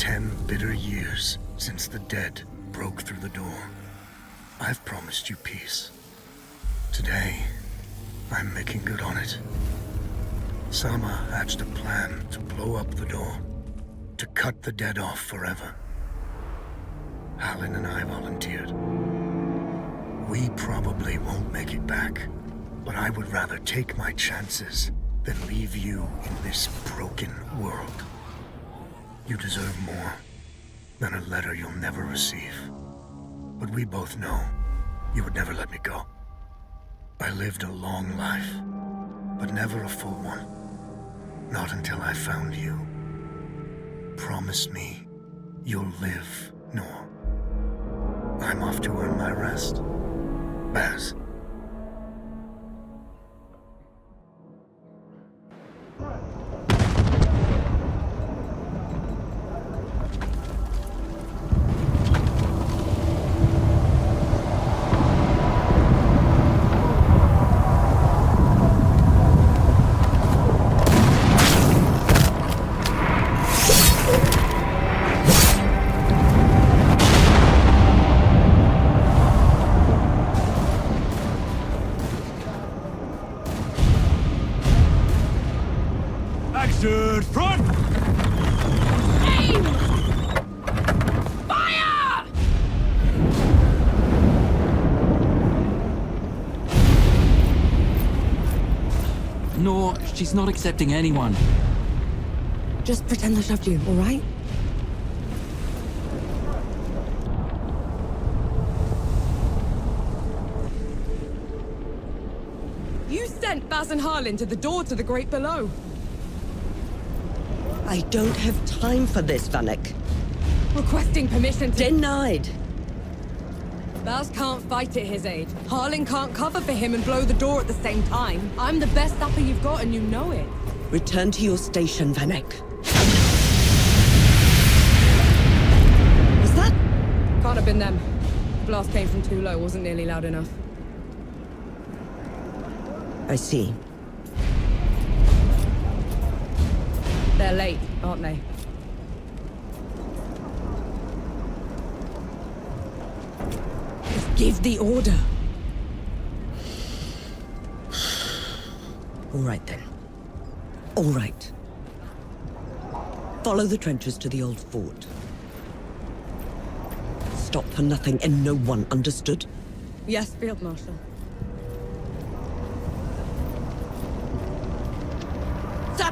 10 bitter years since the dead broke through the door. I've promised you peace. Today, I'm making good on it. Sama hatched a plan to blow up the door, to cut the dead off forever. Halin and I volunteered. We probably won't make it back, but I would rather take my chances than leave you in this broken world. You deserve more than a letter you'll never receive. But we both know you would never let me go. I lived a long life, but never a full one. Not until I found you. Promise me you'll live, Nor. I'm off to earn my rest. Baz. Exit front! Aim! Fire! No, she's not accepting anyone. Just pretend I shoved you, all right? You sent Baz and Harlin to the door to the Great Below. I don't have time for this, Vanek. Requesting permission to... Denied. Baz can't fight at his age. Harlin can't cover for him and blow the door at the same time. I'm the best sapper you've got and you know it. Return to your station, Vanek. Was that? Can't have been them. The blast came from too low, wasn't nearly loud enough. I see. They're late, aren't they? Just give the order. All right, then. All right. Follow the trenches to the old fort. Stop for nothing and no one, understood? Yes, Field Marshal.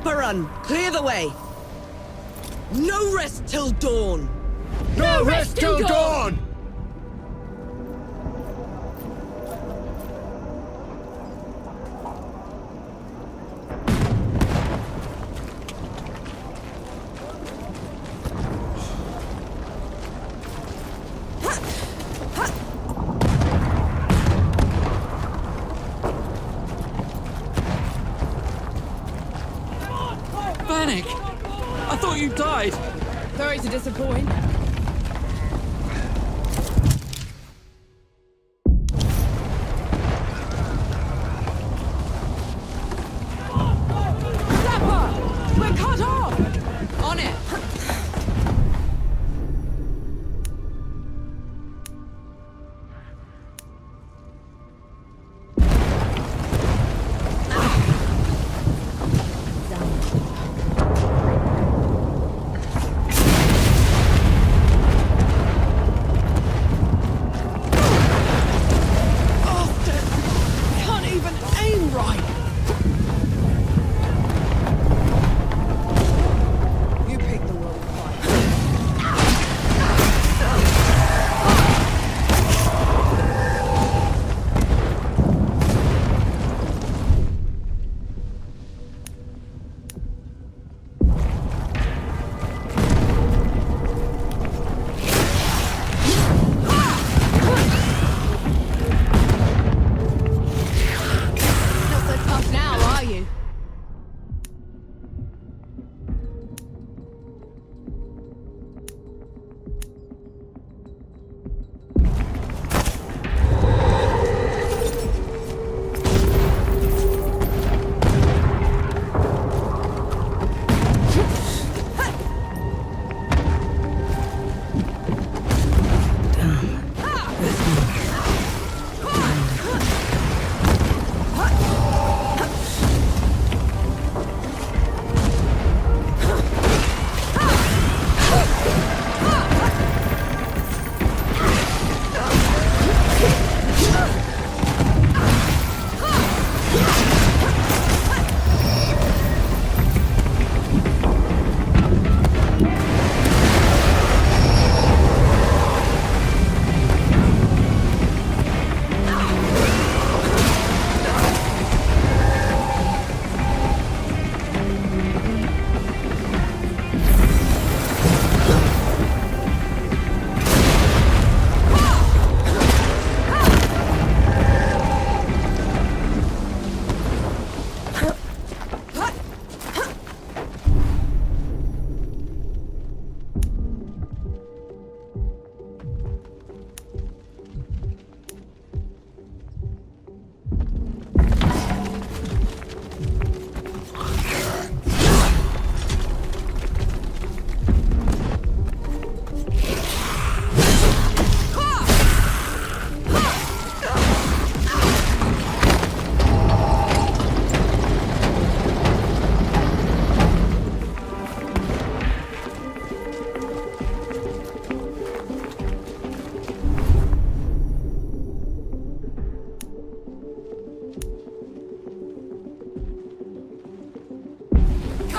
Run! Clear the way! No rest till dawn! No rest till dawn! Vanek! I thought you died! Sorry to disappoint. Sapper! We're cut off! On it!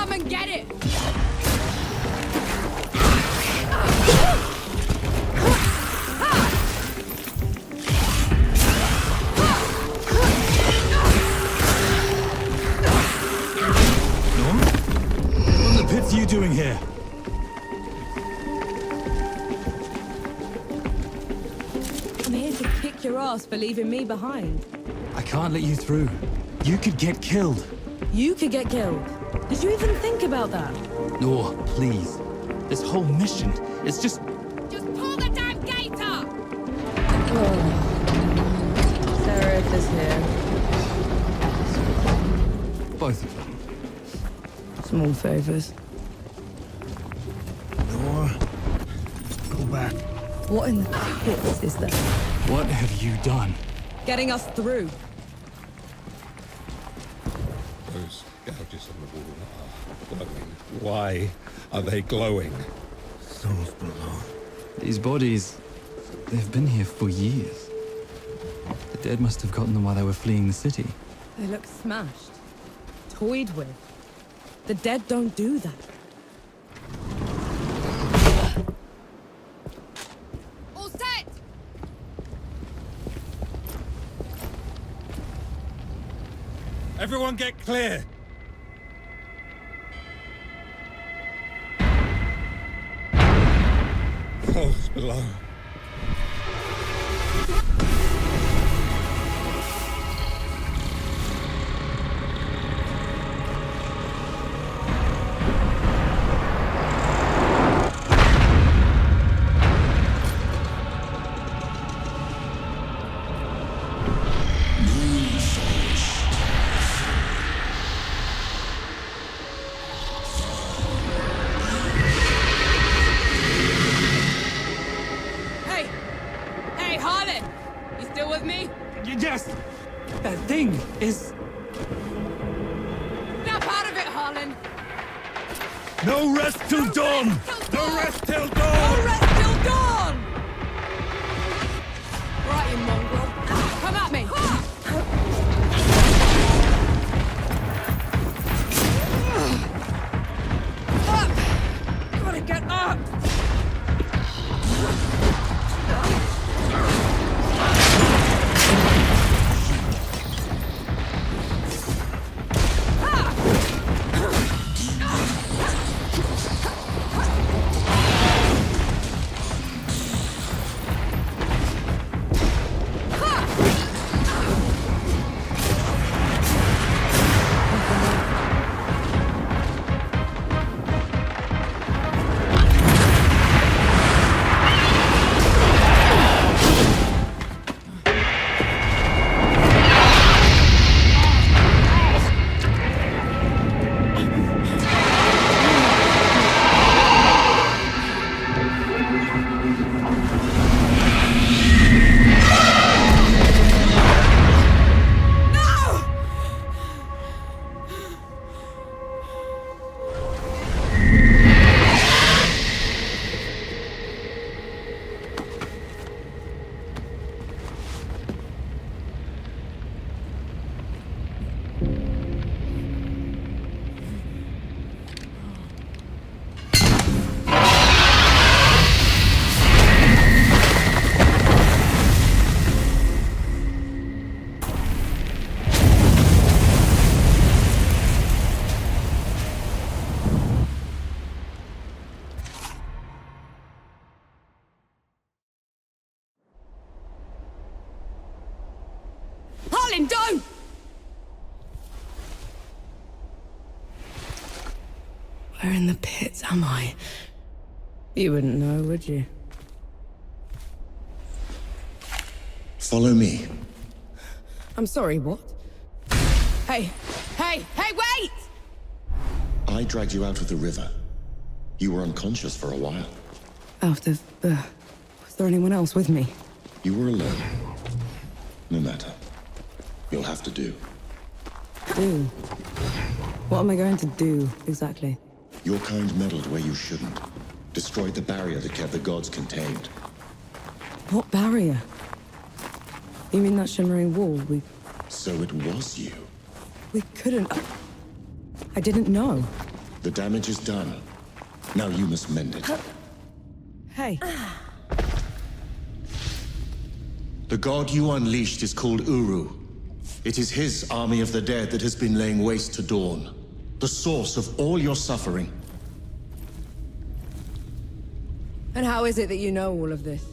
Come and get it! What the pits are you doing here? I'm here to kick your ass for leaving me behind. I can't let you through. You could get killed. You could get killed. Did you even think about that? Nor, please. This whole mission is just... Just pull the damn gate up! Oh. Seraph is here. both of them. Small favors. Nor, go back. What in the pits is that? What have you done? Getting us through. Those gouges on the wall are glowing. Why are they glowing? Souls below. These bodies, they've been here for years. The dead must have gotten them while they were fleeing the city. They look smashed. Toyed with. The dead don't do that. All set! Everyone get clear! Souls below. Yes! That thing is... Snap out of it, Harlan! No rest till dawn! No rest till No dawn! rest till dawn! Right, you mongrel. Come at me! Up! Gotta get up! Harlan, don't! Where in the pits am I? You wouldn't know, would you? Follow me. I'm sorry, what? Hey, wait! I dragged you out of the river. You were unconscious for a while. Was there anyone else with me? You were alone. No matter. You'll have to do. Do? What am I going to do, exactly? Your kind meddled where you shouldn't. Destroyed the barrier that kept the gods contained. What barrier? You mean that shimmering wall? So it was you. We couldn't... I didn't know. The damage is done. Now you must mend it. Hey. The god you unleashed is called Uru. It is his army of the dead that has been laying waste to Dawn, the source of all your suffering. And how is it that you know all of this?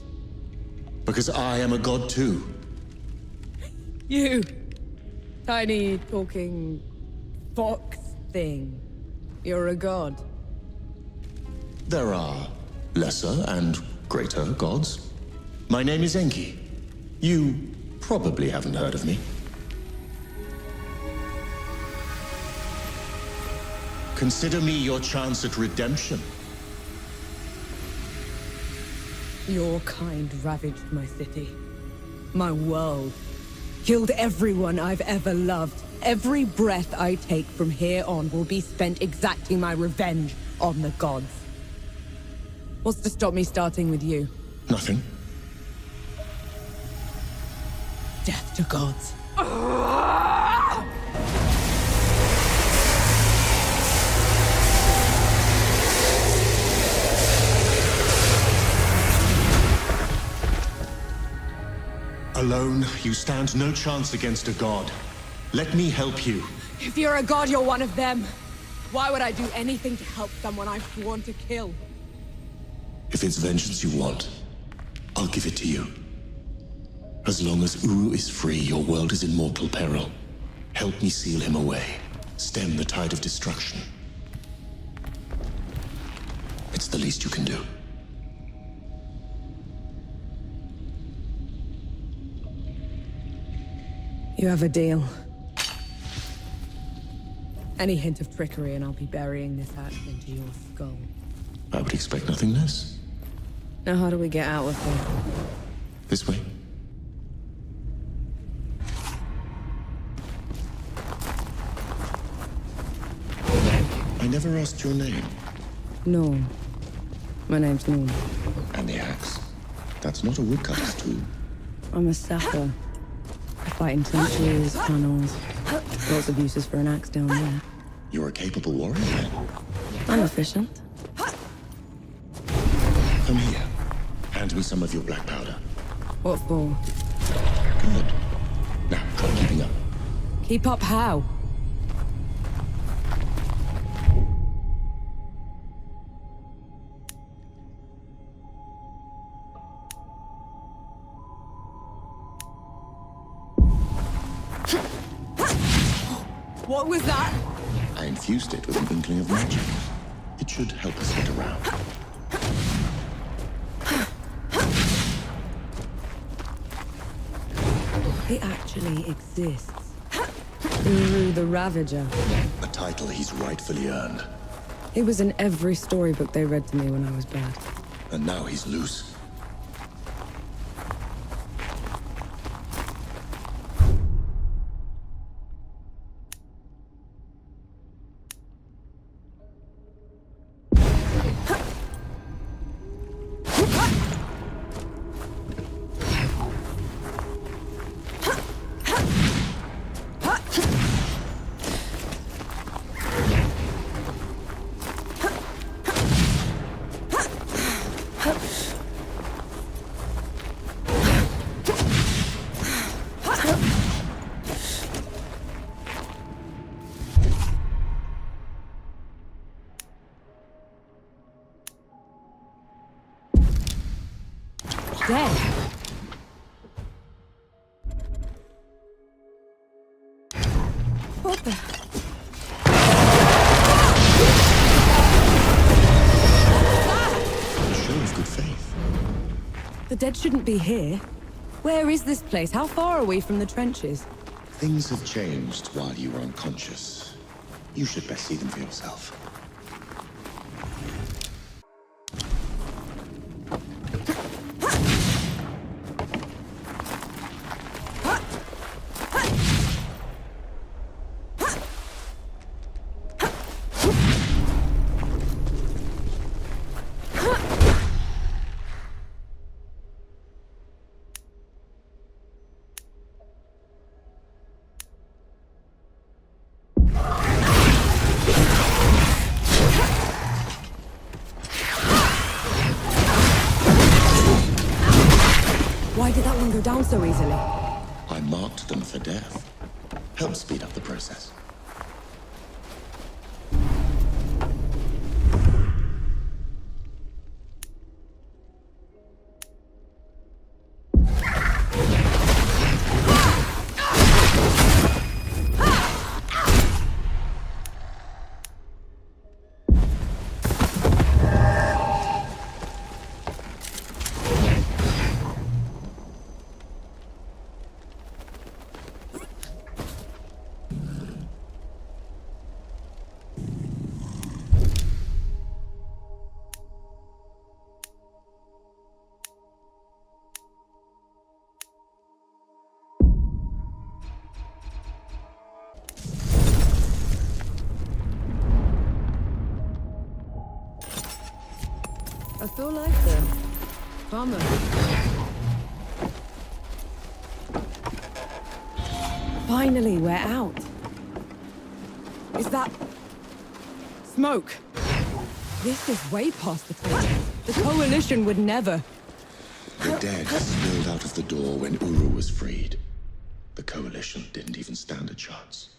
Because I am a god too. You! Tiny, talking... fox thing. You're a god. There are lesser and greater gods. My name is Enki. You probably haven't heard of me. Consider me your chance at redemption. Your kind ravaged my city. My world. Killed everyone I've ever loved. Every breath I take from here on will be spent exacting my revenge on the gods. What's to stop me starting with you? Nothing. Death to gods. Alone, you stand no chance against a god. Let me help you. If you're a god, you're one of them. Why would I do anything to help someone I've sworn to kill? If it's vengeance you want, I'll give it to you. As long as Uru is free, your world is in mortal peril. Help me seal him away. Stem the tide of destruction. It's the least you can do. You have a deal. Any hint of trickery and I'll be burying this axe into your skull. I would expect nothing less. Now how do we get out of here? This way. I never asked your name. No. My name's Nor. And the axe. That's not a woodcutter's tool. I'm a sapper. I fight in trenches, tunnels. Lots of uses for an axe down there. You're a capable warrior, then. I'm efficient. Come here. Hand me some of your black powder. What for? Good. Now, try keeping up. Keep up how? What was that? I infused it with an inkling of magic. It should help us get around. It actually exists. Uru the Ravager. A title he's rightfully earned. It was in every storybook they read to me when I was bad. And now he's loose. Dead. What the? A show of good faith. The dead shouldn't be here. Where is this place? How far are we from the trenches? Things have changed while you were unconscious. You should best see them for yourself. down so easily? I marked them for death. Help speed up the process. I feel like the farmer. Finally, we're out. Is that smoke? This is way past the point. The Coalition would never. The dead spilled out of the door when Uru was freed. The Coalition didn't even stand a chance.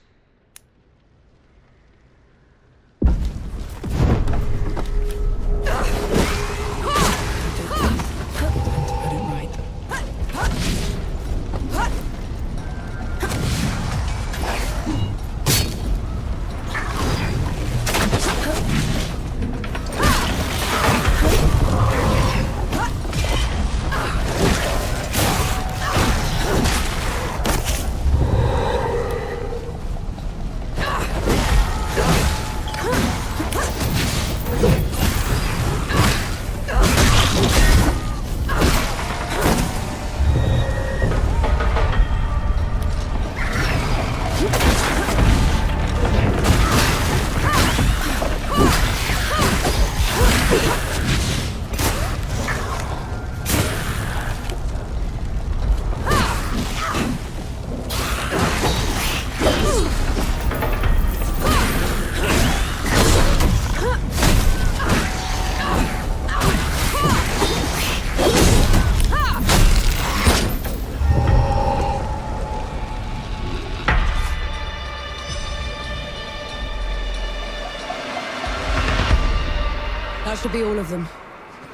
That should be all of them.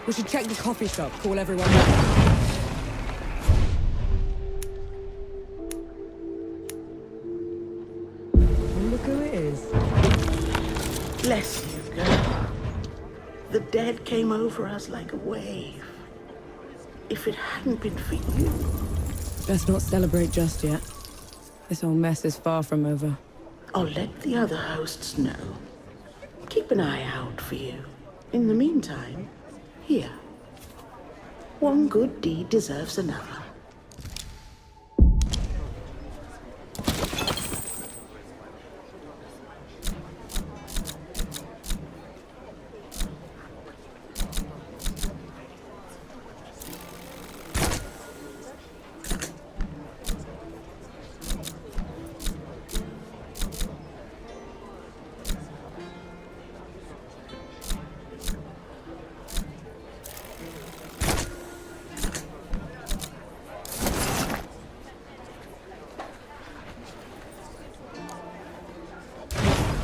We should check the coffee shop, call everyone. Look who it is. Bless you, girl. The dead came over us like a wave. If it hadn't been for you... Best not celebrate just yet. This whole mess is far from over. I'll let the other hosts know. Keep an eye out for you. In the meantime, here. One good deed deserves another.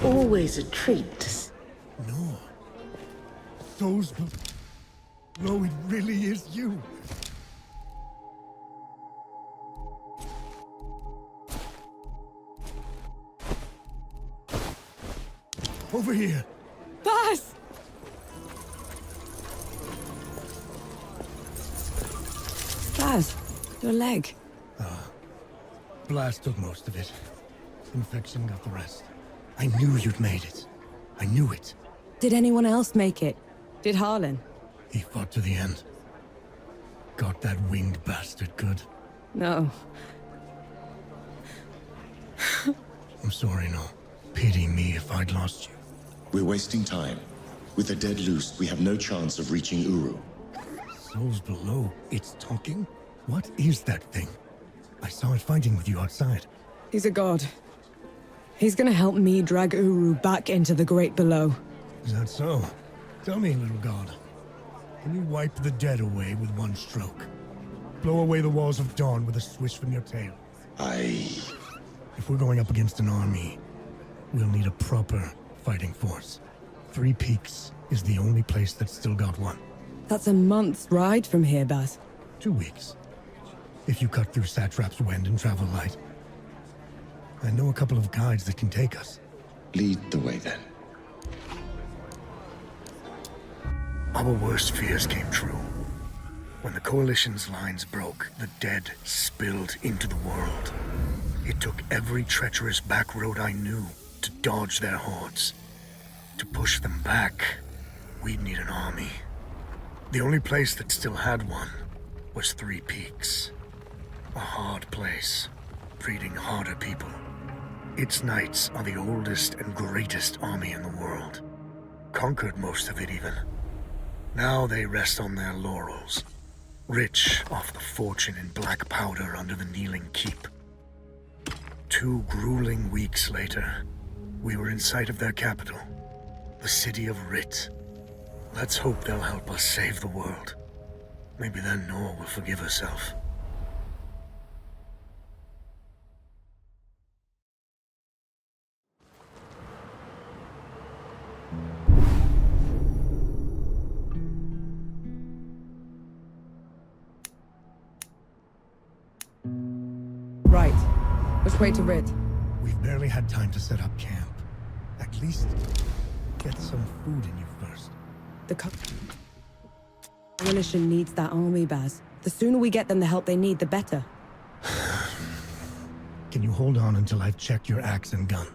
Always a treat to see. No. Those... No, it really is you. Over here. Baz! Baz, your leg. Blast took most of it. Infection got the rest. I knew you'd made it. I knew it. Did anyone else make it? Did Harlan? He fought to the end. Got that winged bastard good. No. I'm sorry, no. Pity me if I'd lost you. We're wasting time. With the dead loose, we have no chance of reaching Uru. Souls below. It's talking? What is that thing? I saw it fighting with you outside. He's a god. He's gonna help me drag Uru back into the great below. Is that so? Tell me, little god. Can you wipe the dead away with one stroke? Blow away the walls of dawn with a swish from your tail. Aye. If we're going up against an army, we'll need a proper fighting force. Three Peaks is the only place that's still got one. That's a month's ride from here, Baz. 2 weeks. If you cut through Satrap's Wind and travel light. I know a couple of guides that can take us. Lead the way then. Our worst fears came true. When the Coalition's lines broke, the dead spilled into the world. It took every treacherous back road I knew to dodge their hordes. To push them back, we'd need an army. The only place that still had one was Three Peaks. A hard place, breeding harder people. Its knights are the oldest and greatest army in the world. Conquered most of it even. Now they rest on their laurels, rich off the fortune in black powder under the Kneeling Keep. 2 grueling weeks later, we were in sight of their capital, the city of Writ. Let's hope they'll help us save the world. Maybe then Nor will forgive herself. Right. Which way to Rid? We've barely had time to set up camp. At least get some food in you first. The Coalition needs that army, Baz. The sooner we get them the help they need, the better. Can you hold on until I've checked your axe and gun?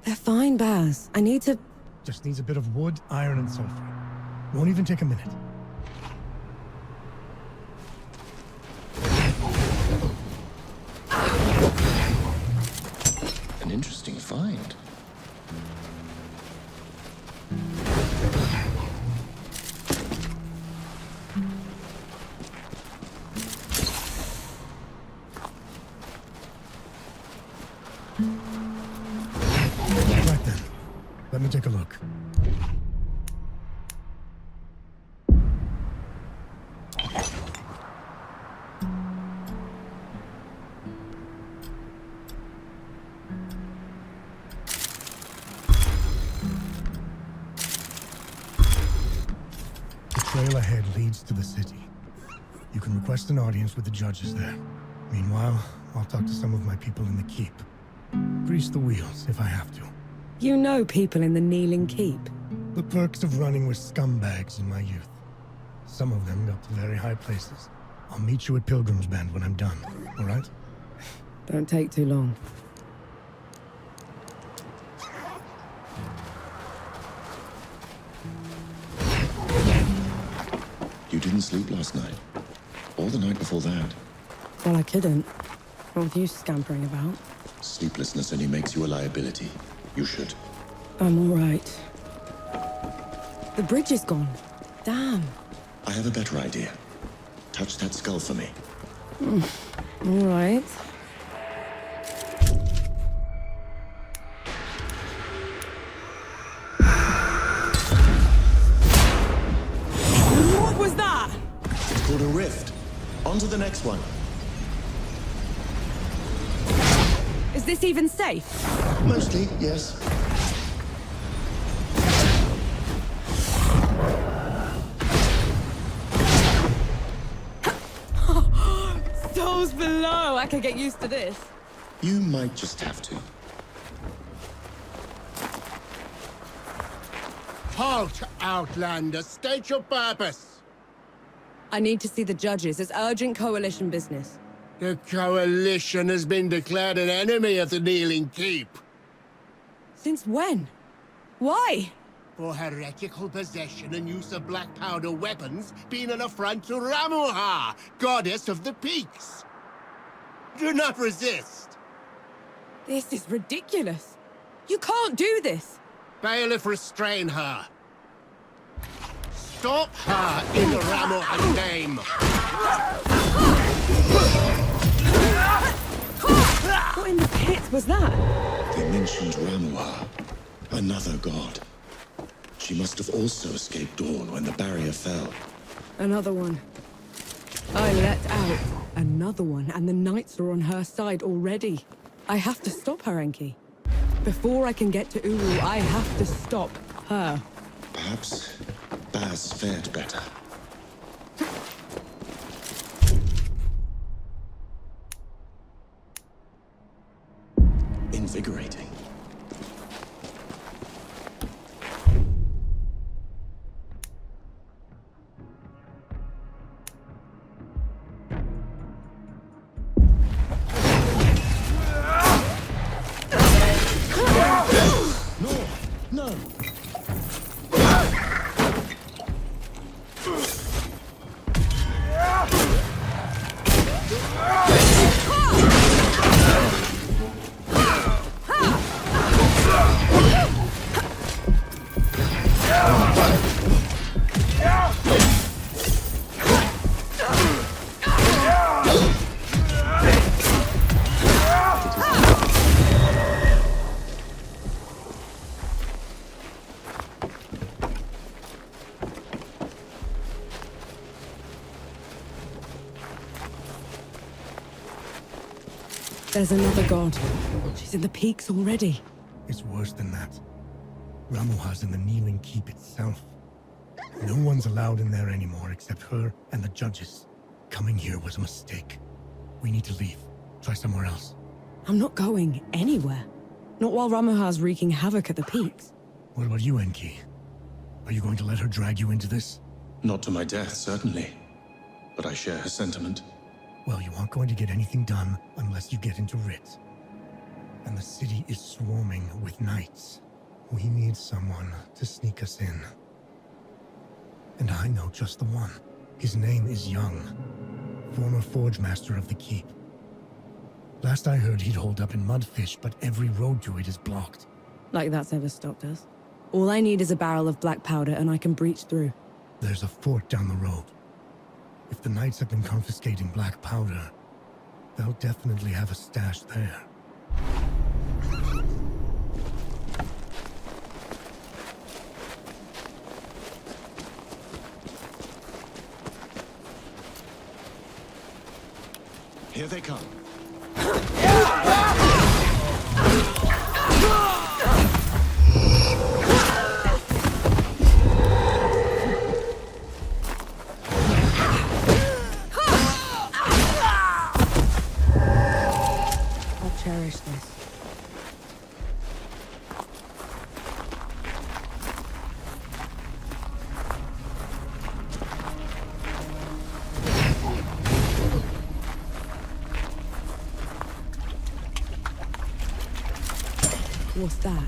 They're fine, Baz. I need to... Just needs a bit of wood, iron, and sulfur. Won't even take a minute. An interesting find. Right then. Let me take a look. The trail ahead leads to the city. You can request an audience with the judges there. Meanwhile, I'll talk to some of my people in the keep. Grease the wheels if I have to. You know people in the Kneeling Keep. The perks of running with scumbags in my youth. Some of them got to very high places. I'll meet you at Pilgrim's Bend when I'm done, all right? Don't take too long. You didn't sleep last night? Or the night before that? Well, I couldn't. Not with you scampering about. Sleeplessness only makes you a liability. You should. I'm all right. The bridge is gone. Damn. I have a better idea. Touch that skull for me. All right. What was that? It's called a rift. On to the next one. Is this even safe? Mostly, yes. Those below. I could get used to this. You might just have to. Halt, Outlander! State your purpose! I need to see the judges. It's urgent Coalition business. The Coalition has been declared an enemy of the Kneeling Keep. Since when? Why? For heretical possession and use of black powder weapons being an affront to Ramuha, goddess of the peaks. Do not resist. This is ridiculous. You can't do this. Bailiff, restrain her. Stop her in Ramuha's name. What in the pit was that? They mentioned Ramuha, another god. She must have also escaped Dawn when the barrier fell. Another one. I let out Another one, and the knights are on her side already. I have to stop her, Enki. Before I can get to Uru, I have to stop her. Perhaps Baz fared better. Invigorating. No! There's another god. She's in the peaks already. It's worse than that. Ramuha's in the kneeling keep itself. No one's allowed in there anymore except her and the judges. Coming here was a mistake. We need to leave. Try somewhere else. I'm not going anywhere. Not while Ramuha's wreaking havoc at the peaks. What about you, Enki? Are you going to let her drag you into this? Not to my death, certainly. But I share her sentiment. Well, you aren't going to get anything done unless you get into Rit. And the city is swarming with knights. We need someone to sneak us in. And I know just the one. His name is Young, former forge master of the keep. Last I heard, he'd hold up in Mudfish, but every road to it is blocked. Like that's ever stopped us. All I need is a barrel of black powder and I can breach through. There's a fort down the road. If the knights have been confiscating black powder, they'll definitely have a stash there. Here they come. Cherish this. What's that?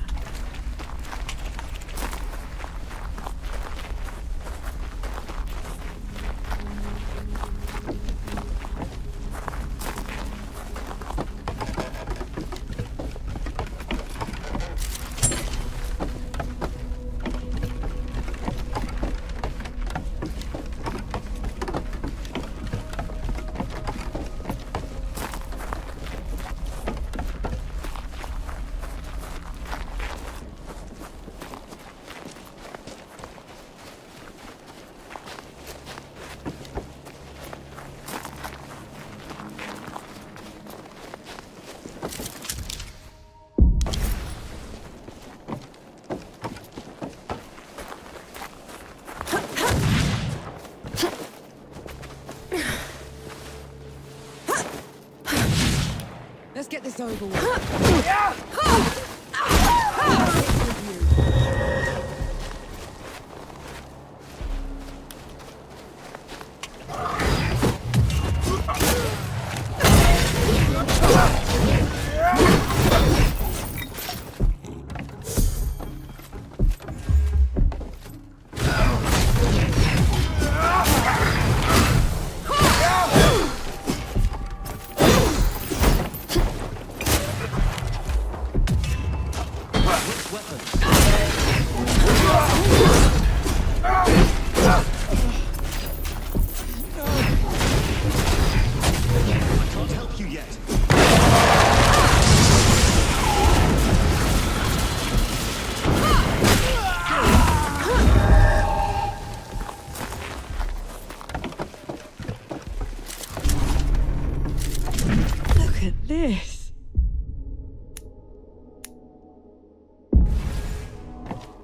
Let's get this over with.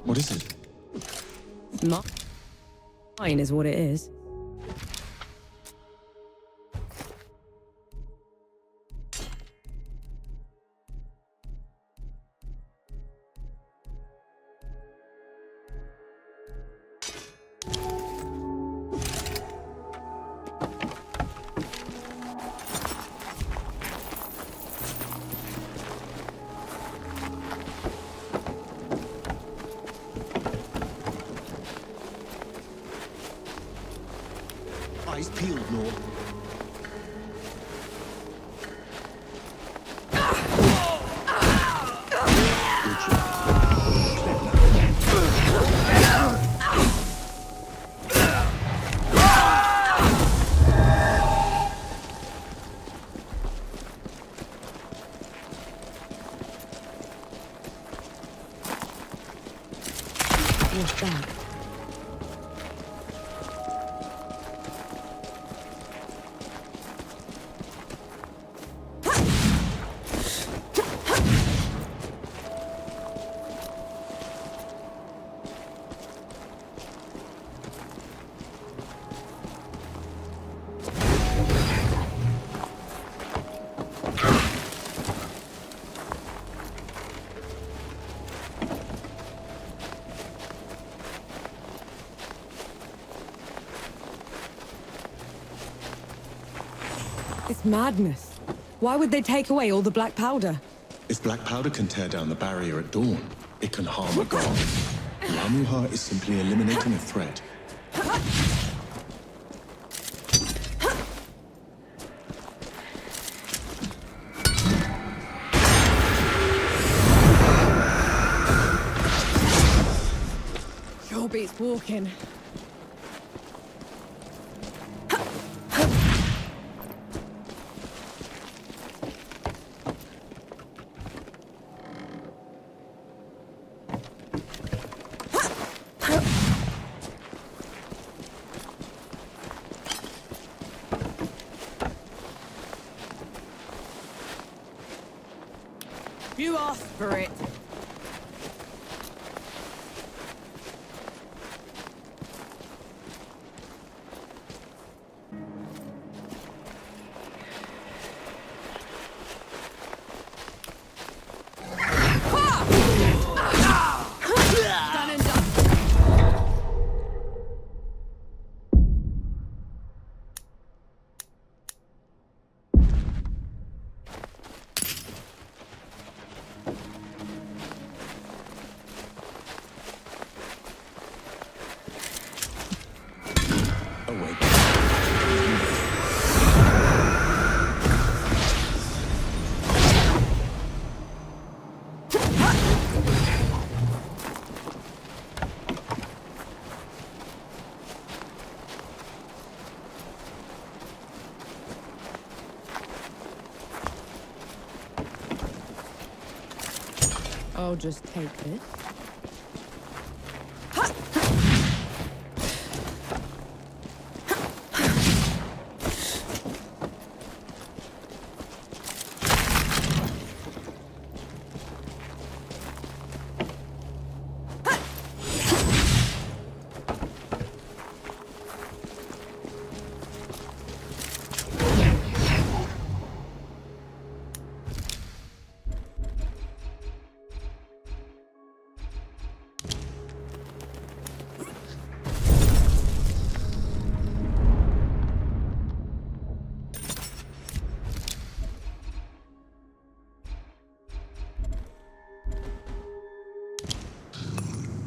What is it? Mine is what it is. Eyes peeled, Nor. What's that? It's madness. Why would they take away all the black powder? If black powder can tear down the barrier at dawn, it can harm a god. Ramuha is simply eliminating a threat. Sure beats walking. You asked for it. Done and done. Awake. I'll just take this.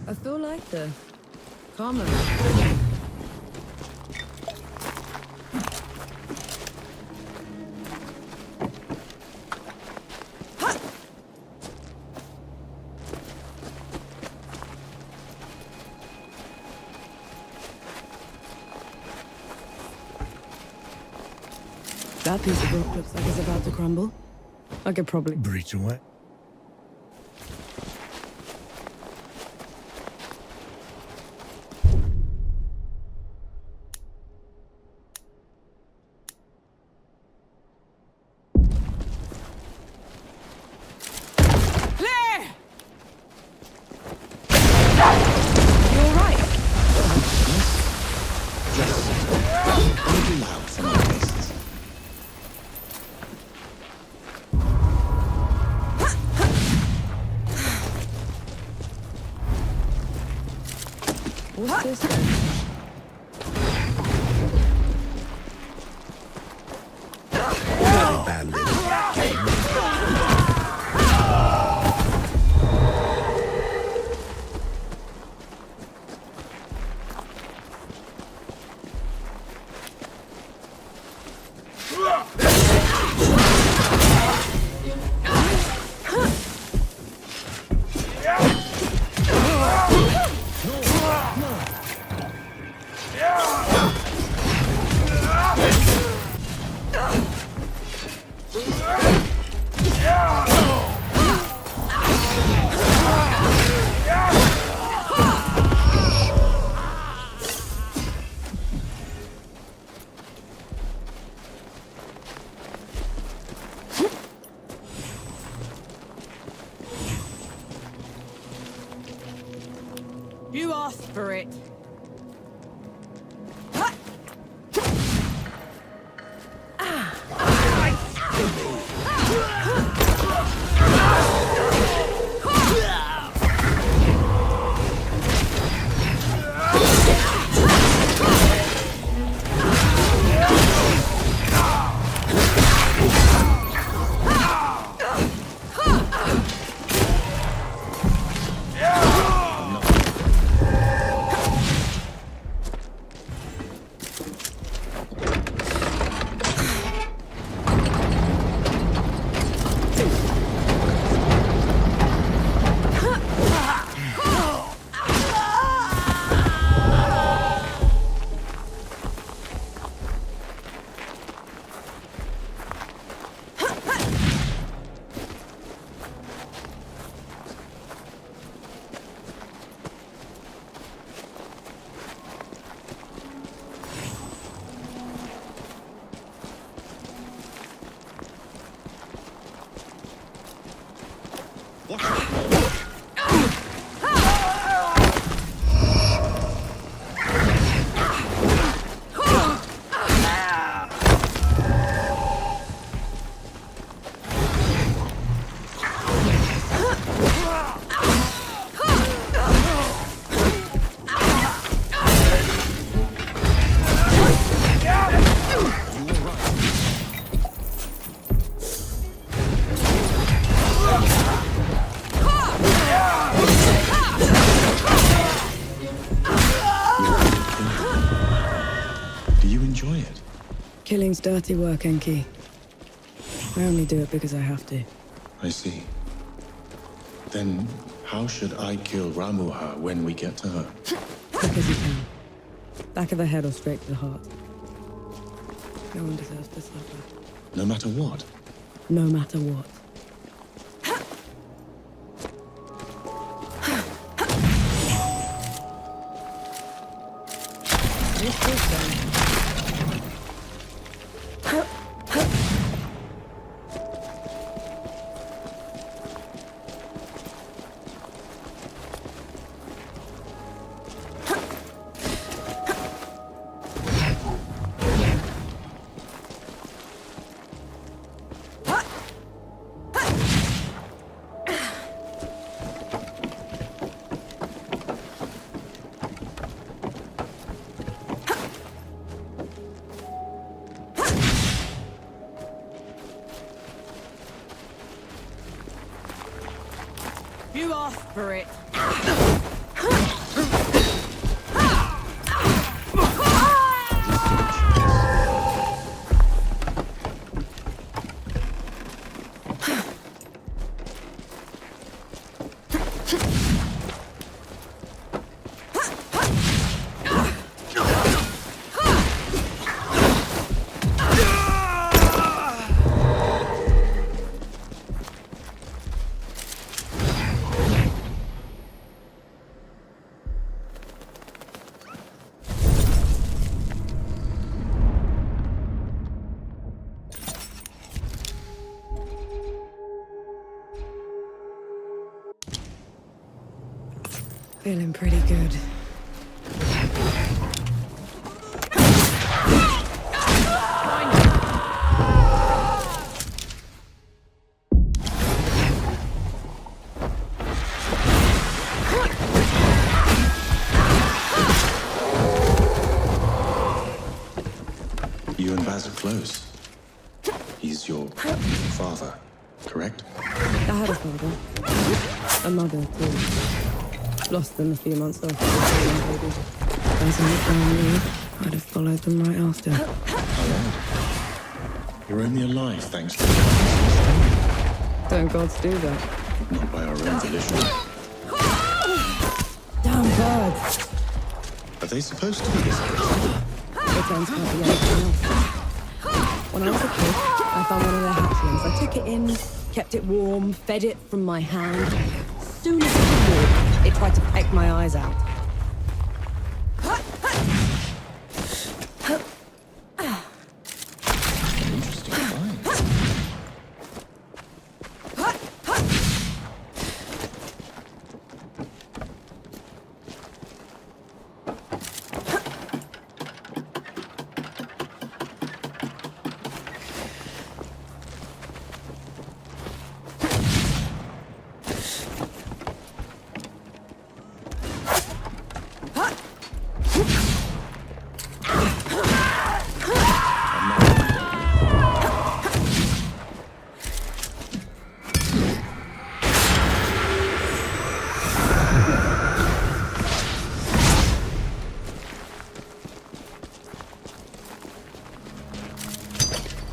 I feel like the common. That piece of rock looks like it's about to crumble. I could probably Breach away. clear. What's this then? You asked for it. Killing's dirty work, Enki. I only do it because I have to. I see. Then how should I kill Ramuha when we get to her? Because you can. Back of the head or straight to the heart. No one deserves to suffer. No matter what? No matter what. This is done. You asked for it. Feeling pretty good. close. He's your father, correct? I had a father. A mother, too. Lost them a few months after the baby. As I knew, I'd have followed them right after. Alright. You're only alive thanks to Don't gods do that? not by our own volition. Damn birds! Are they supposed to be this close? The turns can't be anything else. When I was a kid, I found one of their hatchlings. I took it in, kept it warm, fed it from my hand. Soon as it could walk, it tried to peck my eyes out. Interesting find.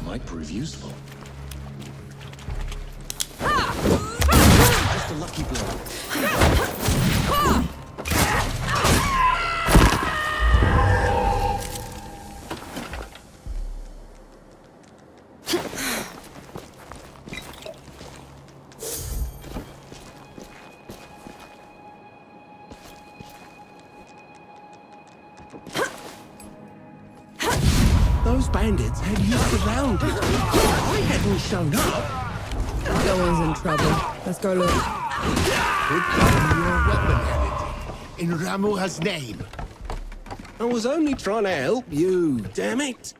Might prove useful. Just a lucky blow. Those bandits had you surrounded. I hadn't shown up. No one's in trouble. Let's go look. Good job, your weapon edited. In Ramuha's name. I was only trying to help you, damn it.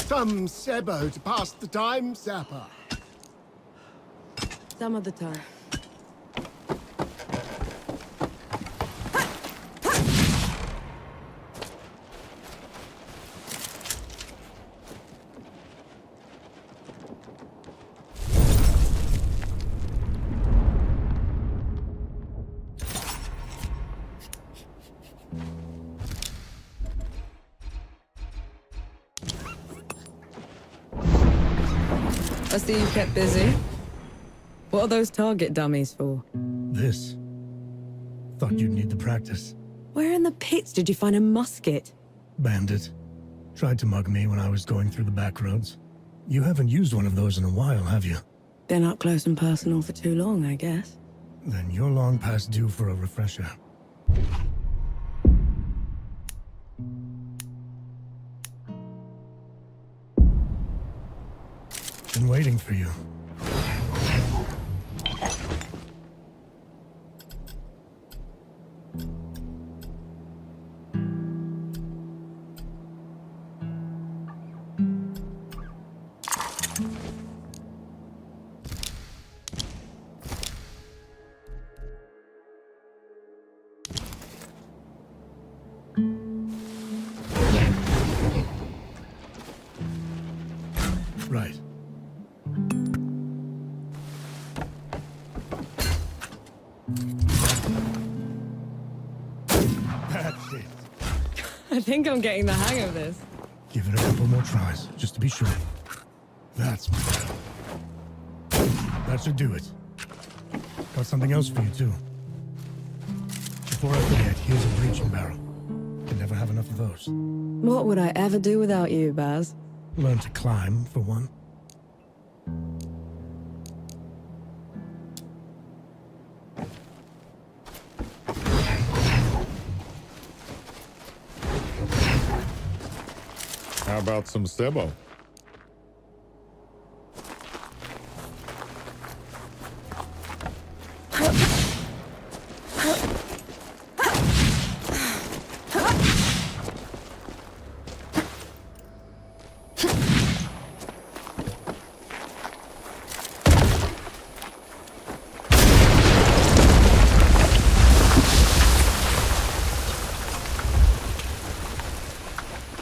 Some Sebo to pass the time, Sapper. Some of the time. I see you kept busy. What are those target dummies for? This. Thought you'd need the practice. Where in the pits did you find a musket? Bandit. Tried to mug me when I was going through the back roads. You haven't used one of those in a while, have you? Been up close and personal for too long, I guess. Then you're long past due for a refresher. Been waiting for you. Right. That's it. I think I'm getting the hang of this. Give it a couple more tries, just to be sure. That's better. That should do it. Got something else for you, too. Before I forget, here's a breaching barrel. Can never have enough of those. What would I ever do without you, Baz? Learn to climb, for one. How about some Sebo?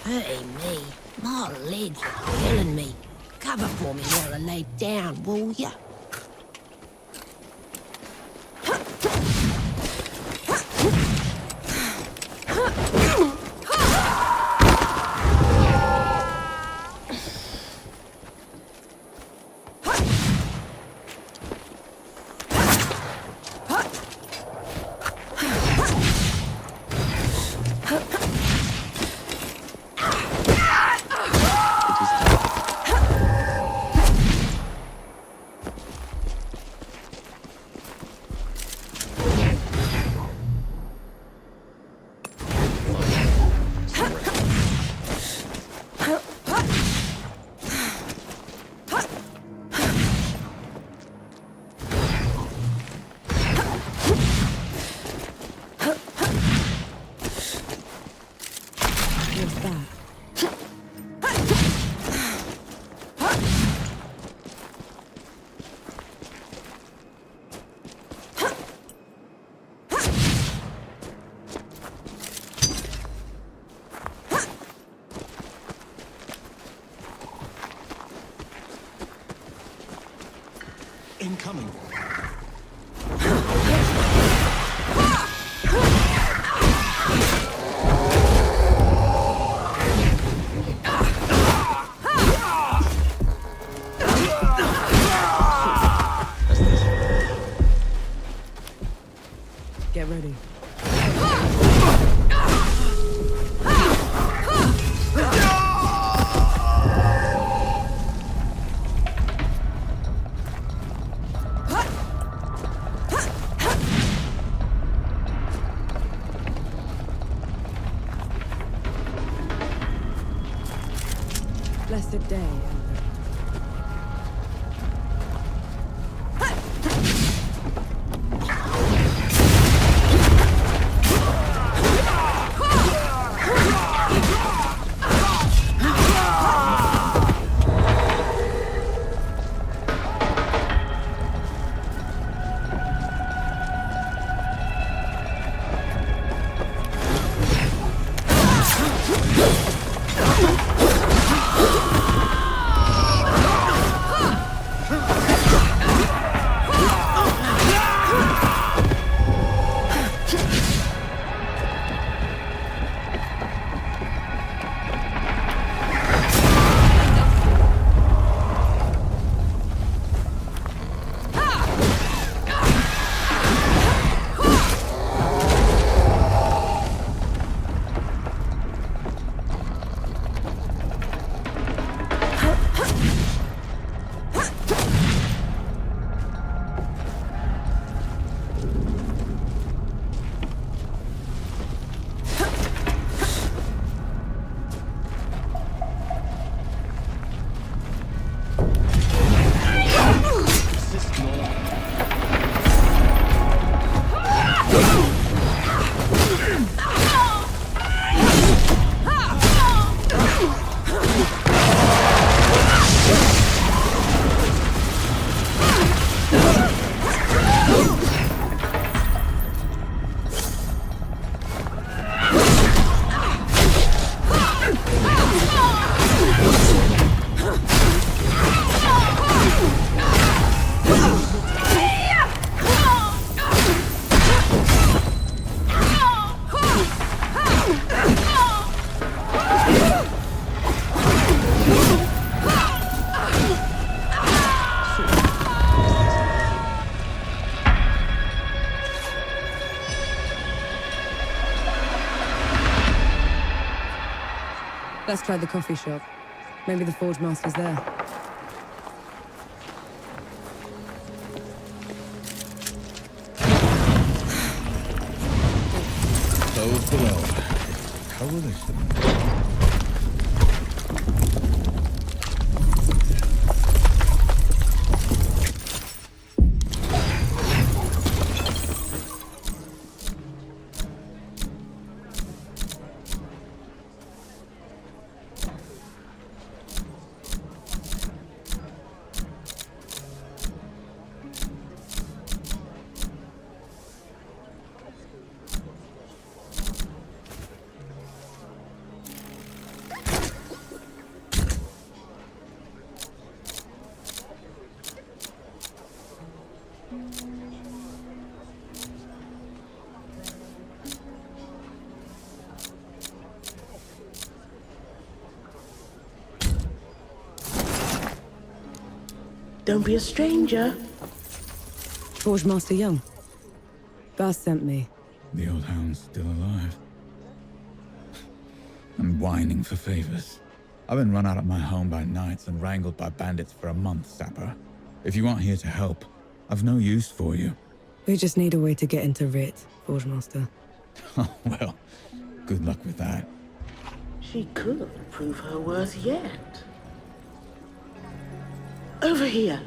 Hurting me. My legs are killing me. Cover for me while I lay down, will ya? Incoming. Get ready. Blessed day. Let's try the coffee shop. Maybe the Forge Master's there. Those below. Coalition. Don't be a stranger. Forge Master Young. Baz sent me. The old hound's still alive. I'm whining for favors. I've been run out of my home by knights and wrangled by bandits for a month, Sapper. If you aren't here to help, I've no use for you. We just need a way to get into Rit, Forge Master. Oh, well, good luck with that. She could prove her worth yet. Over here.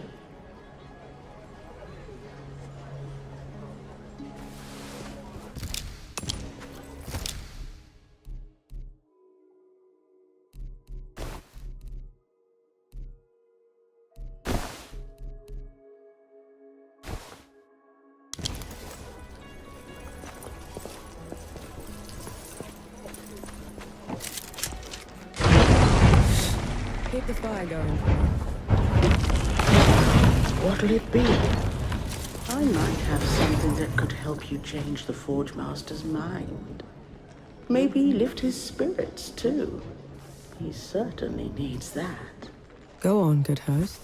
Keep the fire going. What'll it be? I might have something that could help you change the Forge Master's mind. Maybe lift his spirits, too. He certainly needs that. Go on, good host.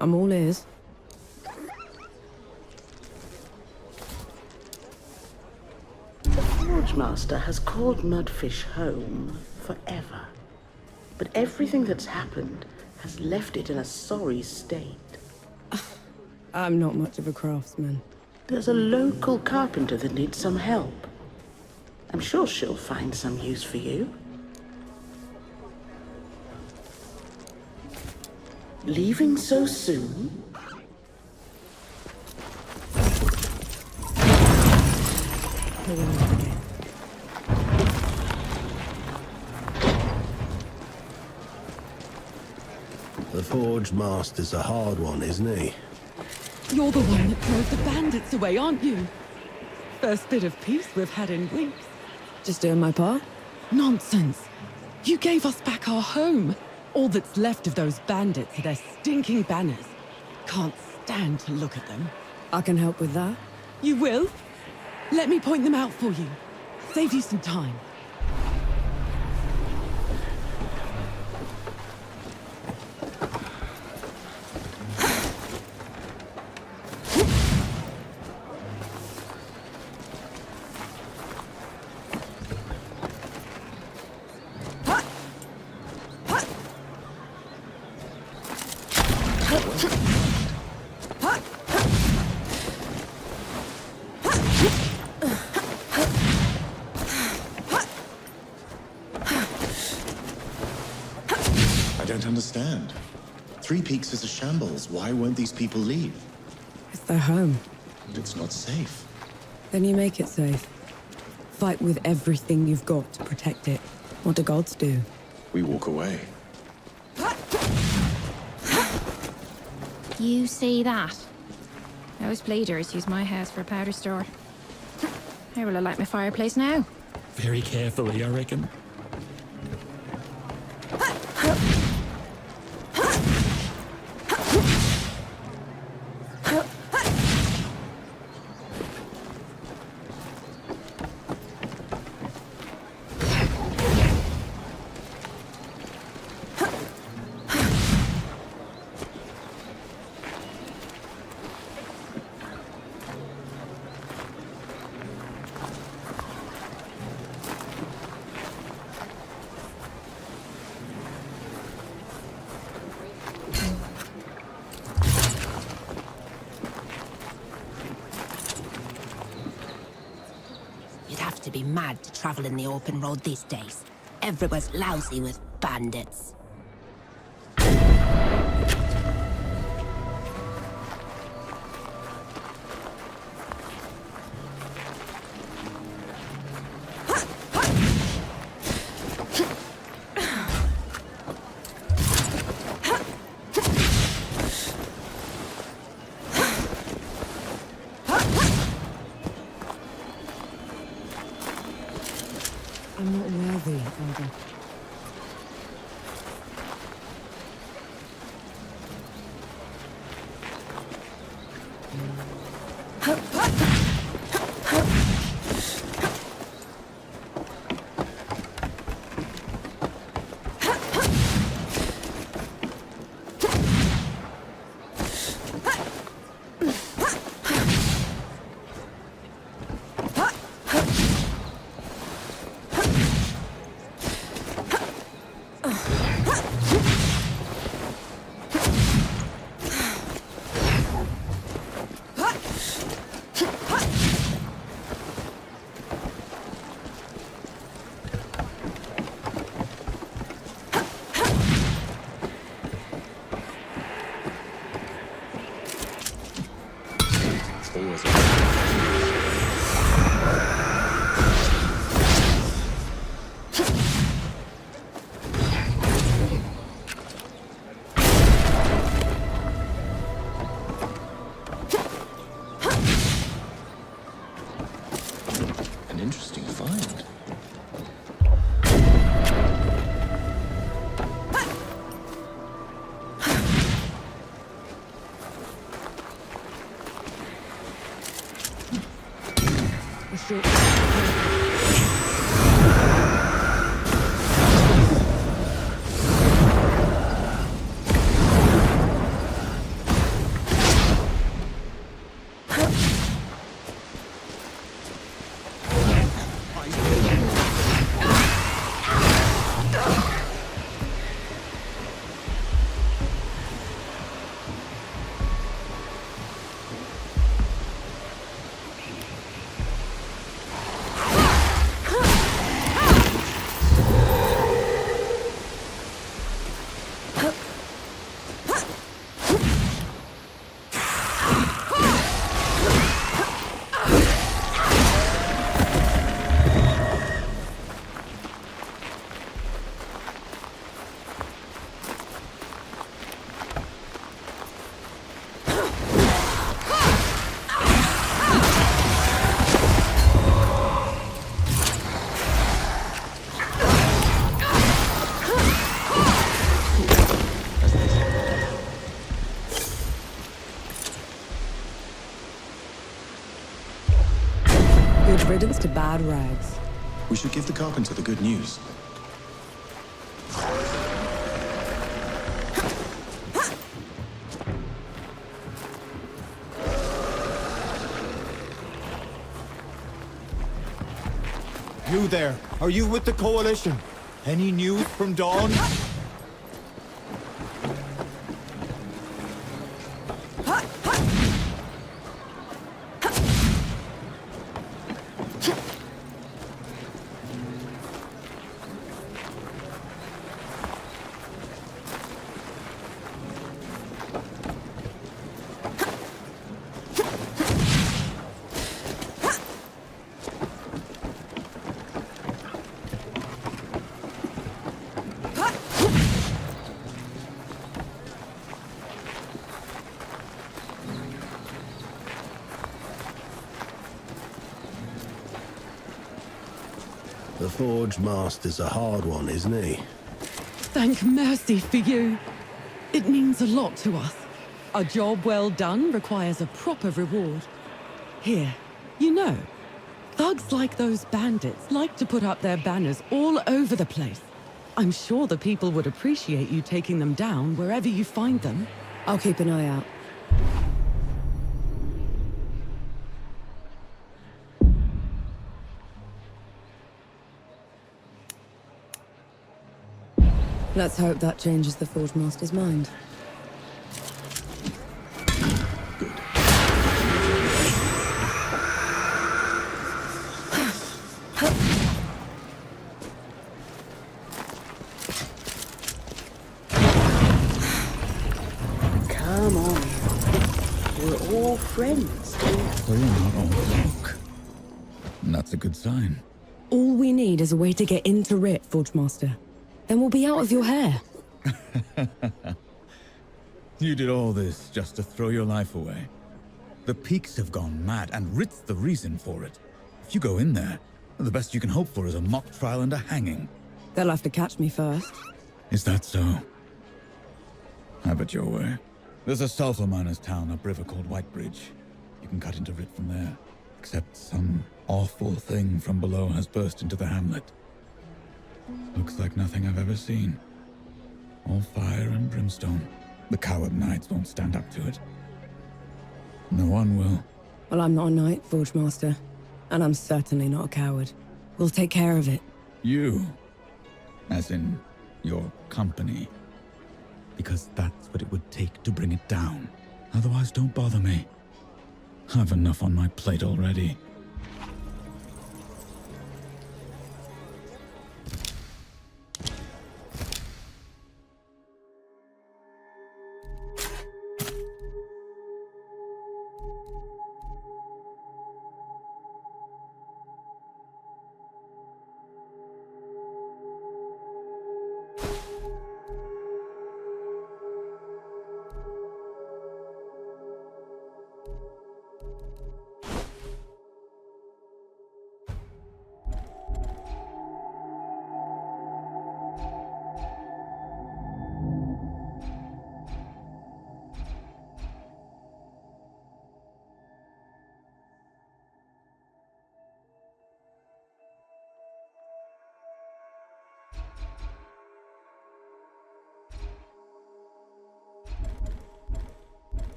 I'm all ears. The Forge Master has called Mudfish home forever. But everything that's happened has left it in a sorry state. I'm not much of a craftsman. There's a local carpenter that needs some help. I'm sure she'll find some use for you. Leaving so soon? The Forge Master's a hard one, isn't he? You're the one that drove the bandits away, aren't you? First bit of peace we've had in weeks. Just doing my part? Nonsense. You gave us back our home. All that's left of those bandits are their stinking banners. Can't stand to look at them. I can help with that. You will? Let me point them out for you. Save you some time. I don't understand. Three Peaks is a shambles. Why won't these people leave? It's their home. But it's not safe. Then you make it safe. Fight with everything you've got to protect it. What do gods do? We walk away. You see that? Those bleeders use my house for a powder store. How will I light my fireplace now? Very carefully, I reckon. to be mad to travel in the open road these days. Everywhere's lousy with bandits. I'm not worthy, Father. An interesting find. Good riddance to bad rags. We should give the carpenter the good news. You there, are you with the Coalition? Any news from Dawn? The Forge Master's a hard one, isn't he? Thank mercy for you. It means a lot to us. A job well done requires a proper reward. Here, you know, thugs like those bandits like to put up their banners all over the place. I'm sure the people would appreciate you taking them down wherever you find them. I'll keep an eye out. Let's hope that changes the Forge Master's mind. not all smoke. And that's a good sign. All we need is a way to get into Rit, Forge Master. Then we'll be out of your hair. You did all this just to throw your life away. The Peaks have gone mad, and Rit's the reason for it. If you go in there, the best you can hope for is a mock trial and a hanging. They'll have to catch me first. Is that so? Have it your way. There's a sulfur miner's town upriver called Whitebridge. You can cut into Rit from there. Except some awful thing from below has burst into the hamlet. Looks like nothing I've ever seen. All fire and brimstone. The coward knights won't stand up to it. No one will. Well, I'm not a knight, Forge Master. And I'm certainly not a coward. We'll take care of it. You? As in, your company. Because that's what it would take to bring it down. Otherwise, don't bother me. I've enough on my plate already.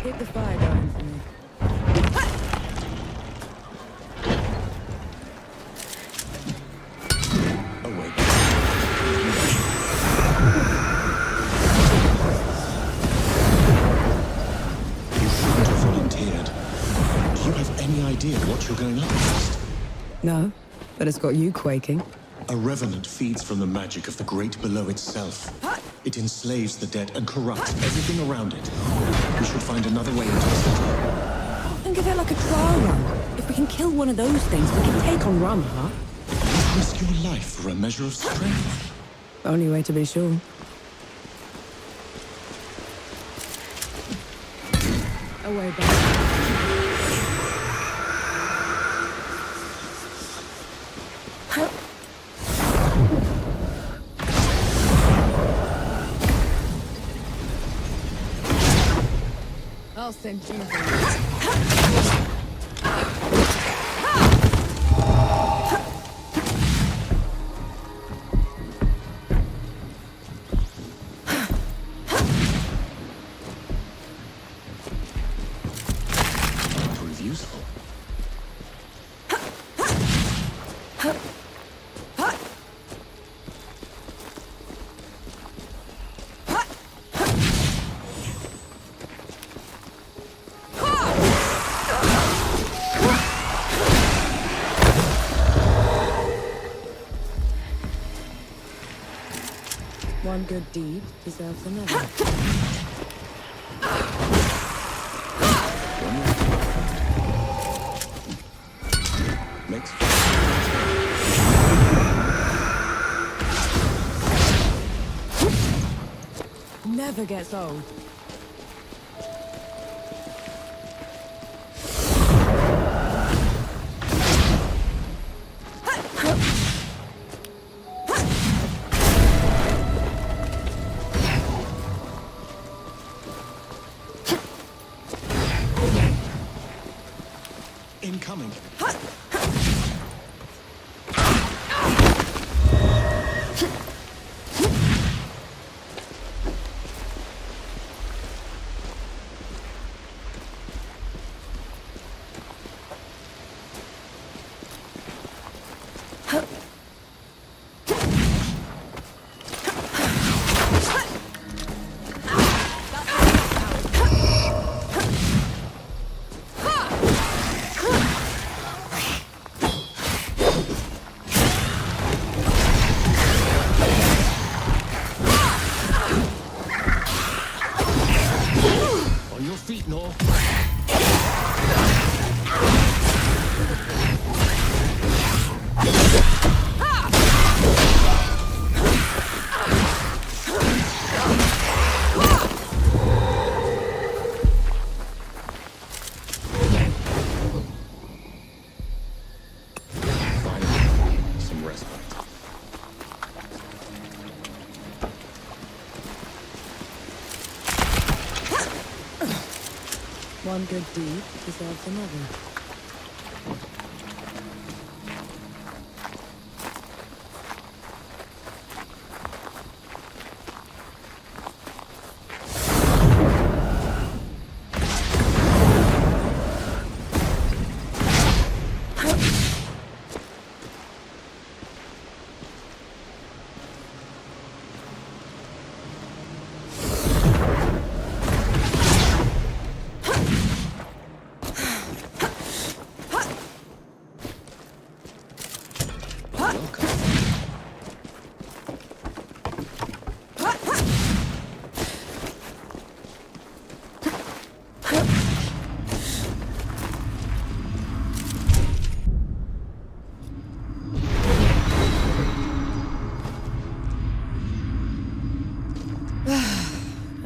Keep the fire going for me. Awake. You shouldn't have volunteered. Do you have any idea what you're going up against? No, but it's got you quaking. A revenant feeds from the magic of the great below itself. It enslaves the dead and corrupts everything around it. We should find another way into the city. Think of it like a trial run. If we can kill one of those things, we can take on Rama. You risk your life for a measure of strength. Only way to be sure. Away back. I'll send you Prove useful. One good deed deserves another. Makes Never gets old. incoming. it, Nor. One good deed deserves another.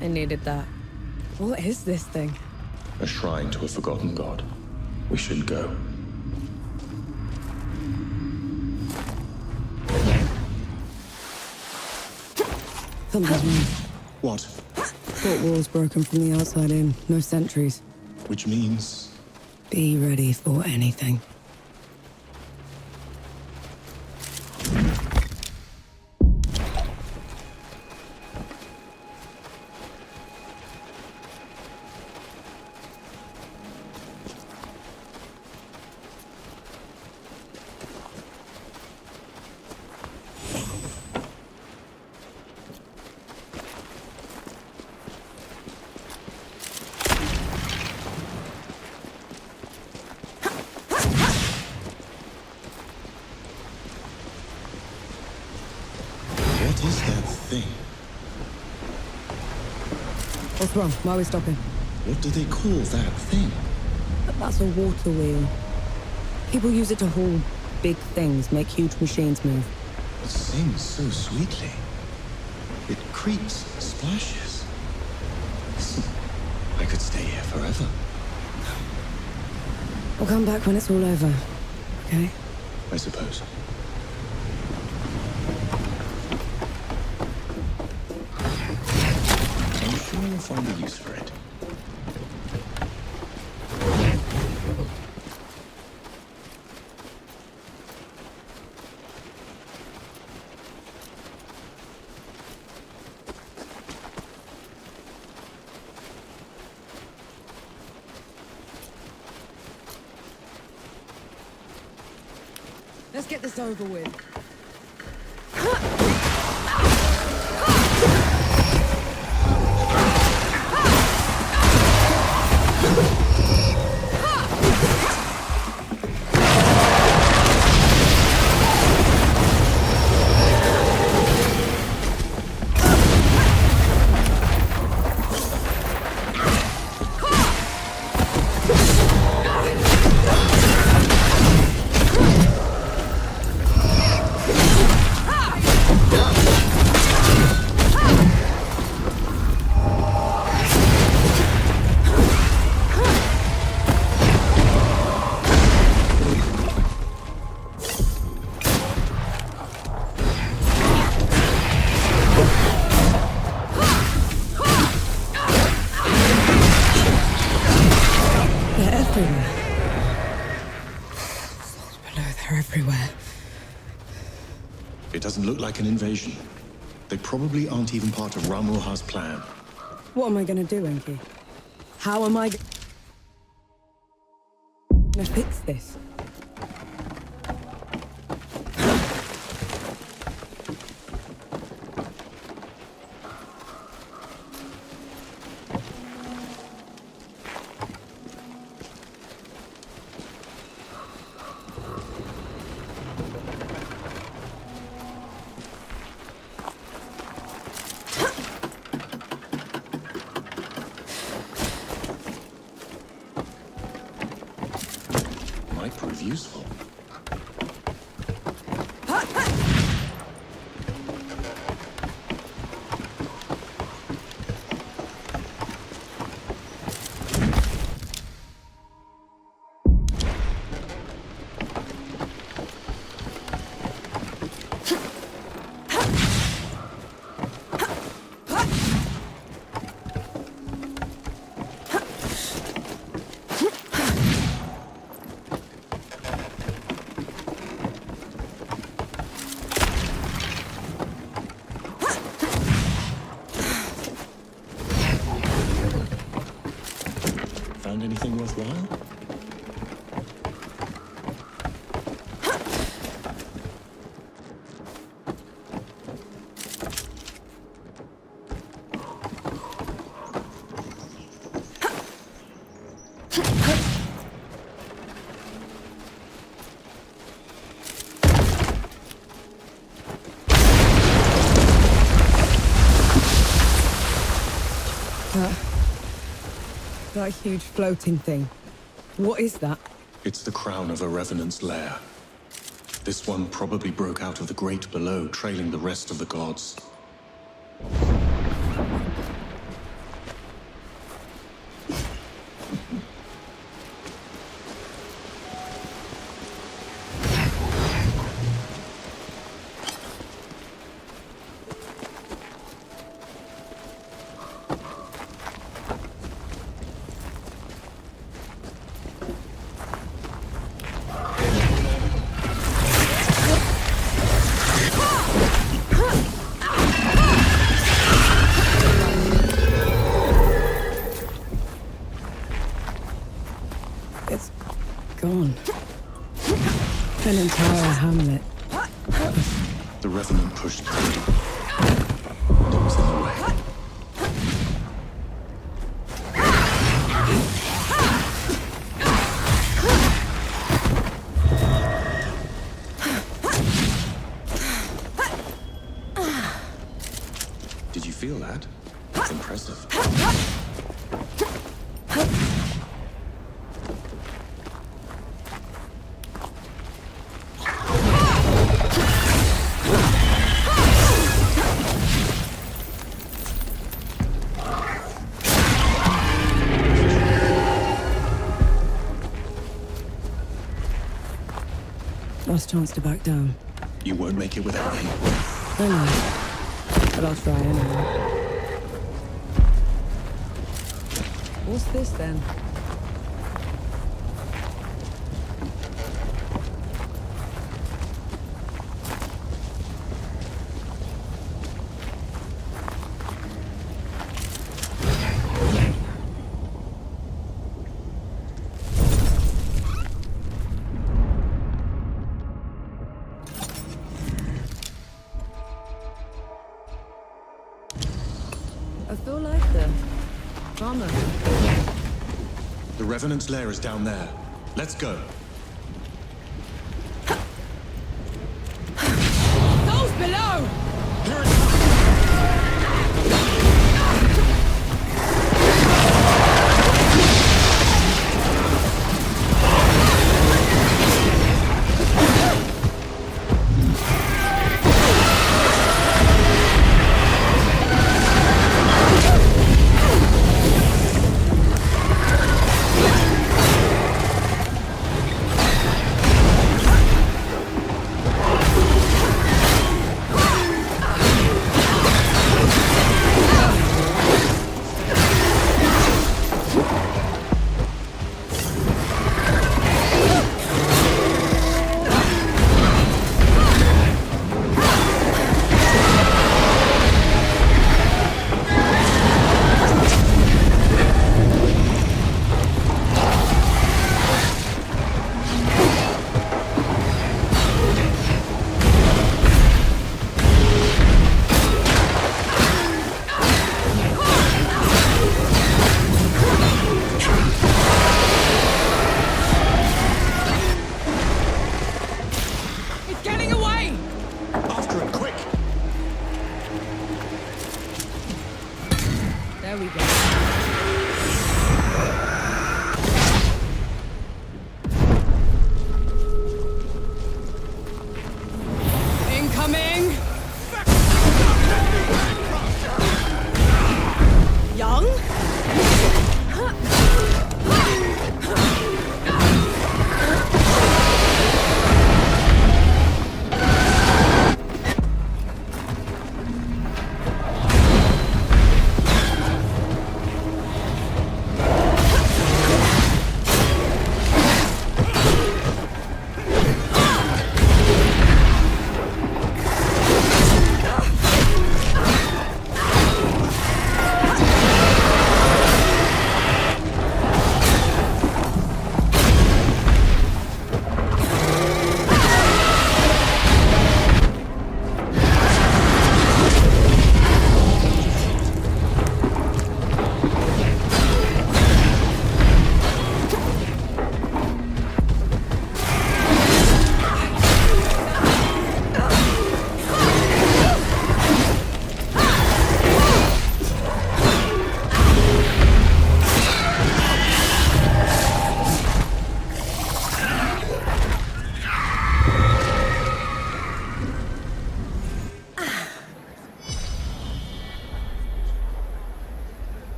I needed that. What is this thing? A shrine to a forgotten god. We should go. Something's wrong. What? Fort walls broken from the outside in. No sentries. Which means... Be ready for anything. What is that thing? What's wrong? Why are we stopping? What do they call that thing? That's a water wheel. People use it to haul big things, make huge machines move. It sings so sweetly. It creaks, splashes. Listen, I could stay here forever. We'll come back when it's all over, okay? I suppose. I'm sure you'll find a use for it. Let's get this over with. It doesn't look like an invasion. They probably aren't even part of Ramuha's plan. What am I gonna do, Enki? How am I gonna fix this? prove useful. Found anything worthwhile? That huge floating thing. What is that? It's the crown of a revenant's lair. This one probably broke out of the great below, trailing the rest of the gods. Gone. An entire hamlet. The revenant pushed through. It was in the way. Did you feel that? It's impressive. Last chance to back down. You won't make it without me. I know. But I'll try anyway. What's this then? I feel like the drama. The Revenant's lair is down there. Let's go. Those below!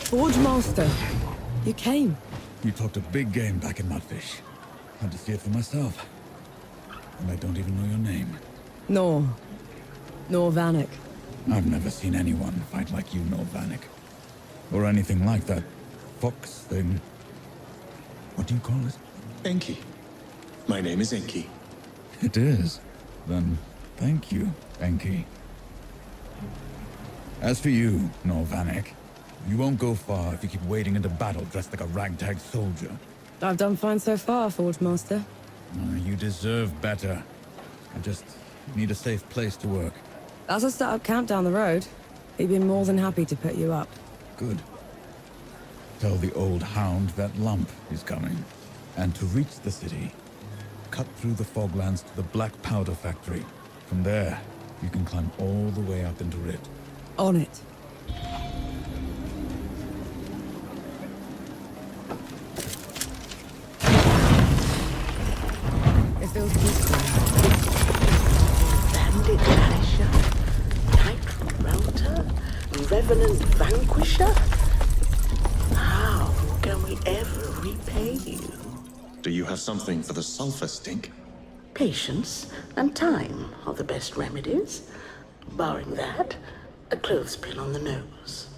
Forge Master, you came. You talked a big game back in Mudfish. Had to see it for myself. And I don't even know your name. Nor Vanek. I've never seen anyone fight like you, Nor Vanek. Or anything like that fox thing. What do you call it? Enki. My name is Enki. It is. Then thank you, Enki. As for you, Nor Vanek, you won't go far if you keep wading into battle dressed like a ragtag soldier. I've done fine so far, Forge Master. You deserve better. I just need a safe place to work. That's a startup camp down the road. He'd be more than happy to put you up. Good. Tell the old hound that lump is coming. And to reach the city, cut through the foglands to the Black Powder Factory. From there, you can climb all the way up into it. On it. It feels peaceful. Bandit Vanisher, Night Router, Revenant Vanquisher. How can we ever repay you? Do you have something for the sulfur stink? Patience and time are the best remedies. Barring that, a clothespin on the nose.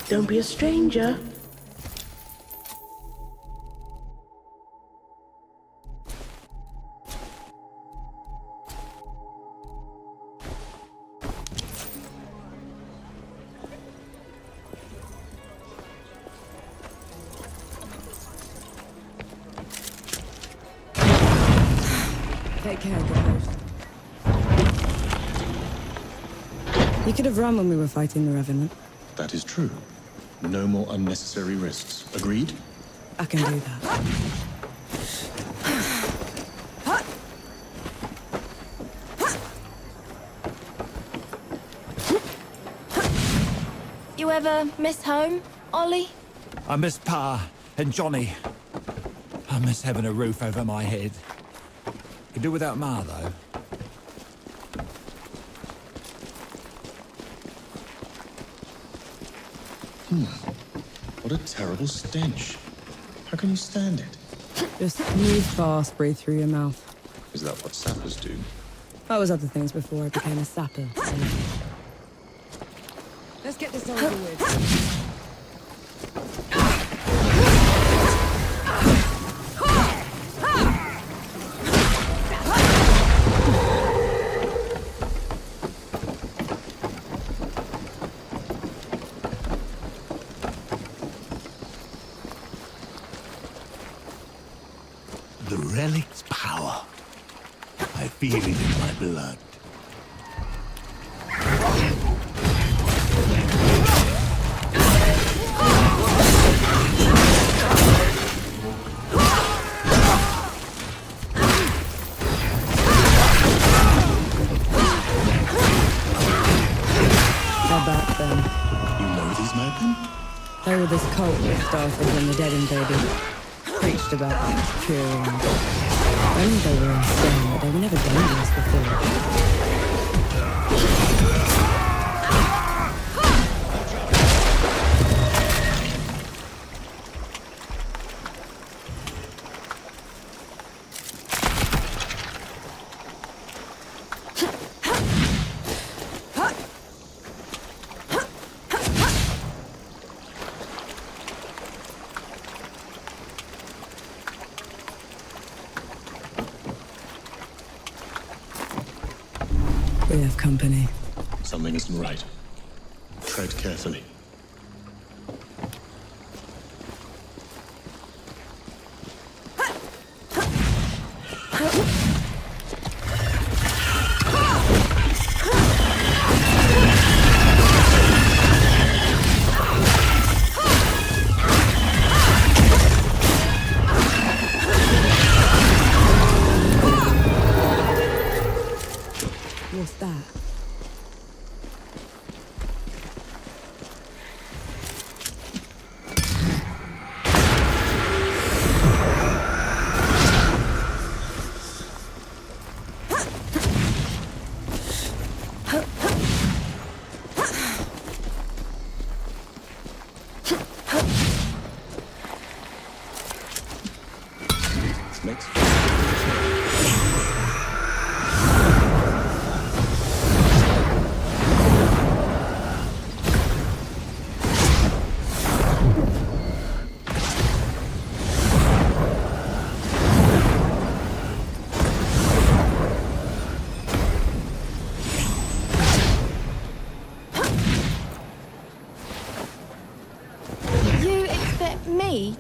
Don't be a stranger. Take care, good host. You could have run when we were fighting the Revenant. That is true. No more unnecessary risks. Agreed? I can do that. You ever miss home, Ollie? I miss Pa and Johnny. I miss having a roof over my head. Could do without Ma, though. What a terrible stench. How can you stand it? Just move fast, breathe through your mouth. Is that what sappers do? I was other things before I became a sapper. So. Let's get this over with. The relic's power. I feel it in my blood. They're back then. You know these madmen? They were this cult that started when the dead invaded. Preached about curing. Only they were insane, but they were never dangerous before. We have company. Something isn't right. Tread carefully. Makes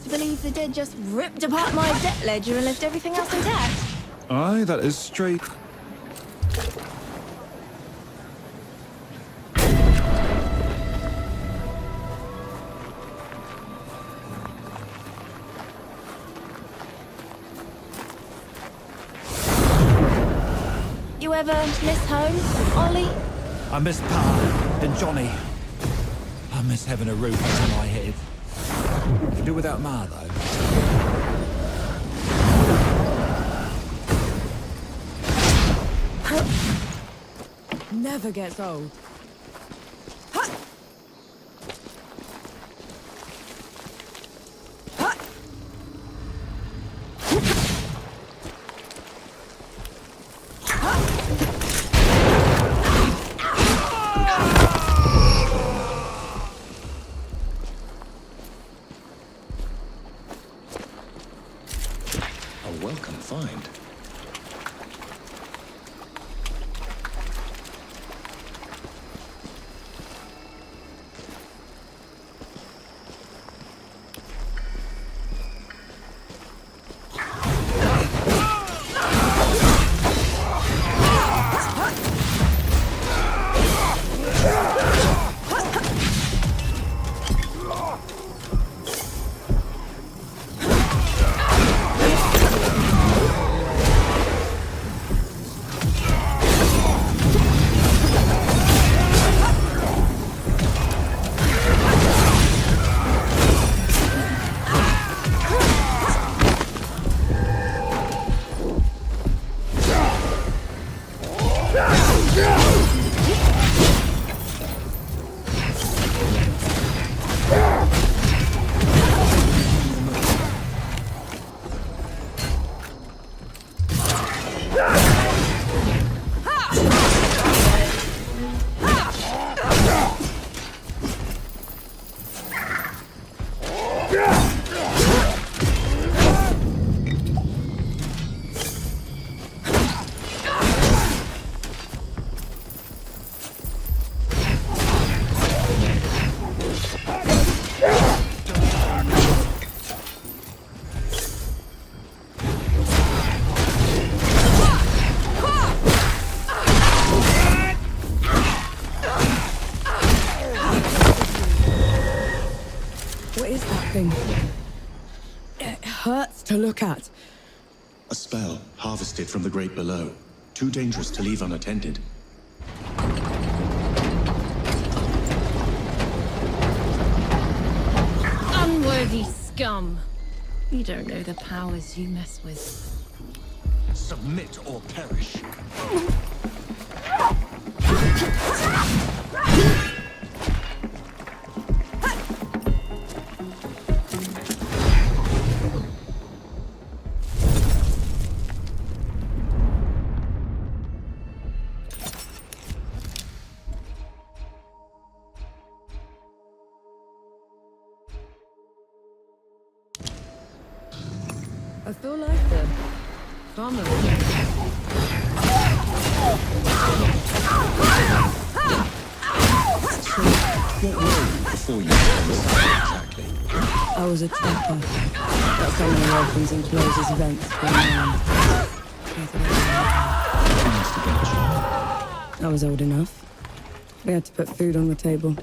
To believe the dead just ripped apart my debt ledger and left everything else intact? Aye, that is straight. You ever miss home, Ollie? I miss Pa and Johnny. I miss having a roof over my head. Could do without Ma, though. Never gets old. a welcome find. It hurts to look at. A spell harvested from the great below. Too dangerous to leave unattended. Unworthy scum. You don't know the powers you mess with. Submit or perish. I feel like the farmer. Before you exactly. I was a trapper. That someone opens and closes vents for I was old enough. We had to put food on the table.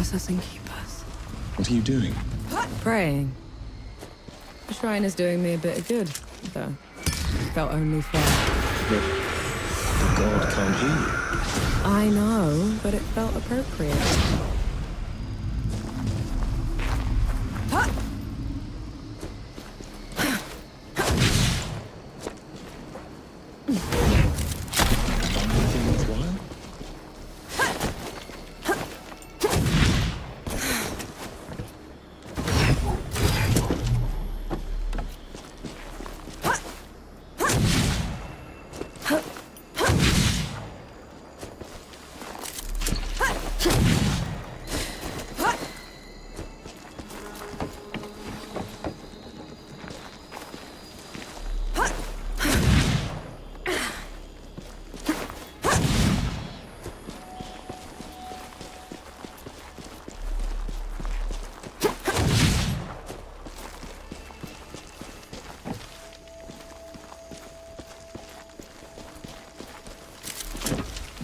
bless us and keep us. What are you doing? Praying. The shrine is doing me a bit of good, though. Felt only fair. But the god can't hear you. I know, but it felt appropriate.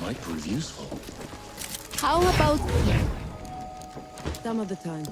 Might prove useful. How about... Some of the time.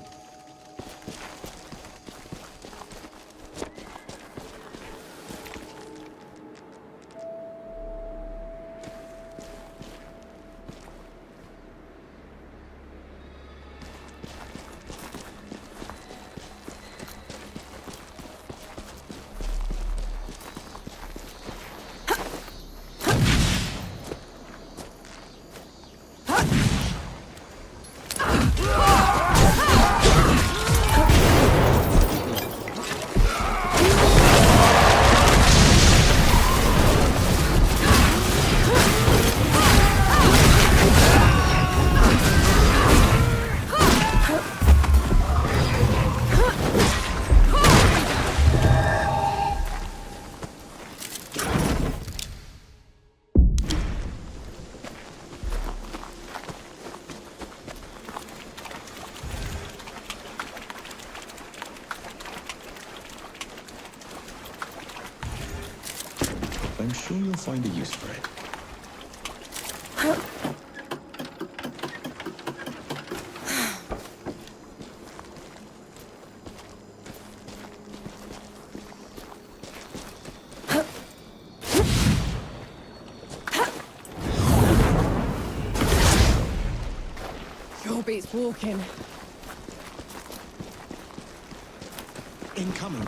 I'm sure you'll find a use for it. Sure beats walking. Incoming.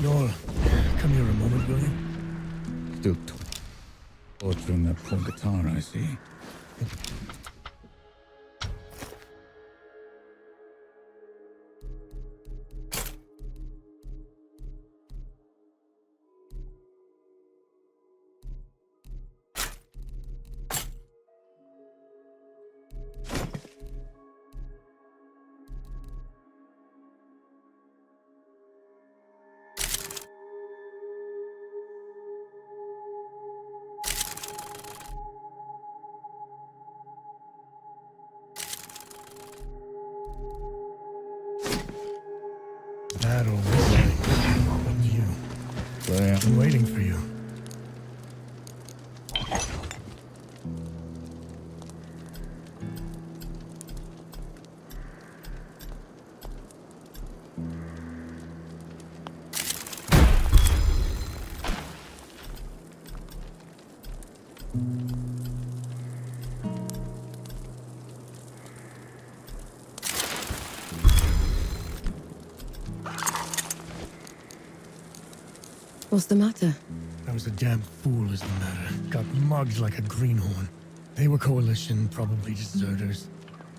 Nor, come here a moment, will you? Still torturing that poor guitar, I see. That or this way. But you. I've been waiting for you. What's the matter? I was was a damn fool is the matter. Got mugged like a greenhorn. They were coalition, probably deserters.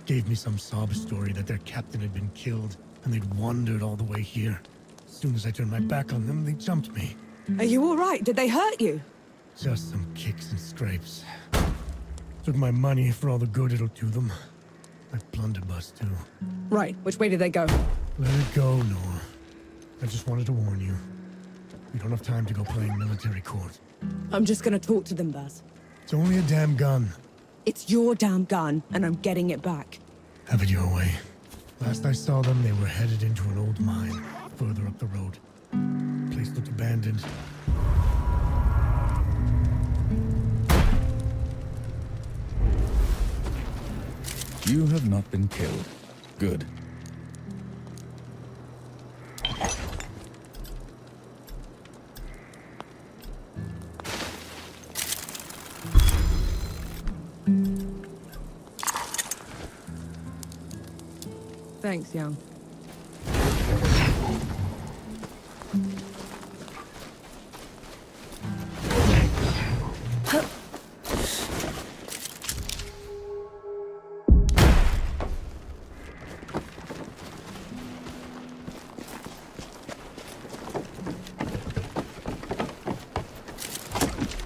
Gave me some sob story that their captain had been killed, and they'd wandered all the way here. As soon as I turned my back on them, they jumped me. Are you all right? Did they hurt you? Just some kicks and scrapes. Took my money for all the good it'll do them. My blunderbuss, too. Right, which way did they go? Let it go, Nor. I just wanted to warn you. We don't have time to go playing military court. I'm just gonna talk to them, Baz. It's only a damn gun. It's your damn gun, and I'm getting it back. Have it your way. Last I saw them, they were headed into an old mine, further up the road. Place looked abandoned. You have not been killed. Good. Thanks, young.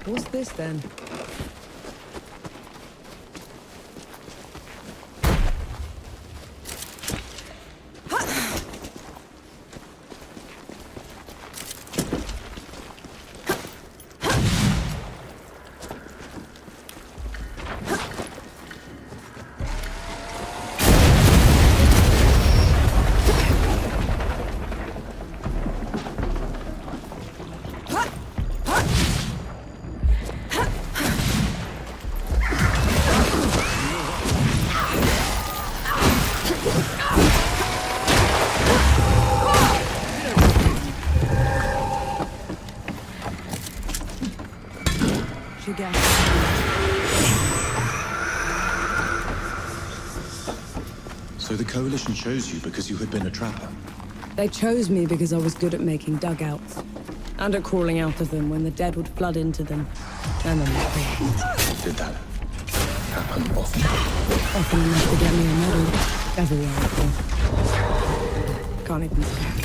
What's this then? So the Coalition chose you because you had been a trapper? They chose me because I was good at making dugouts. And at crawling out of them when the dead would flood into them. And then Did that happen often? Often enough to get me a medal. Everywhere I go. Can't even speak.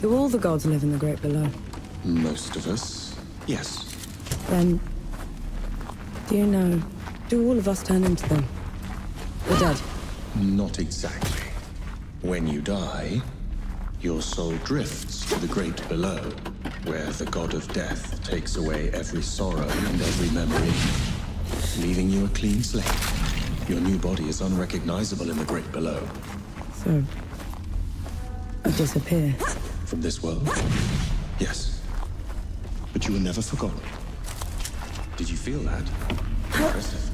Do all the gods live in the Great Below? Most of us, yes. Then, do you know, do all of us turn into them? The dead? Not exactly. When you die, your soul drifts to the Great Below, where the god of death takes away every sorrow and every memory, leaving you a clean slate. Your new body is unrecognizable in the Great Below. So, I disappear. From this world? Yes. But you were never forgotten. Did you feel that? Impressive.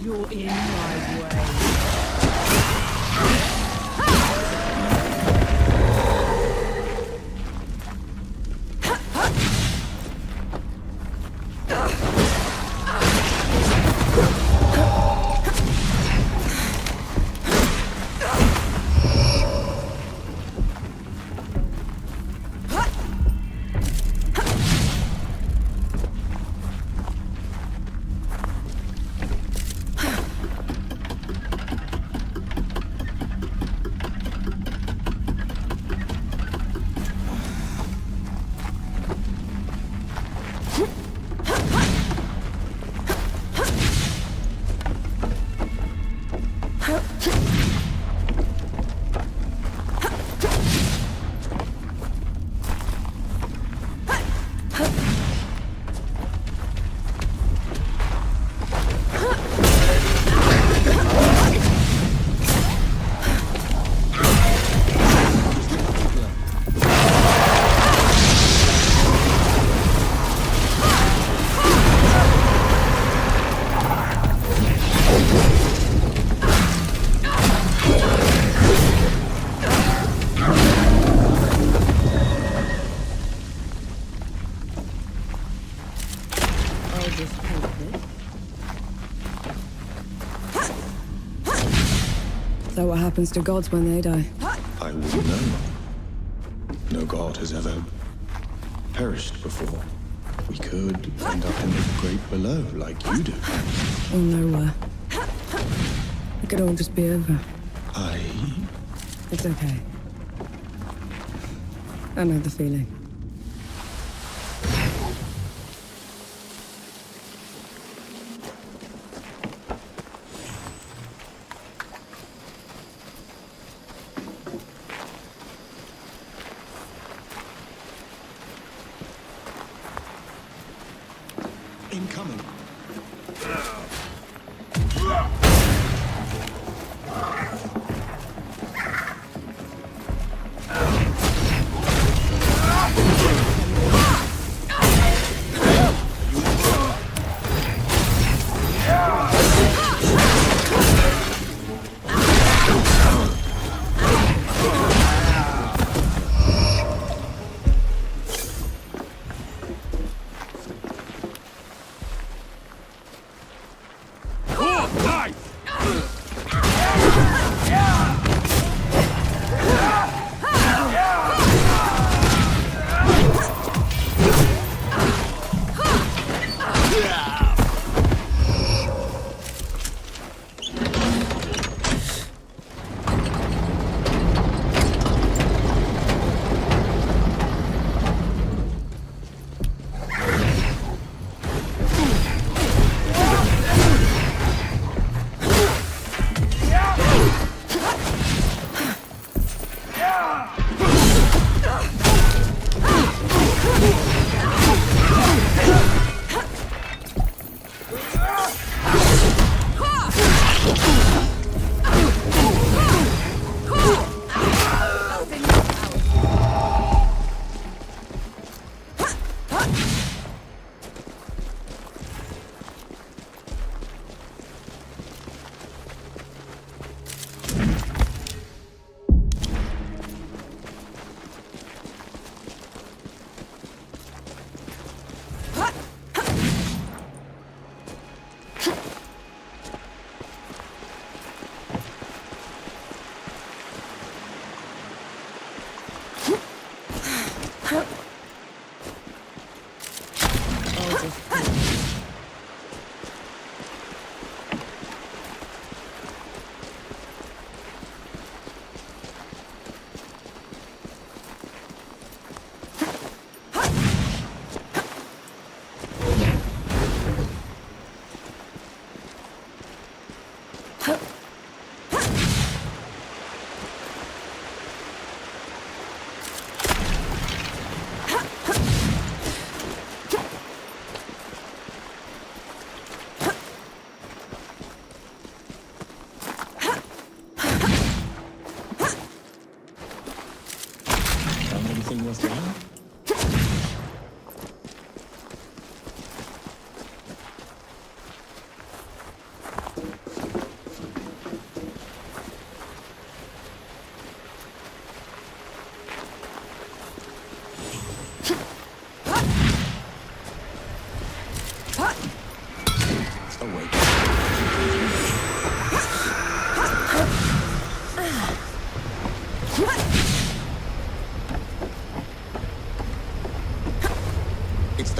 You're in my way. know what happens to gods when they die. I wouldn't know. No god has ever perished before. We could end up in the great below, like you do. Or nowhere. It could all just be over. It's okay. I know the feeling. Incoming.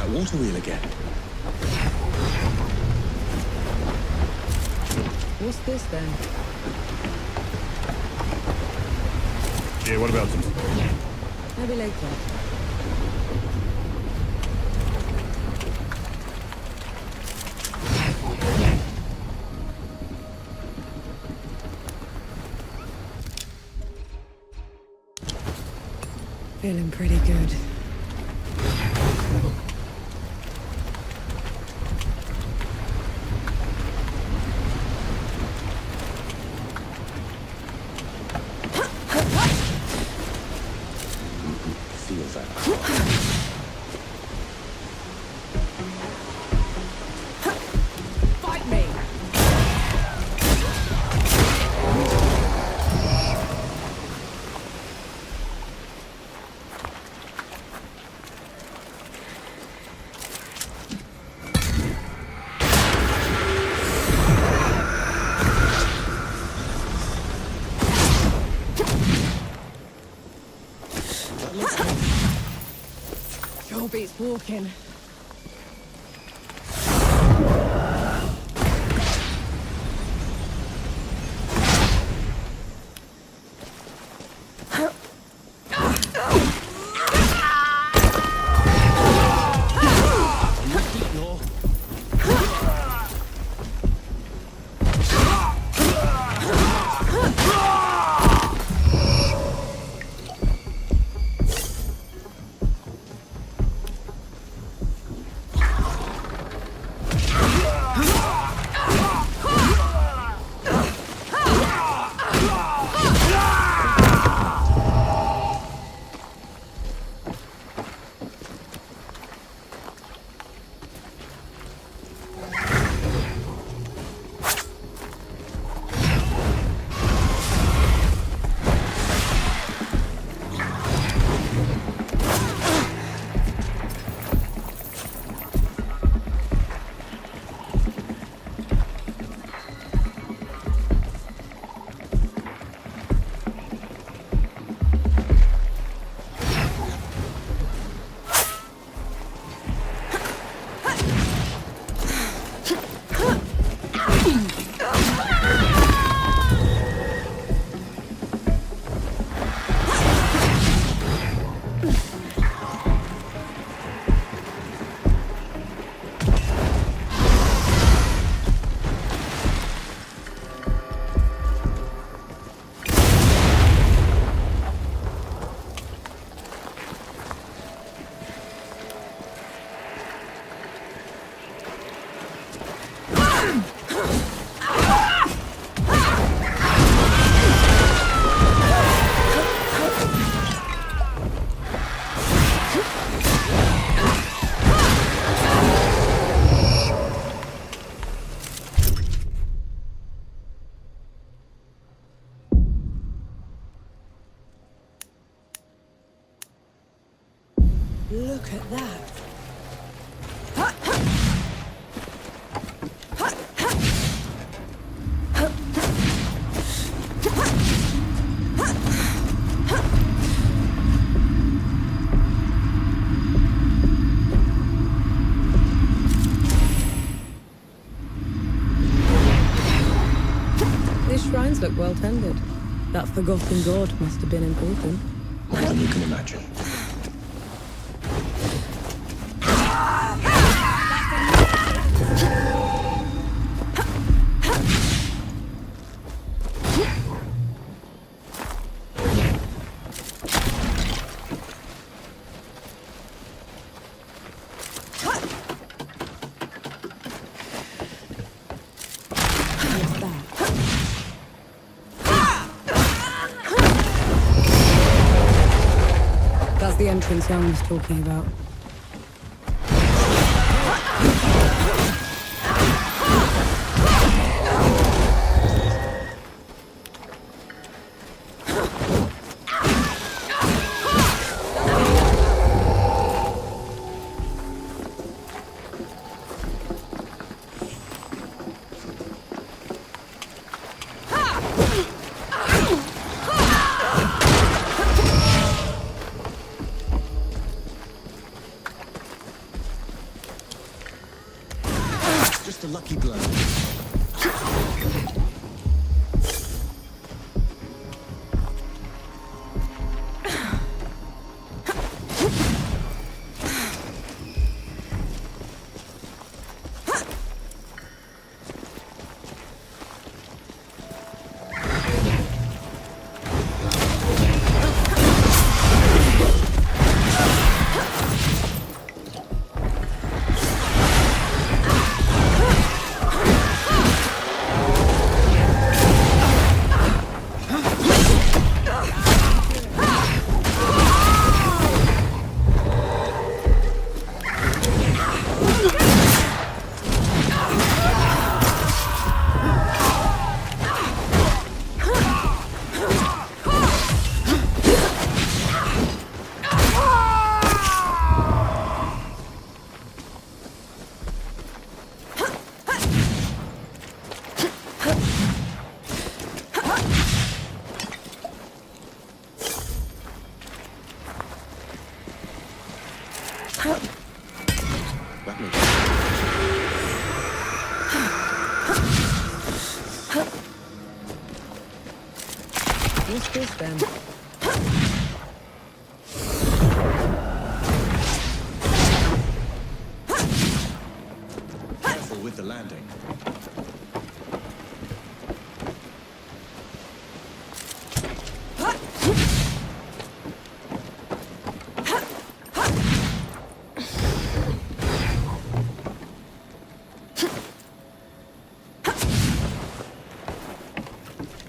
Water wheel again. What's this then? Yeah, what about them? Maybe later. Feeling pretty good. Sure beats walking. Look at that. These shrines look well tended. That forgotten god must have been important. More than you can imagine. That's the entrance Young was talking about. Just a lucky blow. That makes What's this then? Careful with the landing.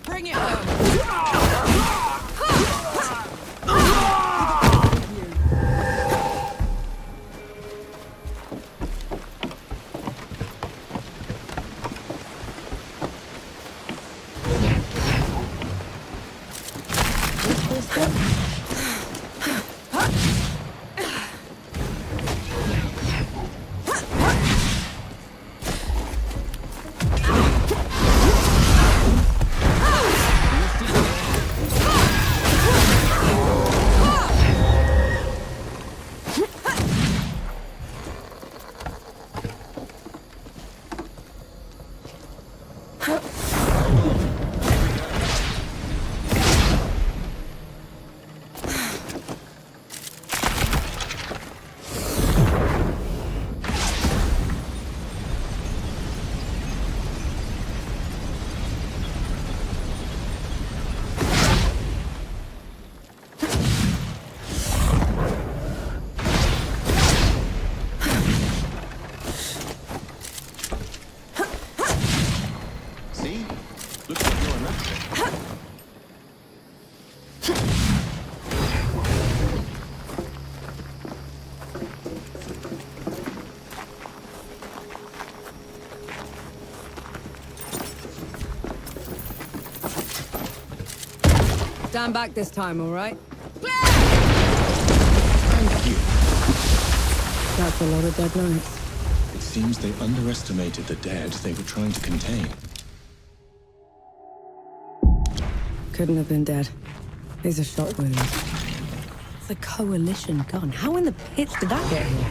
Bring it home. Stand back this time, all right? Thank you. That's a lot of dead knights. It seems they underestimated the dead they were trying to contain. Couldn't have been dead. These are shot wounds. It's a coalition gun. How in the pits did that get here?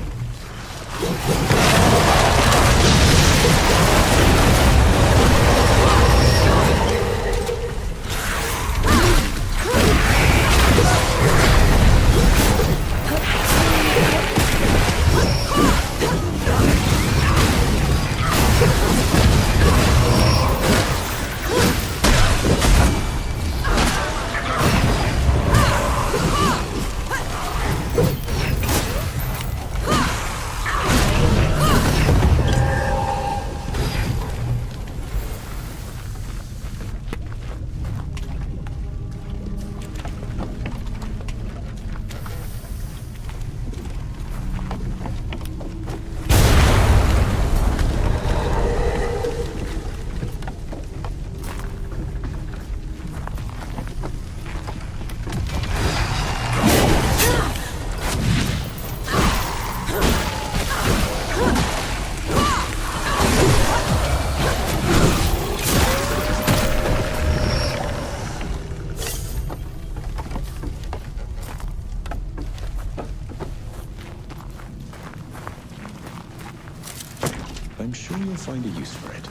I'm sure you'll find a use for it.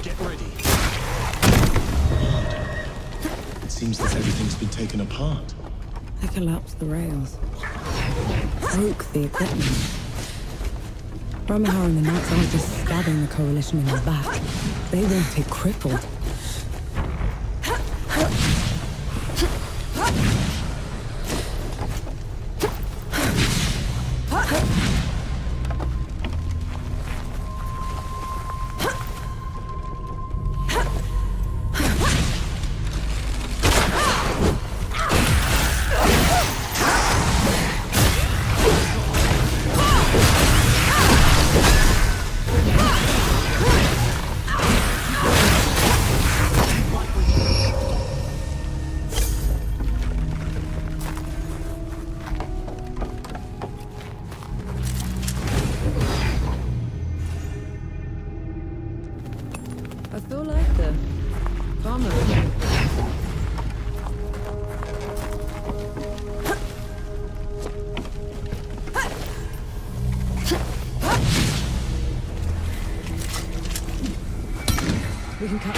Get ready. It seems that everything's been taken apart. They collapsed the rails. Broke the equipment. Ramahar and the Knights aren't just stabbing the Coalition in the back. They want it crippled. feel like the farmer. We can cut.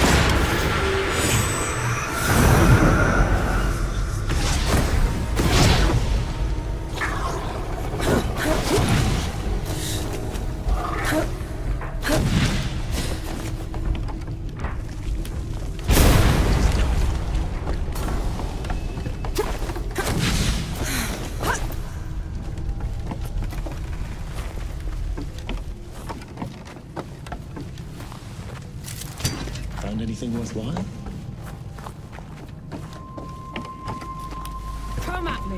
Found anything worthwhile? Come at me.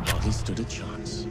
Hardly stood a chance.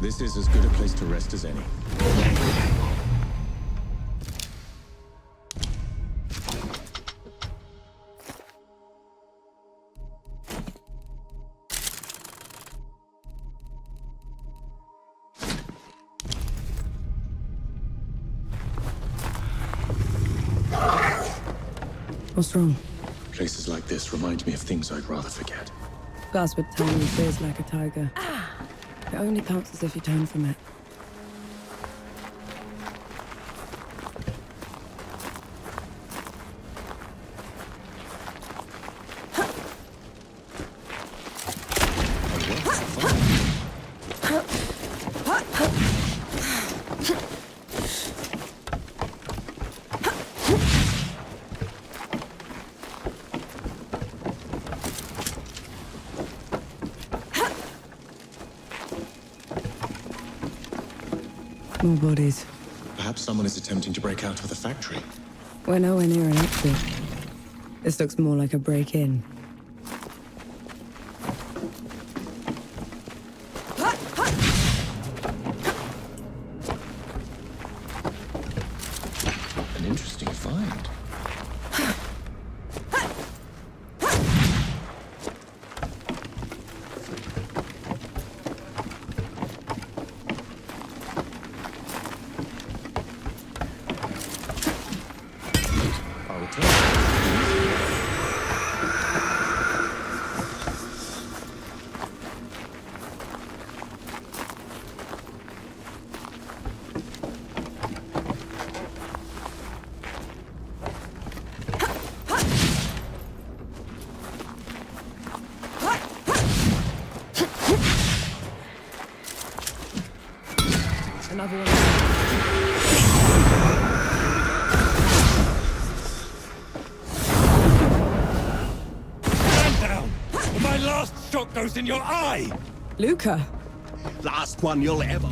This is as good a place to rest as any. What's wrong? Places like this remind me of things I'd rather forget. Gus would tell me feels like a tiger. It only counts as if you turn from it. More bodies. Perhaps someone is attempting to break out of the factory. We're nowhere near an exit. This looks more like a break-in. Another one. Stand down! Or my last shot goes in your eye! Luca. Last one you'll ever...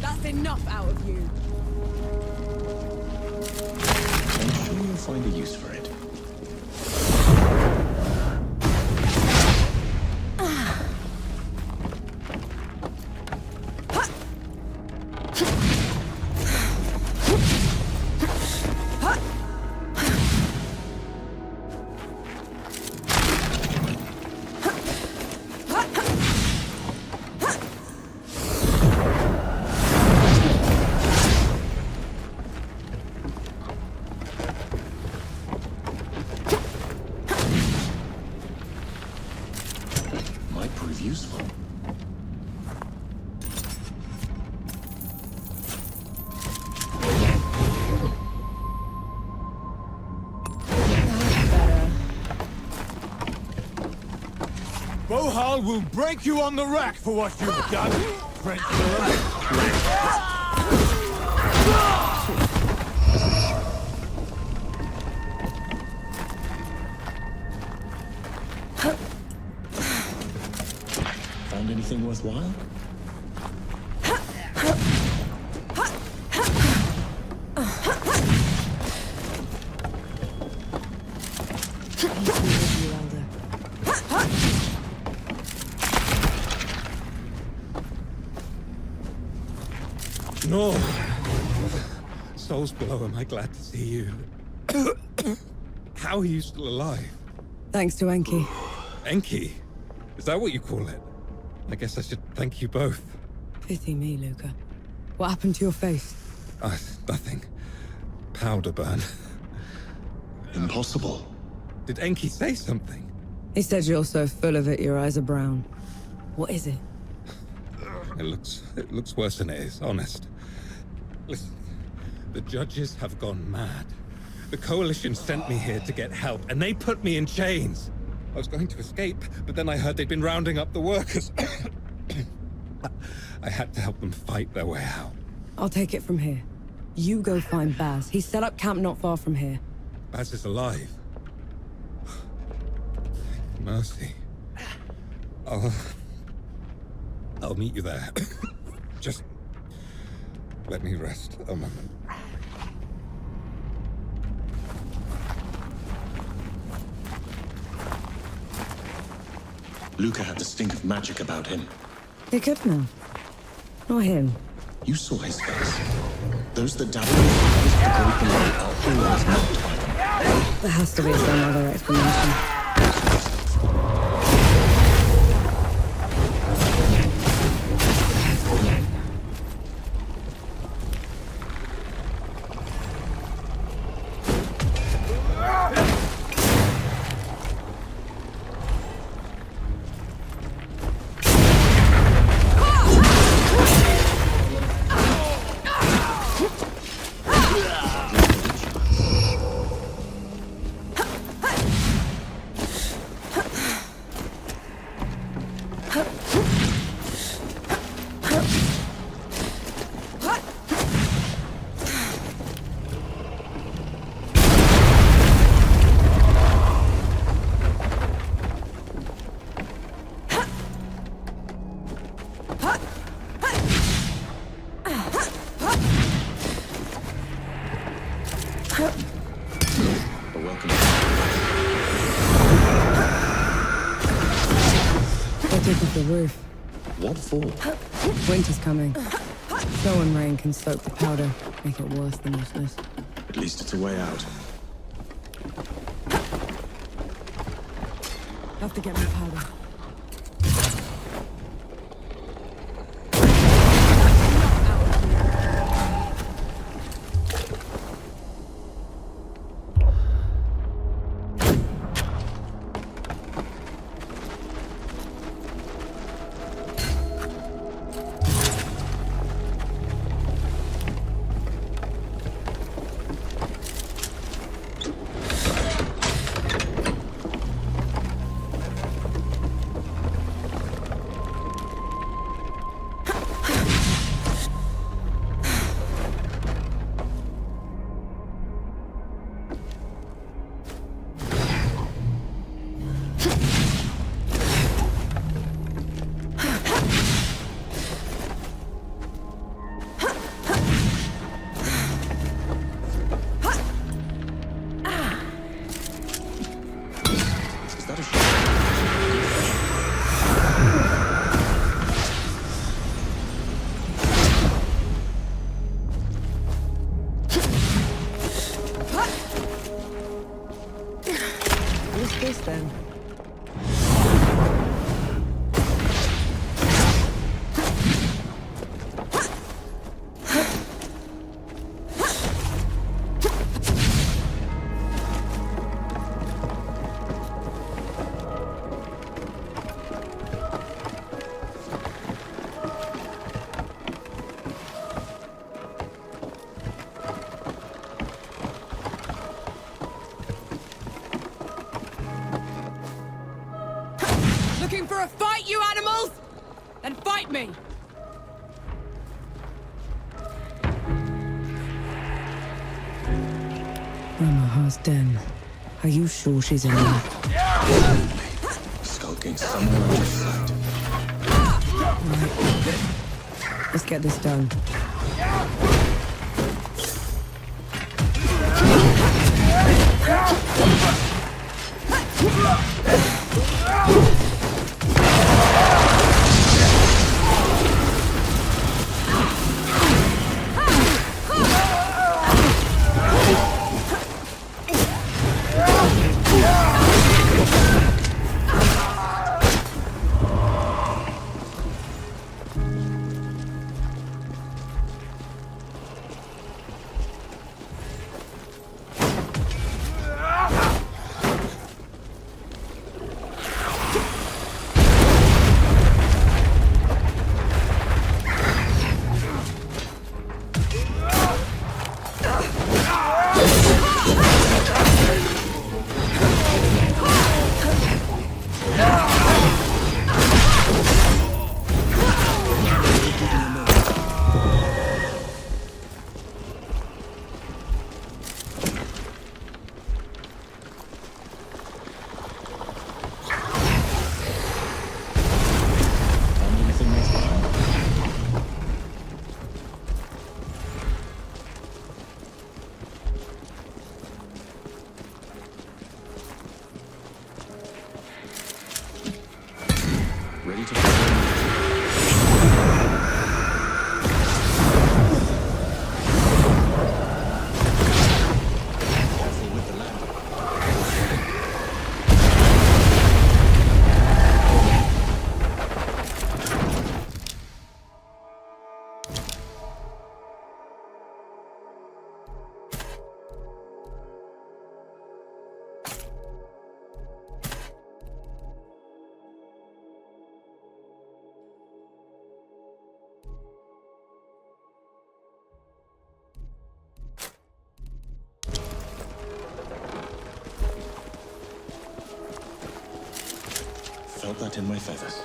That's enough out of you. I'm sure you'll find a use for it. Might prove useful. Bohal will break you on the rack for what you've done, French Found anything worthwhile? No. Souls below, am I glad to see you? How are you still alive? Thanks to Enki. Enki? Is that what you call it? I guess I should thank you both. Pity me, Luca. What happened to your face? Nothing. Powder burn. Impossible. Did Enki say something? He said you're so full of it, your eyes are brown. What is it? It looks worse than it is, honest. Listen, the judges have gone mad. The Coalition sent me here to get help, and they put me in chains. I was going to escape, but then I heard they'd been rounding up the workers. I had to help them fight their way out. I'll take it from here. You go find Baz. He's set up camp not far from here. Baz is alive. Mercy. I'll meet you there. Just let me rest a moment. Luca had the stink of magic about him. He could now. Not him. You saw his face. Those that dabble in the great below are always marked by them. There has to be some other explanation. The roof. What for? Winter's coming. Snow and rain can soak the powder, make it worse than useless. At least it's a way out. Have to get my powder. this then? Looking for a fight, you animals? Then fight me! Omaha's den. Are you sure she's in there? Skulking somewhere out of sight. Right. Let's get this done. Ready to felt that in my feathers.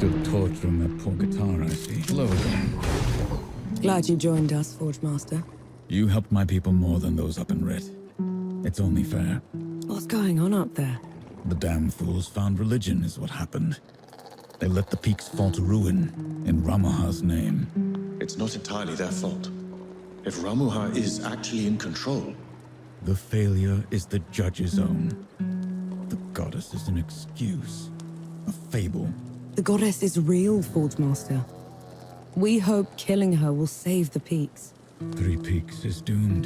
Still torturing that poor guitar, I see. Hello again. Glad you joined us, Forge Master. You helped my people more than those up in Rit. It's only fair. What's going on up there? The damn fools found religion is what happened. They let the peaks fall to ruin in Ramuha's name. It's not entirely their fault. If Ramuha is actually in control... The failure is the judge's own. The goddess is an excuse. A fable. The goddess is real, Forge Master. We hope killing her will save the peaks. 3 Peaks is doomed.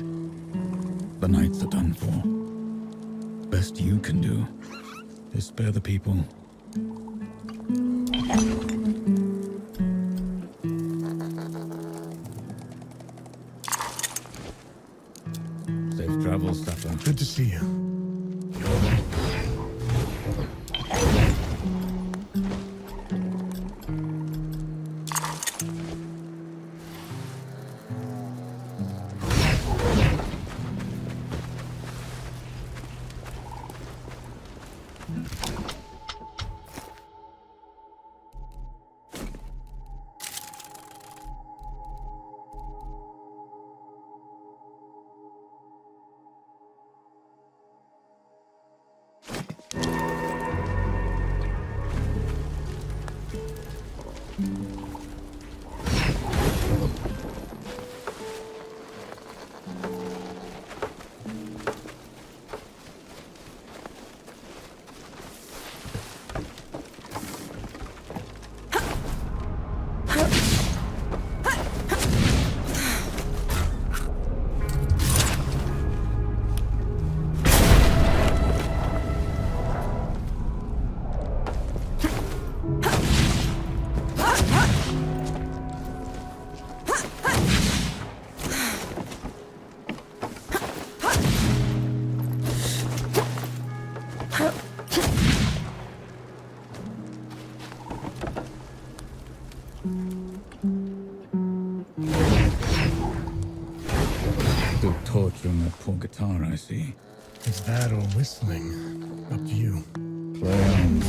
The Knights are done for. Best you can do is spare the people. Safe travels, Staffer. Good to see you. Still torturing that poor guitar, I see. It's that or whistling. Up to you. Play on.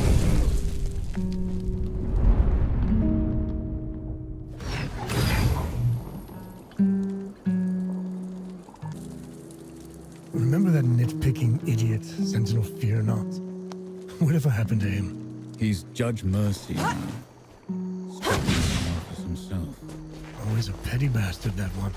Remember that nitpicking idiot, Sentinel Fear Not? Whatever happened to him? He's Judge Mercy now. Stepping in the office himself. Always a petty bastard, that one.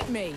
Me.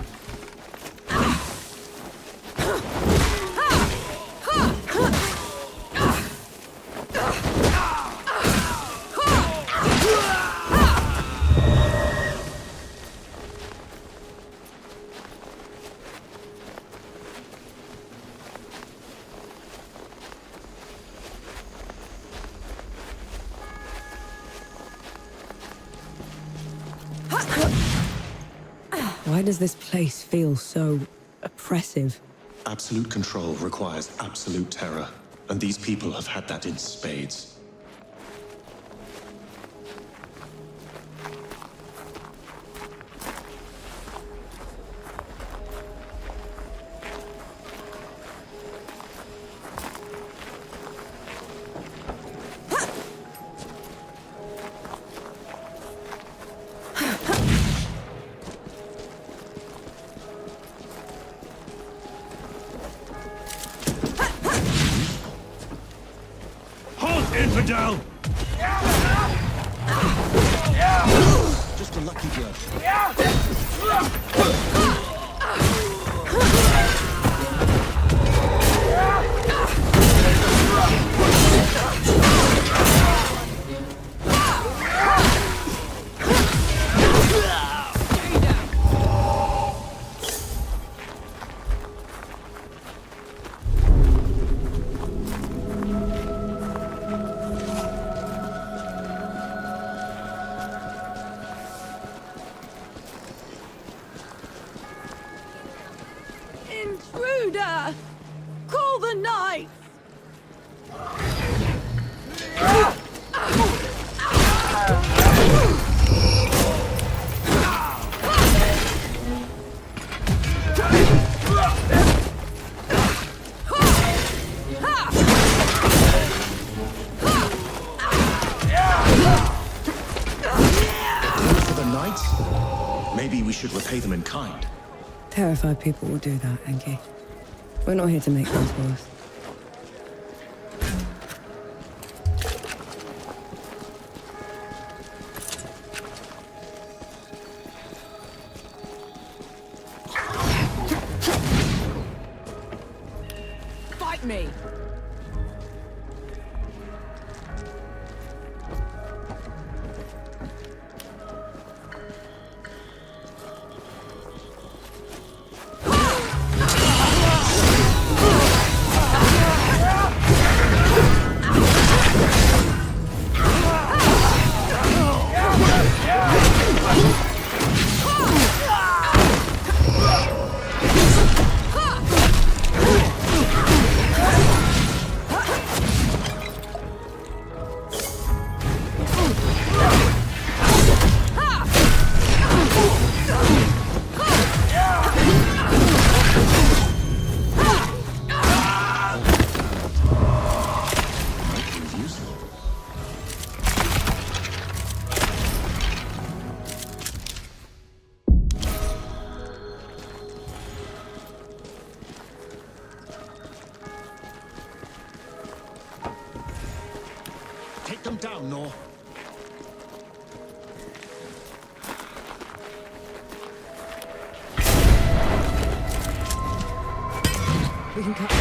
Why does this place feel so oppressive? Absolute control requires absolute terror, and these people have had that in spades. Infidel! Just a lucky blow. Intruder! Call the knights! For the knights? Maybe we should repay them in kind. Terrified people will do that, Enki. We're not here to make things worse. Fight me! down, Nor. We can cut.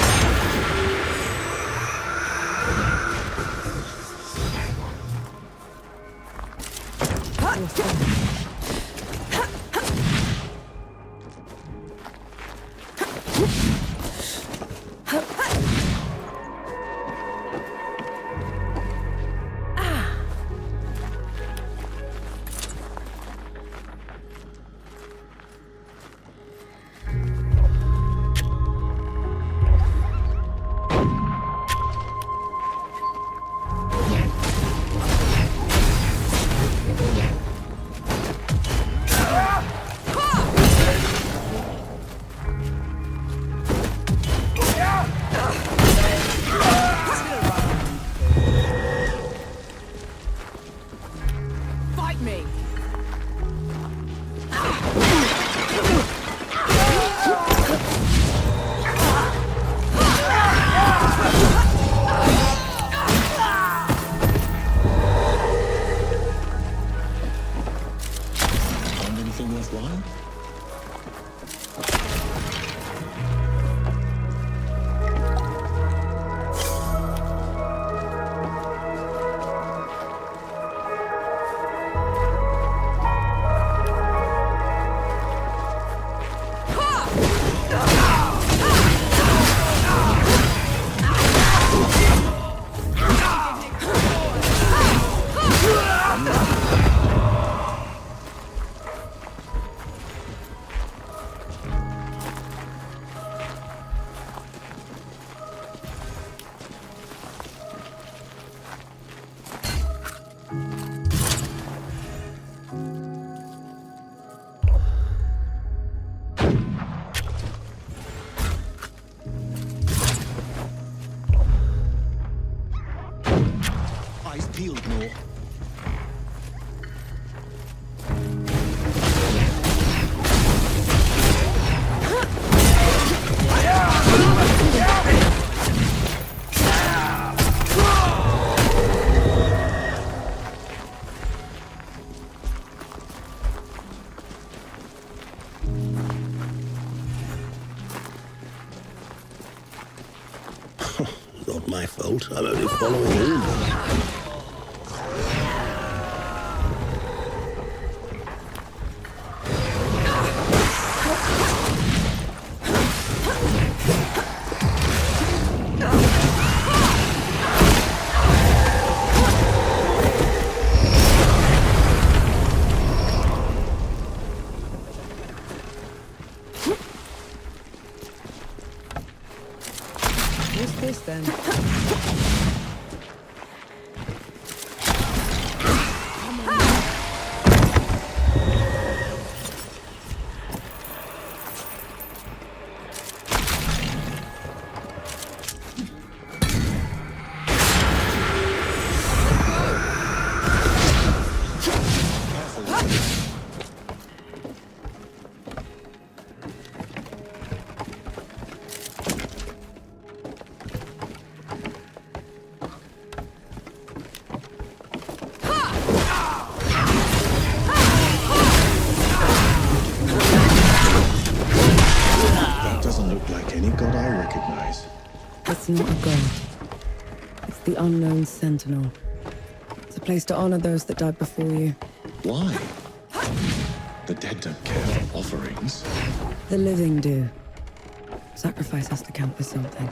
Peeled, Nor. Not my fault. I'm only following orders. What's this then? It's not a god. It's the unknown sentinel. It's a place to honor those that died before you. Why? The dead don't care for offerings. The living do. Sacrifice has to count for something.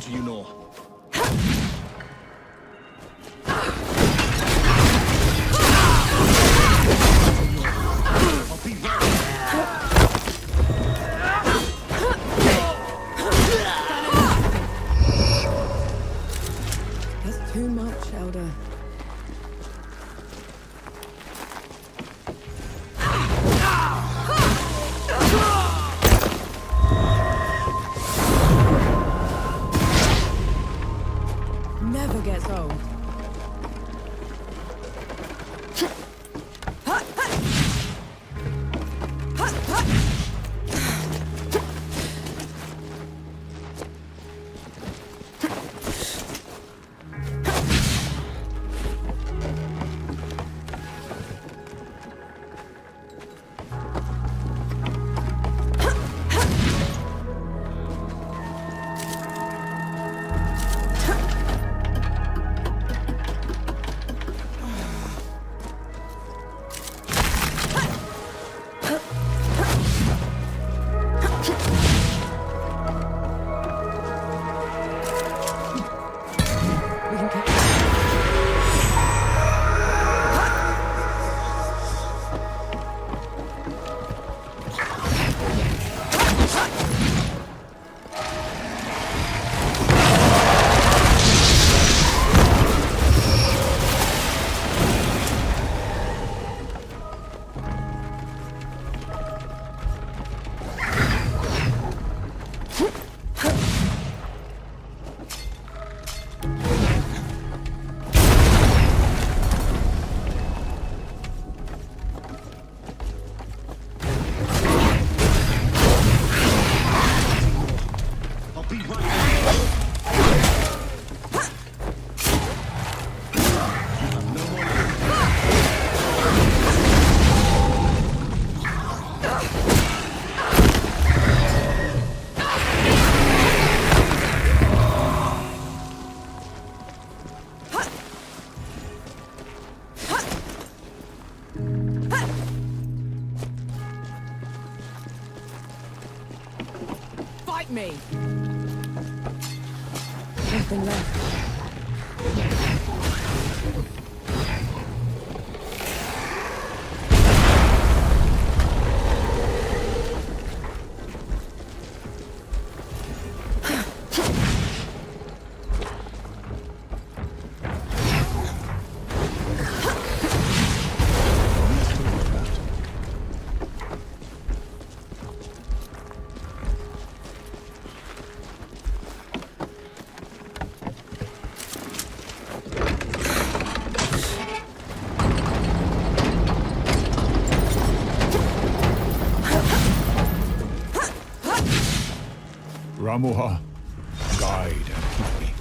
to you, Nor. That's too much, Elder. Never gets old. Fight me! Nothing left. Ramuha, guide and keep me.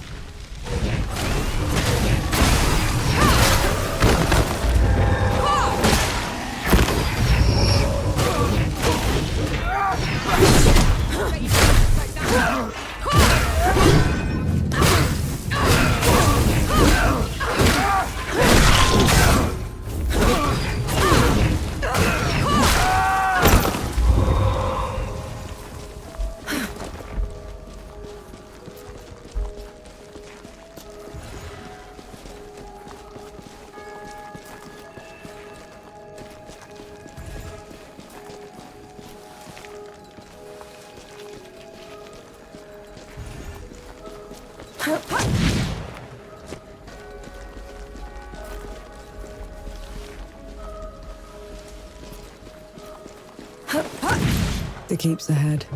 The keep's ahead.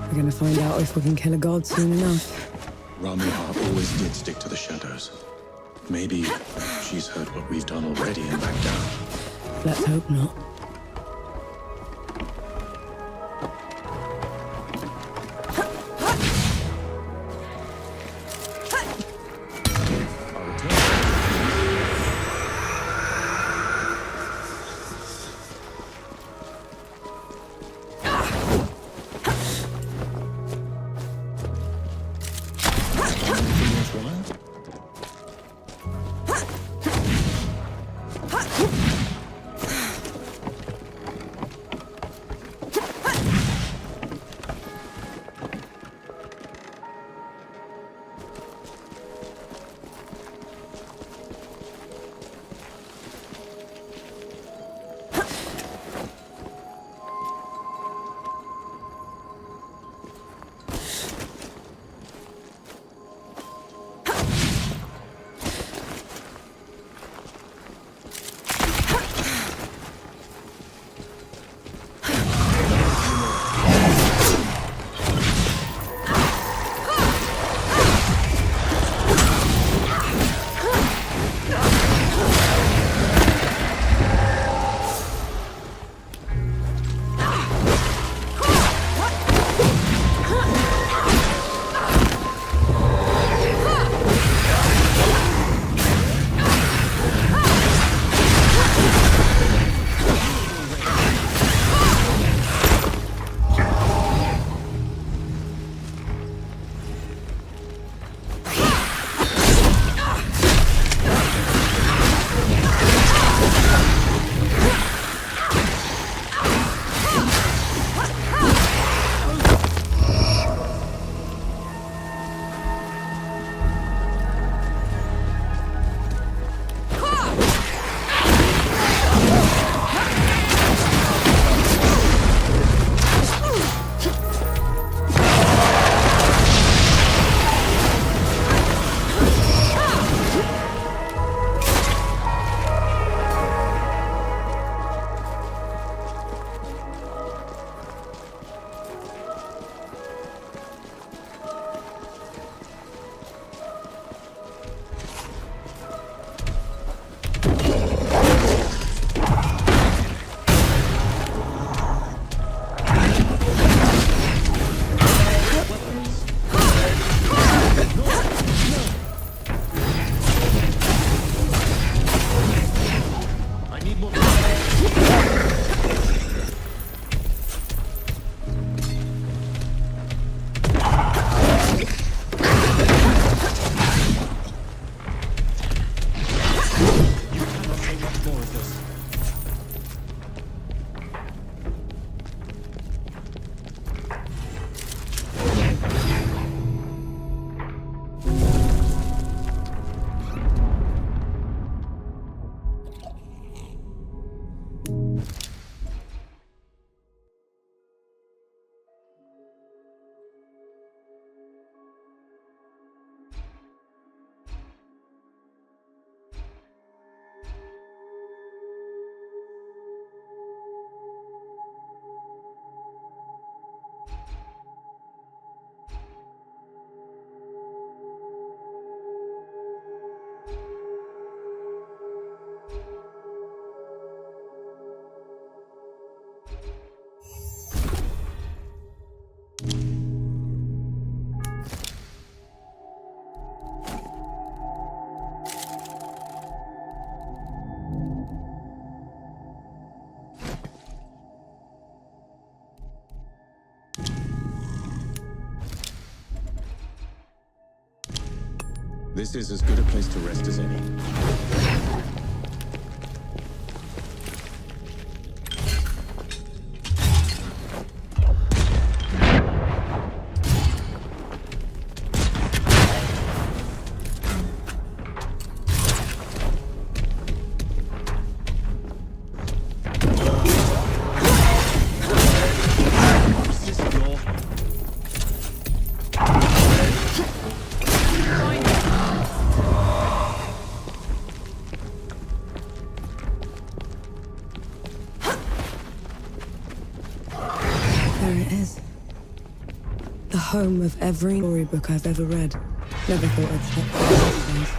We're gonna find out if we can kill a god soon enough. Ramuha always did stick to the shadows. Maybe she's heard what we've done already and backed down. Let's hope not. This is as good a place to rest as any. Home of every storybook I've ever read. Never thought I'd step foot these days.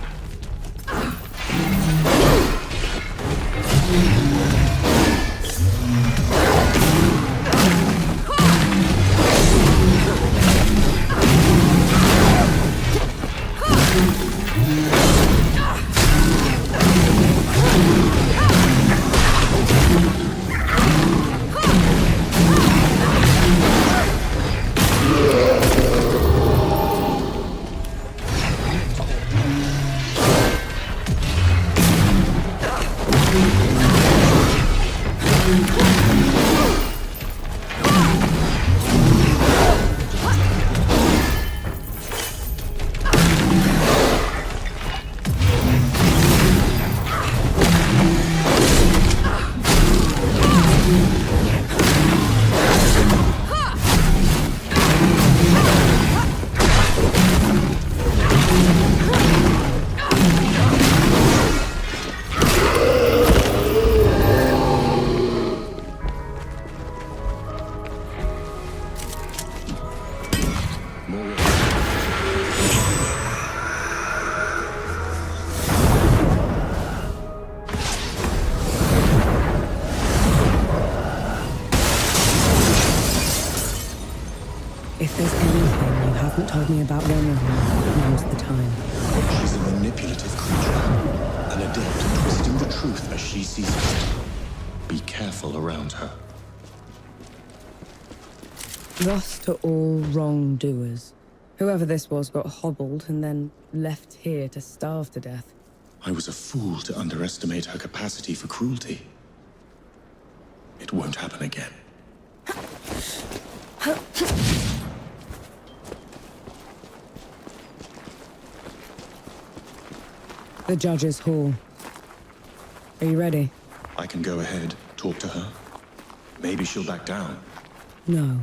If there's anything you haven't told me about Renra, now's the time. She's a manipulative creature, an adept at twisting the truth as she sees it. Be careful around her. Thus to all wrongdoers. Whoever this was got hobbled and then left here to starve to death. I was a fool to underestimate her capacity for cruelty. It won't happen again. The Judge's Hall. Are you ready? I can go ahead, talk to her. Maybe she'll back down. No.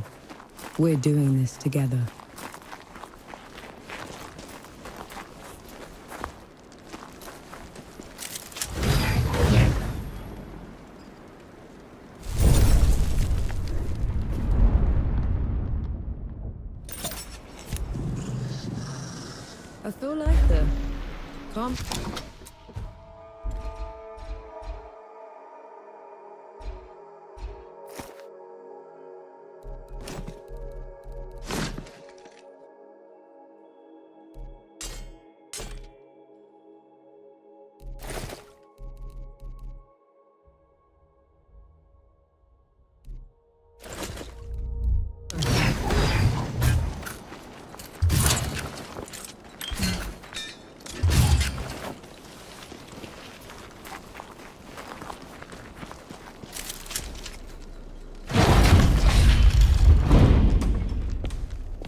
We're doing this together. I feel like the... Come.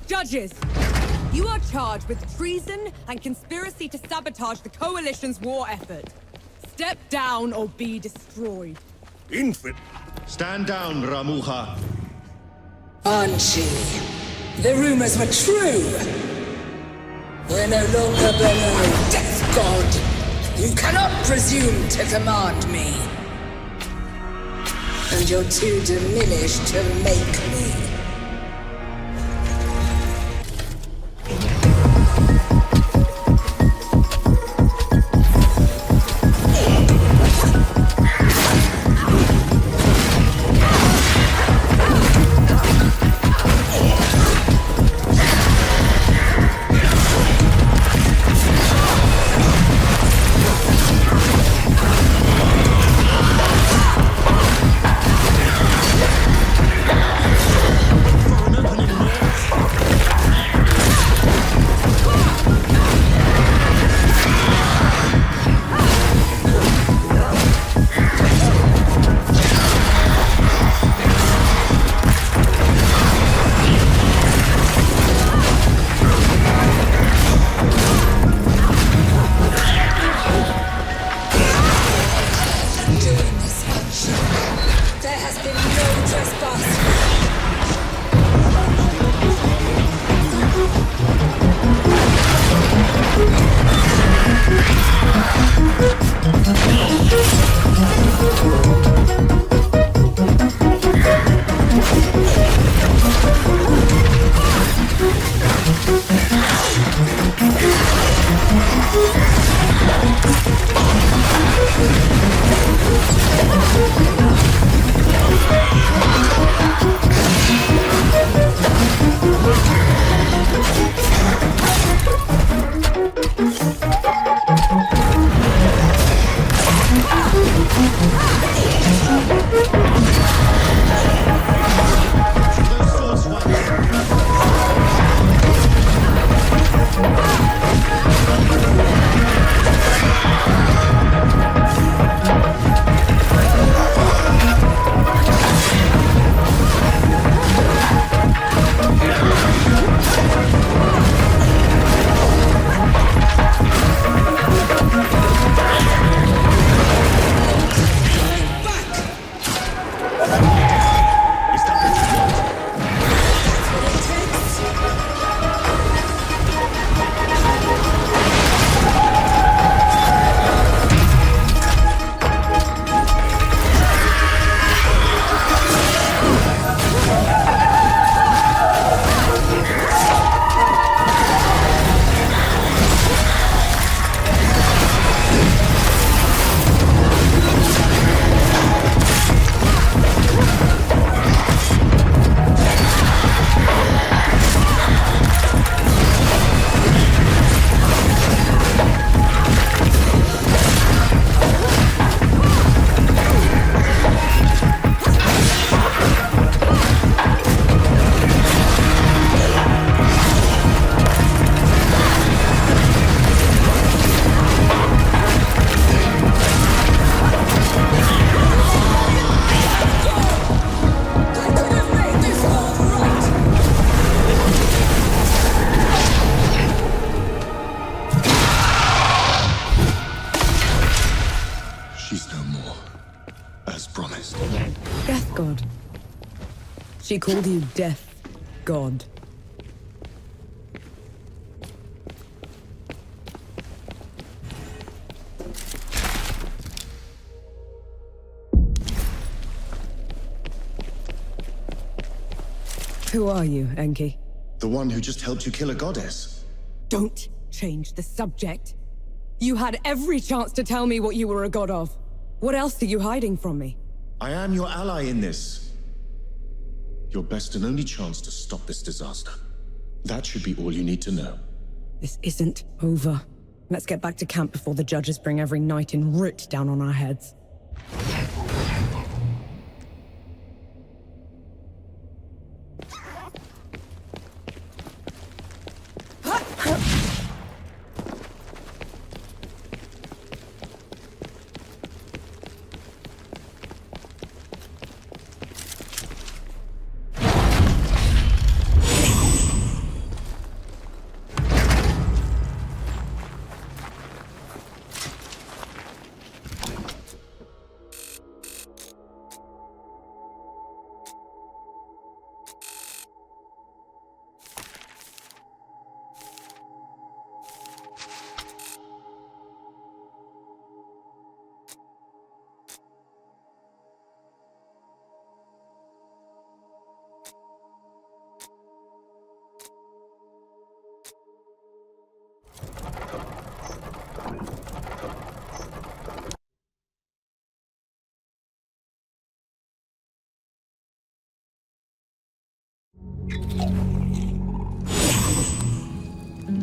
Judges, you are charged with treason and conspiracy to sabotage the Coalition's war effort. Step down or be destroyed. Infant. Stand down, Ramuha. Anchi, the rumors were true. We're no longer below, Death God. You cannot presume to command me. And you're too diminished to make me. There has been no trespass. She called you Death God. Who are you, Enki? The one who just helped you kill a goddess. Don't change the subject. You had every chance to tell me what you were a god of. What else are you hiding from me? I am your ally in this. Your best and only chance to stop this disaster. That should be all you need to know. This isn't over. Let's get back to camp before the judges bring every knight in root down on our heads.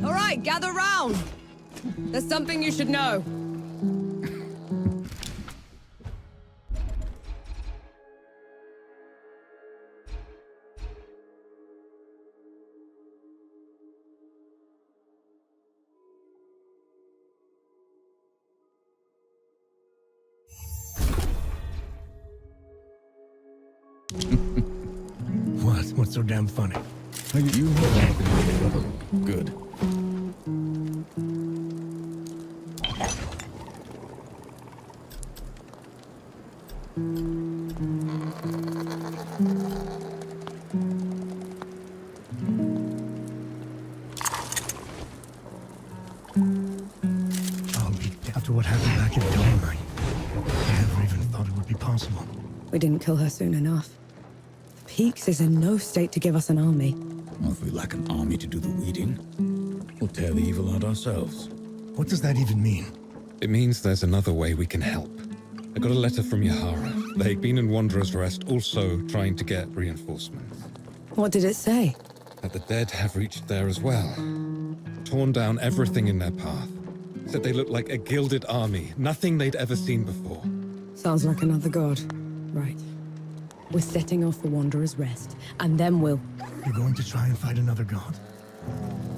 All right, gather round. There's something you should know. What's so damn funny? You good. possible? We didn't kill her soon enough. The Peaks is in no state to give us an army. Well, if we lack an army to do the weeding, we'll tear the evil out ourselves. What does that even mean? It means there's another way we can help. I got a letter from Yahara. They've been in Wanderer's Rest, also trying to get reinforcements. What did it say? That the dead have reached there as well. Torn down everything in their path. Said they looked like a gilded army, nothing they'd ever seen before. Sounds like another god. Right. We're setting off for Wanderer's Rest, and then we'll... You're going to try and fight another god?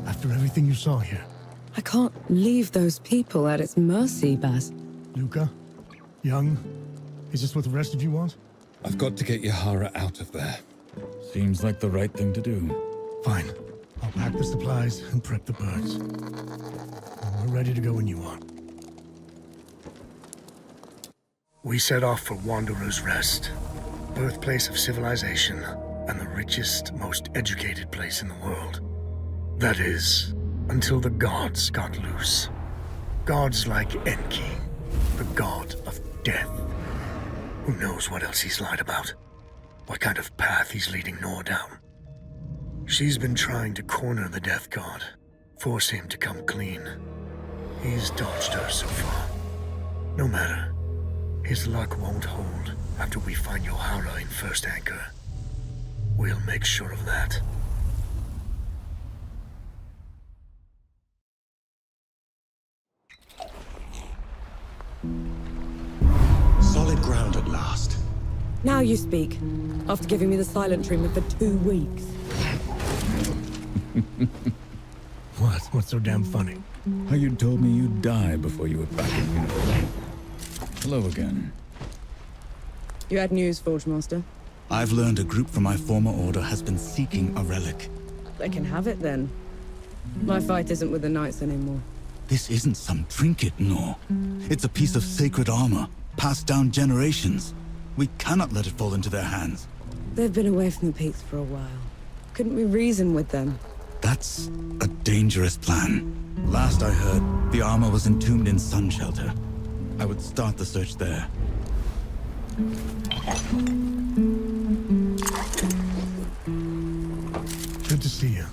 After everything you saw here? I can't leave those people at its mercy, Baz. Luca? Young? Is this what the rest of you want? I've got to get Yahara out of there. Seems like the right thing to do. Fine. I'll pack the supplies and prep the birds. We're ready to go when you are. We set off for Wanderer's Rest, birthplace of civilization and the richest, most educated place in the world. That is, until the gods got loose. Gods like Enki, the god of death. Who knows what else he's lied about? What kind of path he's leading Nor down? She's been trying to corner the death god, force him to come clean. He's dodged her so far. No matter. His luck won't hold after we find Yahara in First Anchor. We'll make sure of that. Solid ground at last. Now you speak, after giving me the silent treatment for 2 weeks. What? What's so damn funny? How you told me you'd die before you were back in uniform. Hello again. You had news, Forge Master? I've learned a group from my former order has been seeking a relic. They can have it then. My fight isn't with the Knights anymore. This isn't some trinket, Nor. It's a piece of sacred armor, passed down generations. We cannot let it fall into their hands. They've been away from the Peaks for a while. Couldn't we reason with them? That's a dangerous plan. Last I heard, the armor was entombed in Sun Shelter. I would start the search there. Good to see you.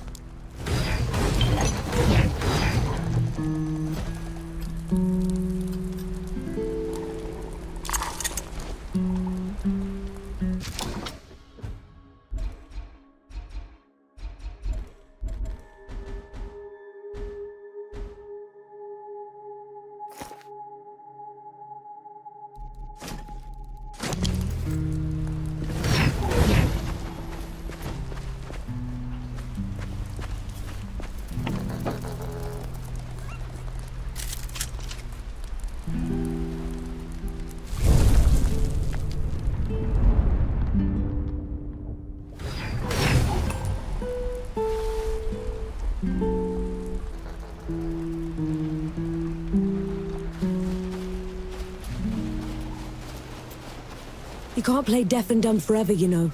You can't play deaf and dumb forever, you know.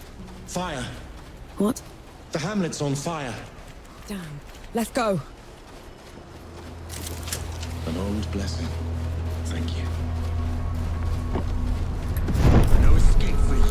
Fire! What? The hamlet's on fire. Damn. Let's go. An old blessing. Thank you. No escape for you.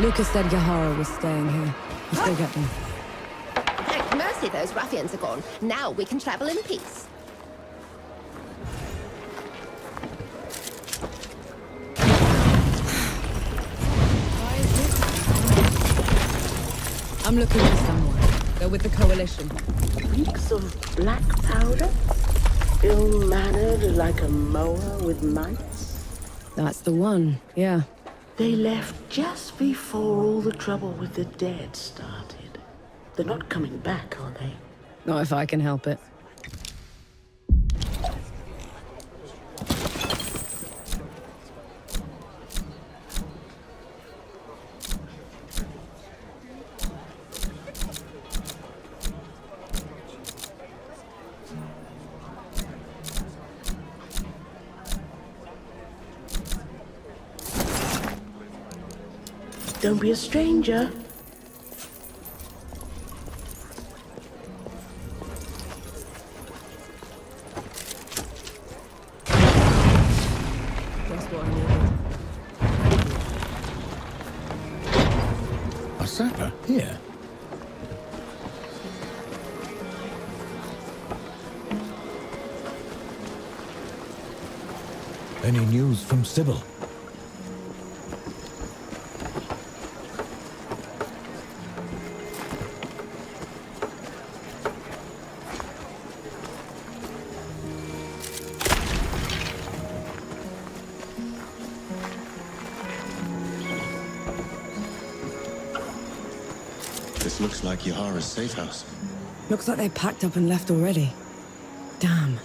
Lucas said Yahara was staying here. Let's go get them. Thank mercy those ruffians are gone. Now we can travel in peace. I'm looking for someone. They're with the Coalition. Reeks of black powder? Ill-mannered like a mower with mites? That's the one, yeah. They left just before all the trouble with the dead started. They're not coming back, are they? Not if I can help it. Don't be a stranger. That's what I needed. A sapper? Here. Any news from Sybil? This looks like Yahara's safe house. Looks like they packed up and left already. Damn.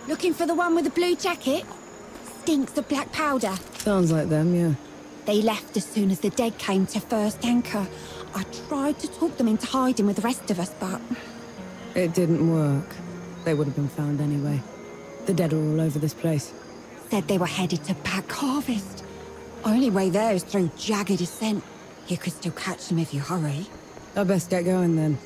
Looking for the one with the blue jacket? Stinks of black powder. Sounds like them, yeah. They left as soon as the dead came to first anchor. I tried to talk them into hiding with the rest of us, but... It didn't work. They would have been found anyway. The dead are all over this place. Said they were headed to Back Harvest. Only way there is through jagged descent. You could still catch them if you hurry. I best get going then.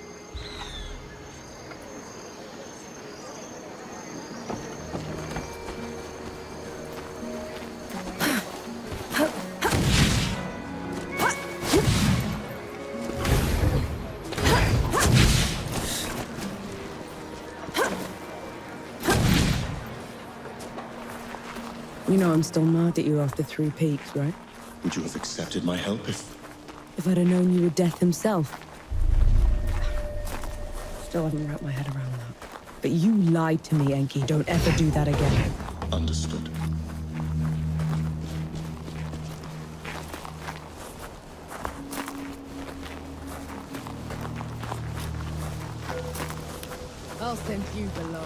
You know I'm still mad at you after 3 Peaks, right? Would you have accepted my help If I'd have known you were Death himself. Still haven't wrapped my head around that. But you lied to me, Enki. Don't ever do that again. Understood. I'll send you below.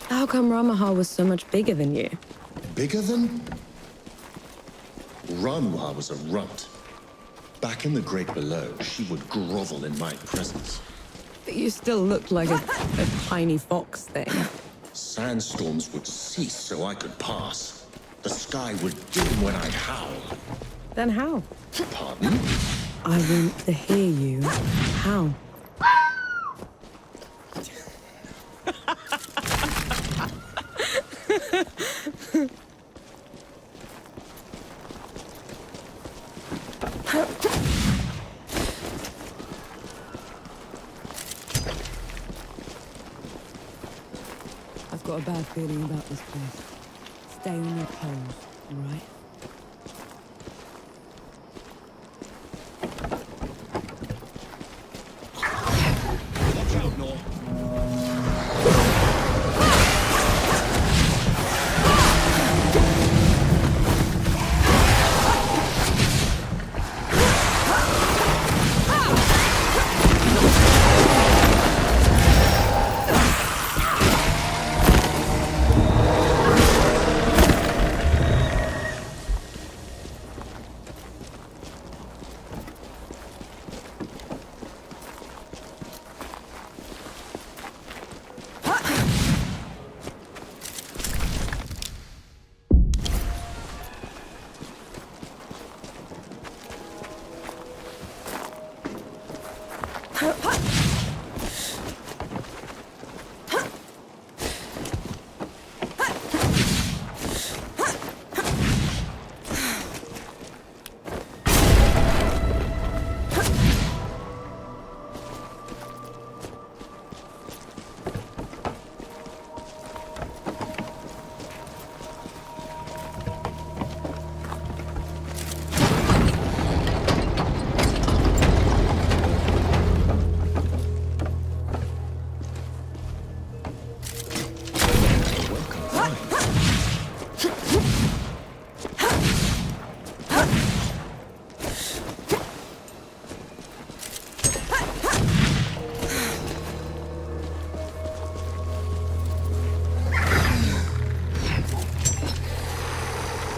How come Ramaha was so much bigger than you? Bigger than? Ramuha was a runt. Back in the Great Below, she would grovel in my presence. But you still looked like a tiny fox thing. Sandstorms would cease so I could pass. The sky would dim when I'd howl. Then how? Pardon? I want to hear you. How? I've got a bad feeling about this place. Stay on your toes, all right? Watch out, Nor.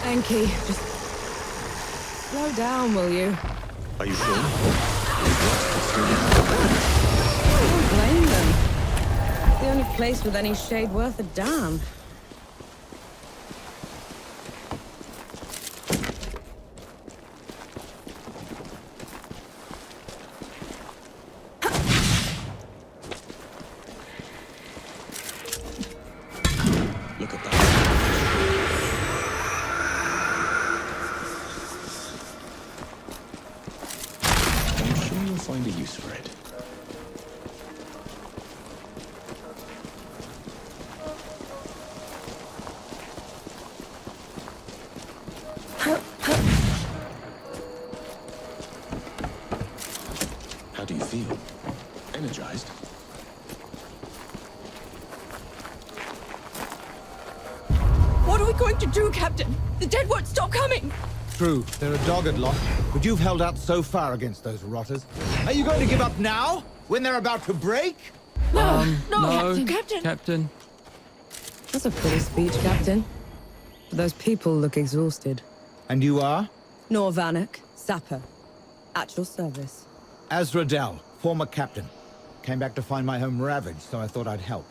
Enki, just slow down, will you? Are you sure? I don't blame them. It's the only place with any shade worth a damn. Look at that. I'm sure you'll find a use for it. How do you feel? Energized? What are we going to do, Captain? The dead won't stop coming! True, they're a dogged lot, but you've held out so far against those rotters. Are you going to give up now, when they're about to break? No, no, Captain. That's a pretty speech, Captain. But those people look exhausted. And you are? Nor Vanek, sapper. At your service. Azrael, former captain. Came back to find my home ravaged, so I thought I'd help.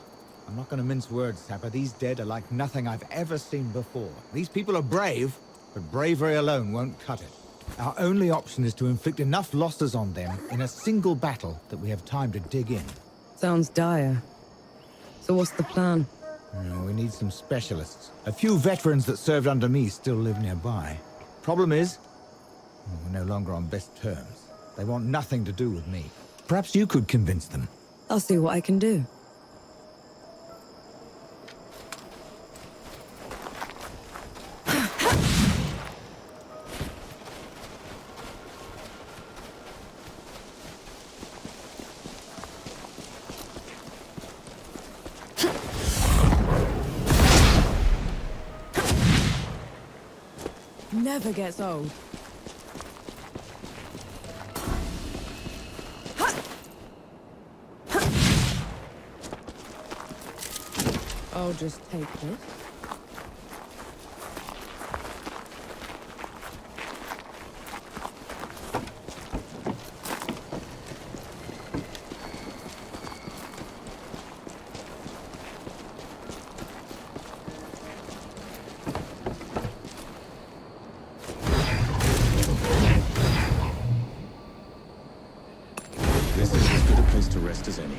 I'm not going to mince words, Sapper. These dead are like nothing I've ever seen before. These people are brave, but bravery alone won't cut it. Our only option is to inflict enough losses on them in a single battle that we have time to dig in. Sounds dire. So what's the plan? We need some specialists. A few veterans that served under me still live nearby. Problem is, we're no longer on best terms. They want nothing to do with me. Perhaps you could convince them. I'll see what I can do. Never gets old. I'll just take this. This is as good a place to rest as any.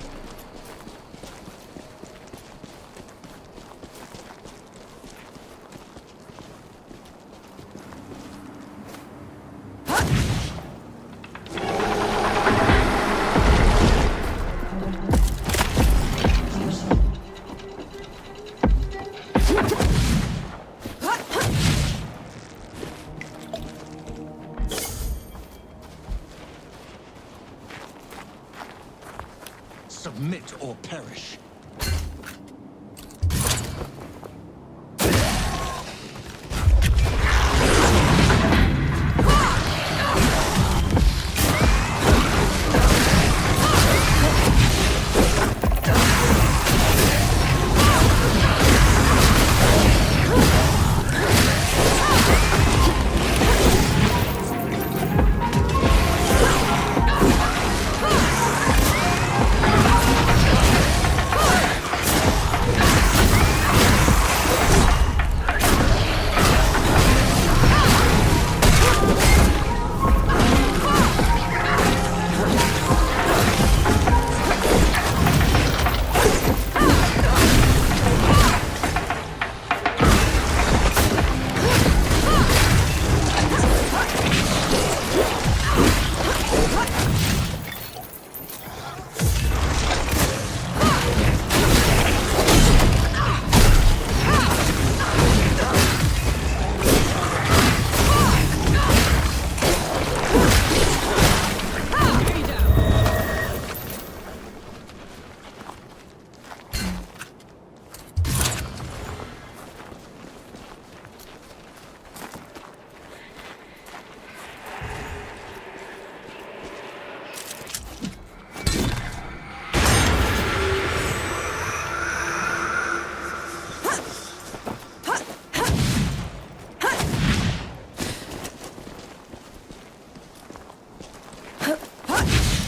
Submit or perish.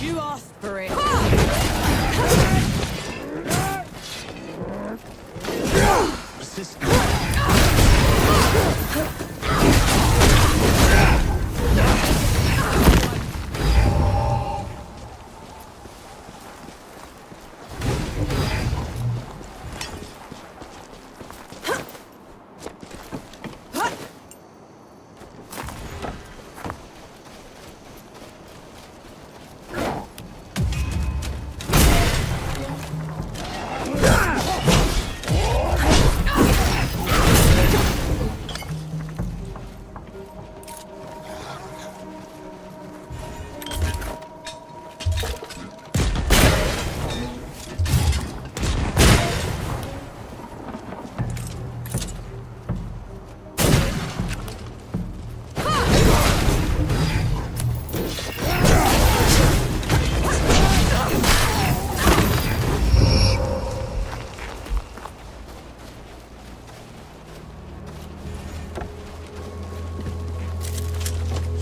You asked for it.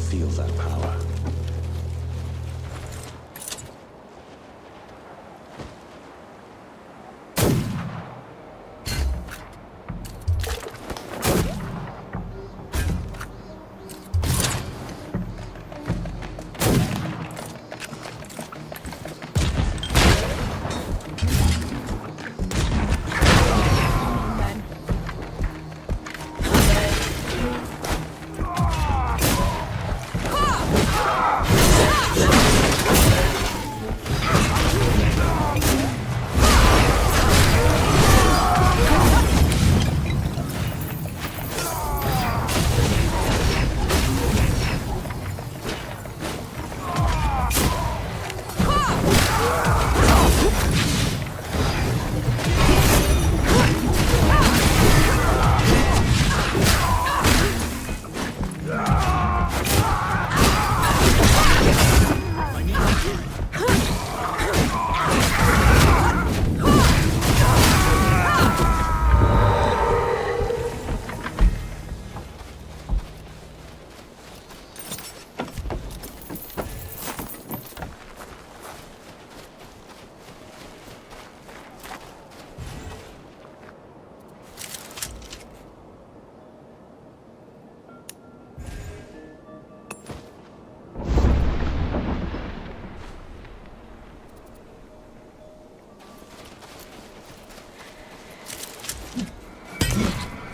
Feel that power.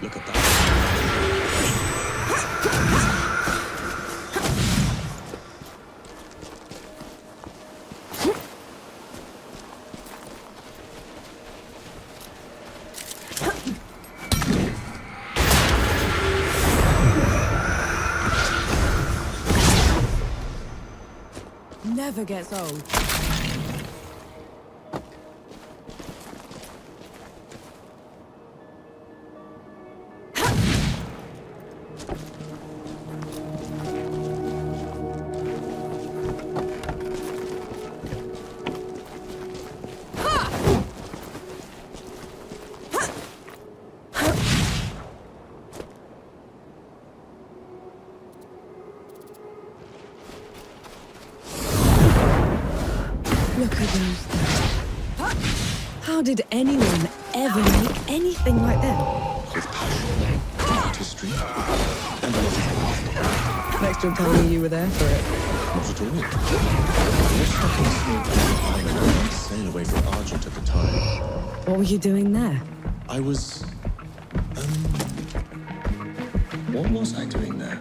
Look at that. Never gets old. Look at those things. How did anyone ever make anything like that? With passion, artistry, and love. Next to tell me you were there for it. Not at all. I was stuck in a small island and sail away from Argent at the time. What were you doing there? I was... what was I doing there?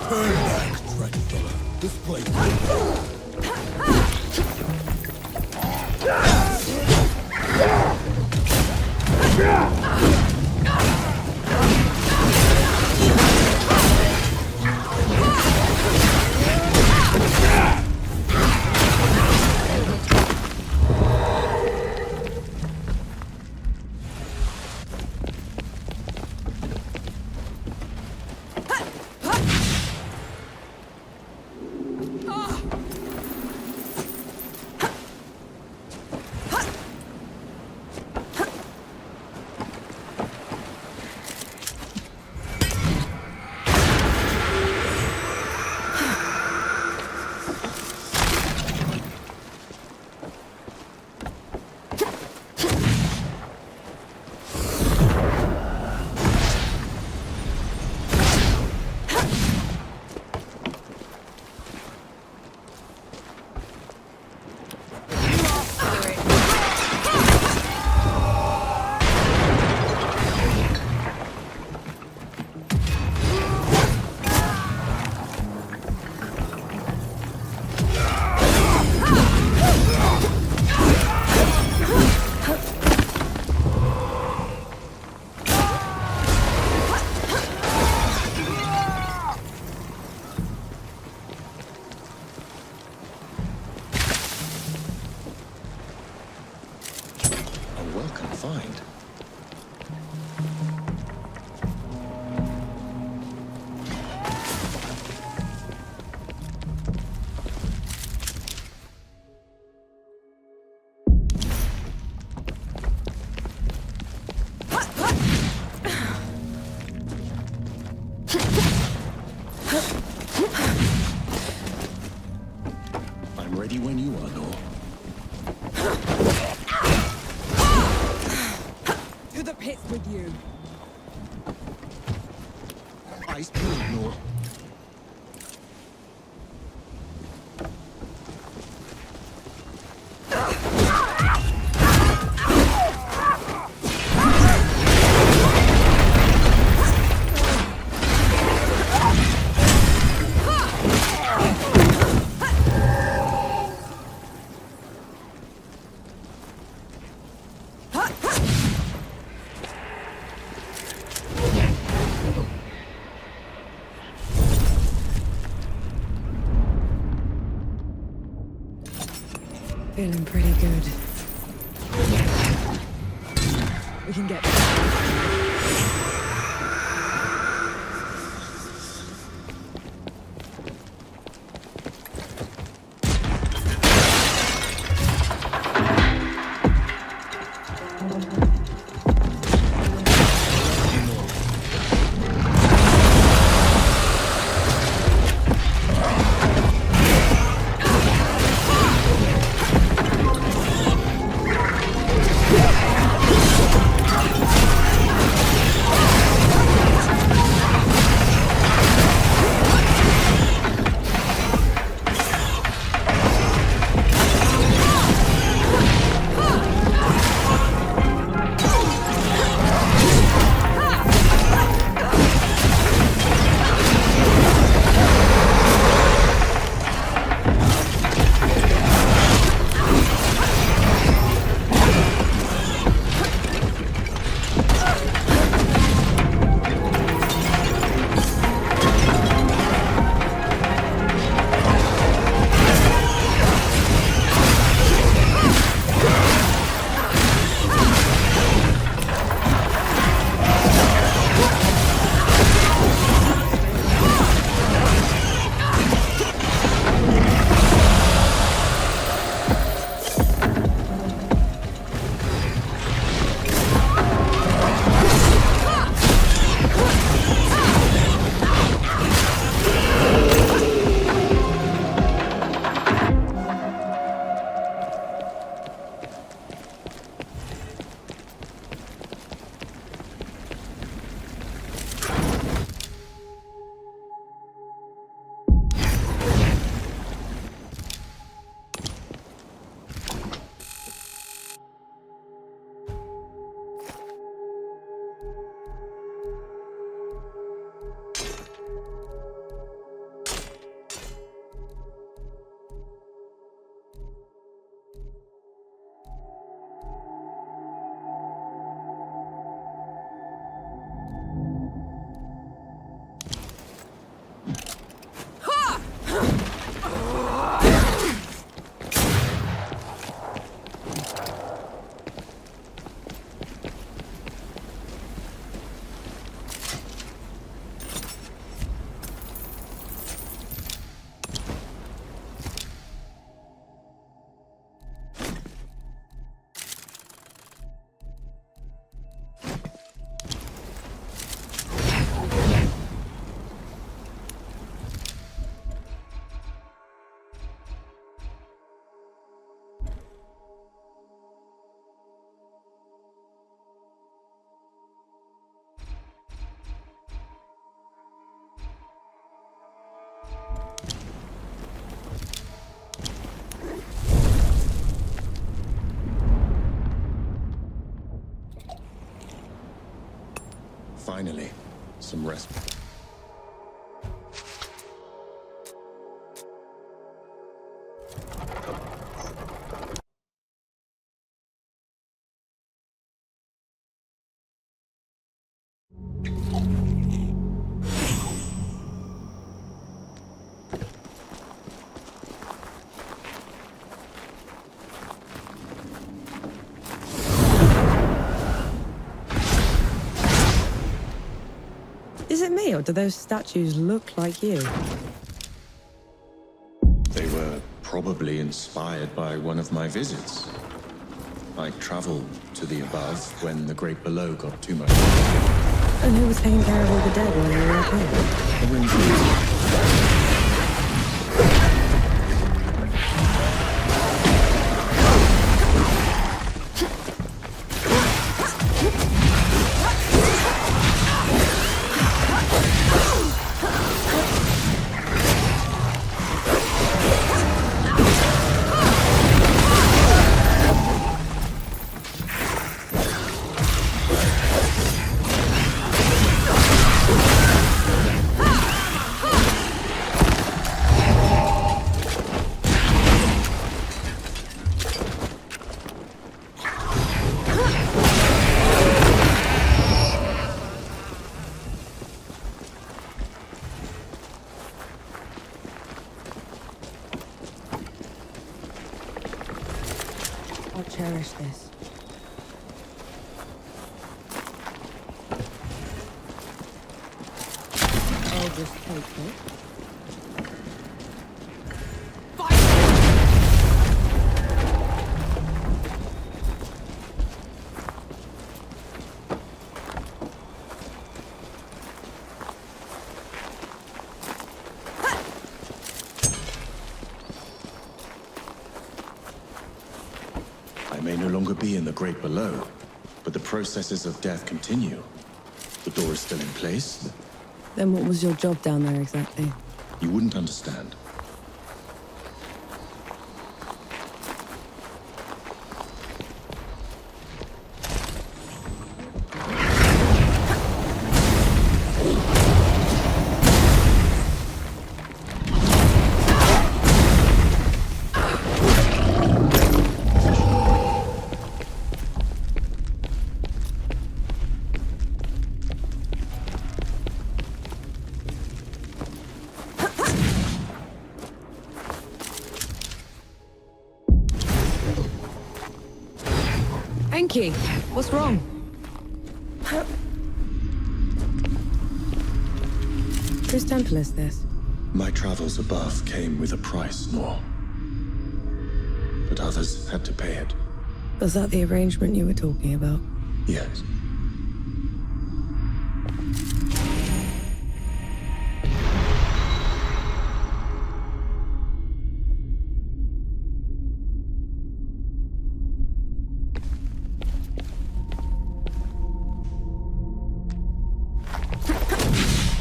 Turn back, dreaded fella. This place. Ready when you are, Nor. To the pits with you. Eyes peeled, Nor. Feeling pretty good. We can get... Finally, some rest. Is it me, or do those statues look like you? They were probably inspired by one of my visits. I traveled to the above when the great below got too much. And who was taking care of all the dead while you were up here? The cherish this. I'll just take it. I may no longer be in the Great Below, but the processes of death continue. The door is still in place. Then what was your job down there exactly? You wouldn't understand. Enki, what's wrong? Whose temple is this? My travels above came with a price, Nor. But others had to pay it. Was that the arrangement you were talking about? Yes.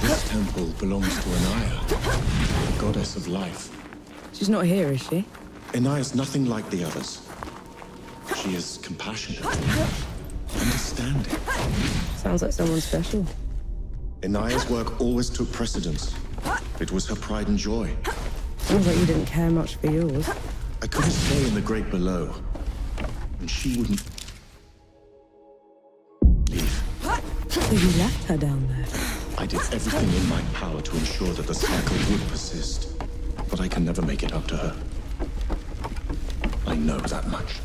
This temple belongs to Anaya, the goddess of life. She's not here, is she? Anaya's nothing like the others. She is compassionate, understanding. Sounds like someone special. Anaya's work always took precedence. It was her pride and joy. Sounds like you didn't care much for yours. I couldn't stay in the Great Below, and she wouldn't leave. So you left her down there? I did everything in my power to ensure that the cycle would persist, but I can never make it up to her. I know that much.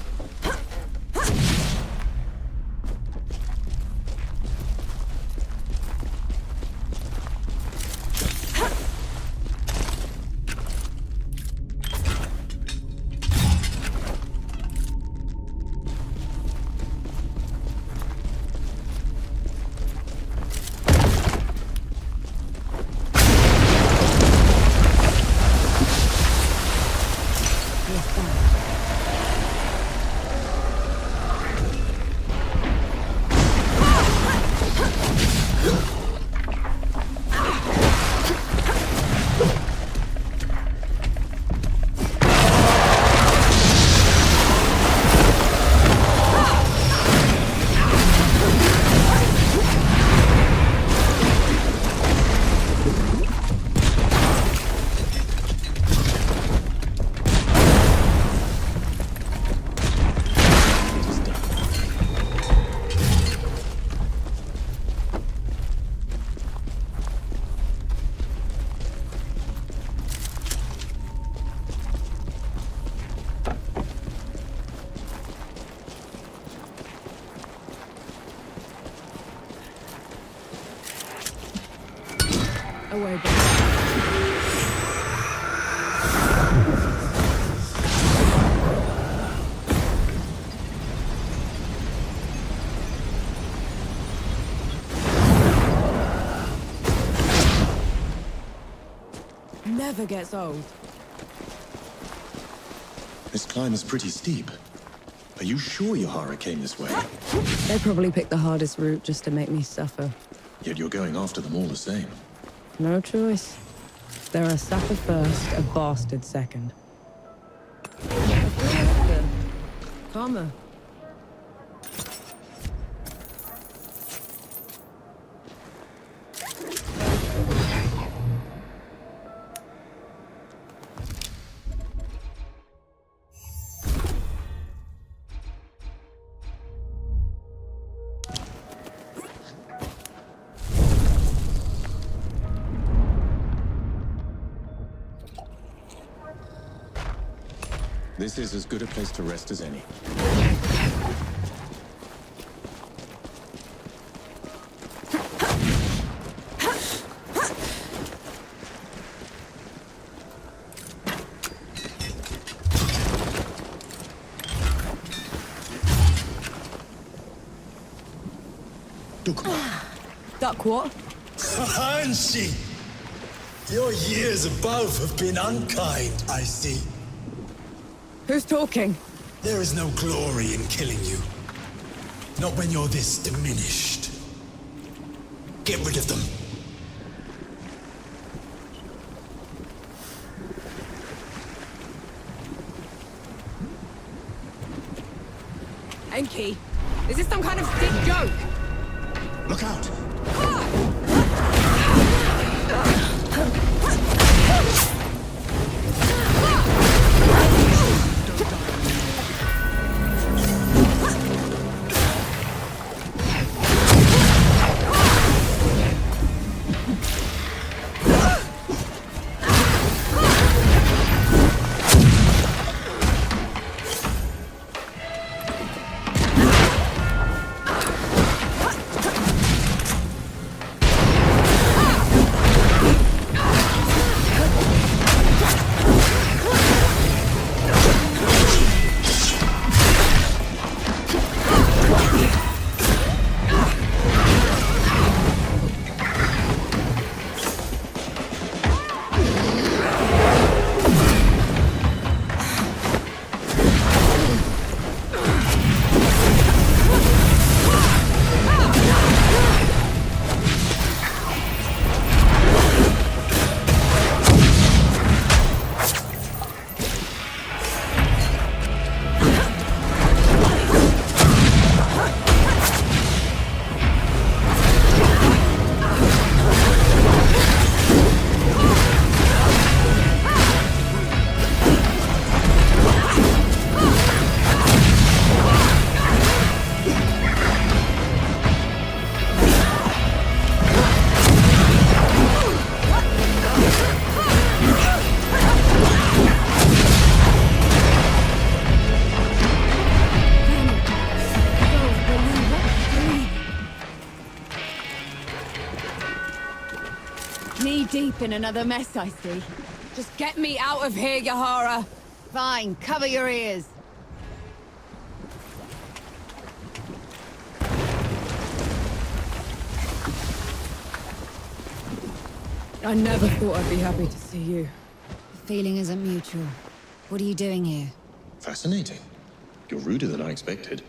Away, Never gets old. This climb is pretty steep. Are you sure Yahara came this way? They probably picked the hardest route just to make me suffer. Yet you're going after them all the same. No choice. They're a sucker first, a bastard second. Karma. This is as good a place to rest as any. Duck what? Hanshi! Your years above have been unkind, I see. Who's talking? There is no glory in killing you. Not when you're this diminished. Get rid of them. Enki, is this some kind of sick joke? Look out! Knee-deep in another mess, I see. Just get me out of here, Yahara. Fine, cover your ears. I never thought I'd be happy to see you. The feeling isn't mutual. What are you doing here? Fascinating. You're ruder than I expected.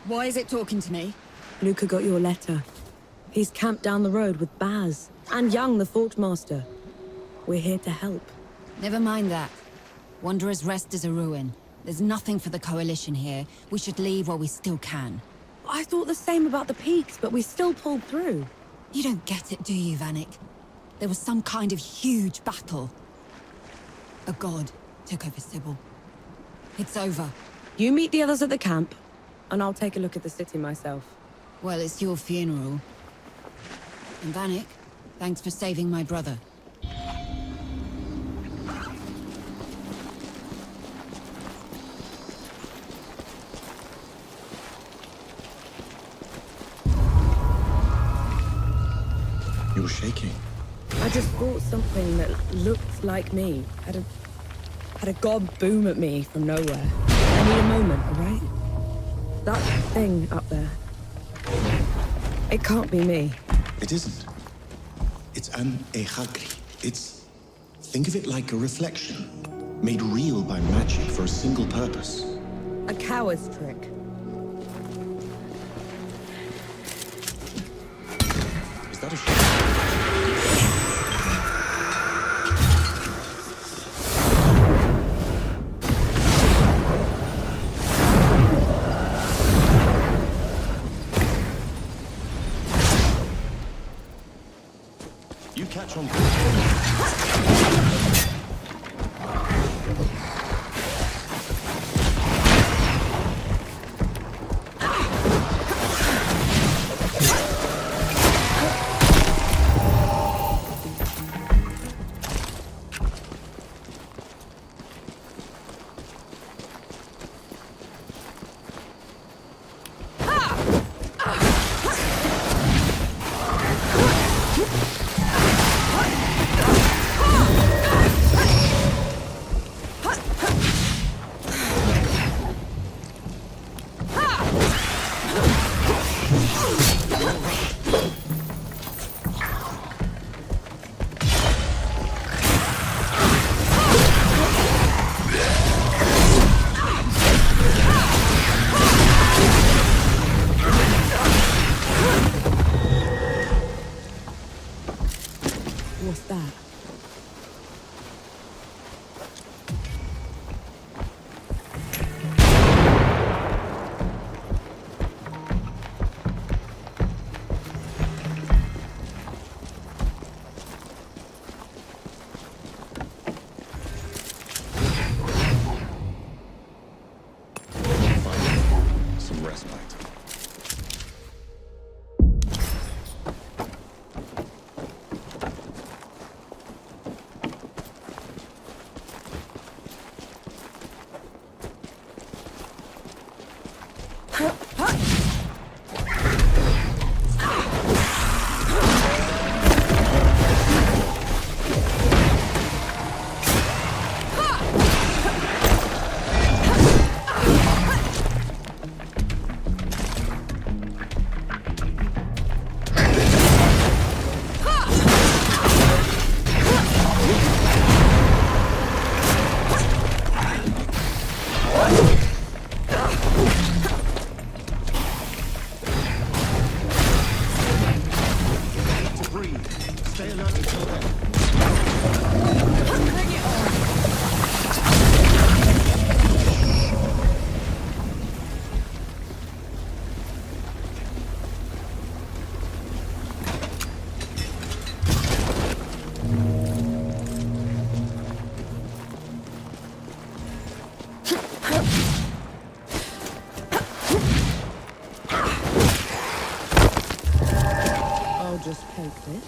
Why is it talking to me? Luca got your letter. He's camped down the road with Baz and Young, the Forgemaster. We're here to help. Never mind that. Wanderer's Rest is a ruin. There's nothing for the Coalition here. We should leave while we still can. I thought the same about the peaks, but we still pulled through. You don't get it, do you, Vanek? There was some kind of huge battle. A god took over Sybil. It's over. You meet the others at the camp, and I'll take a look at the city myself. Well, it's your funeral. And Vanek, thanks for saving my brother. You're shaking. I just bought something that looked like me. Had a god boom at me from nowhere. I need a moment, all right? That thing up there. It can't be me. It isn't. It's an echagri. It's... think of it like a reflection, made real by magic for a single purpose. A coward's trick. Is that a You catch on. Just poke this.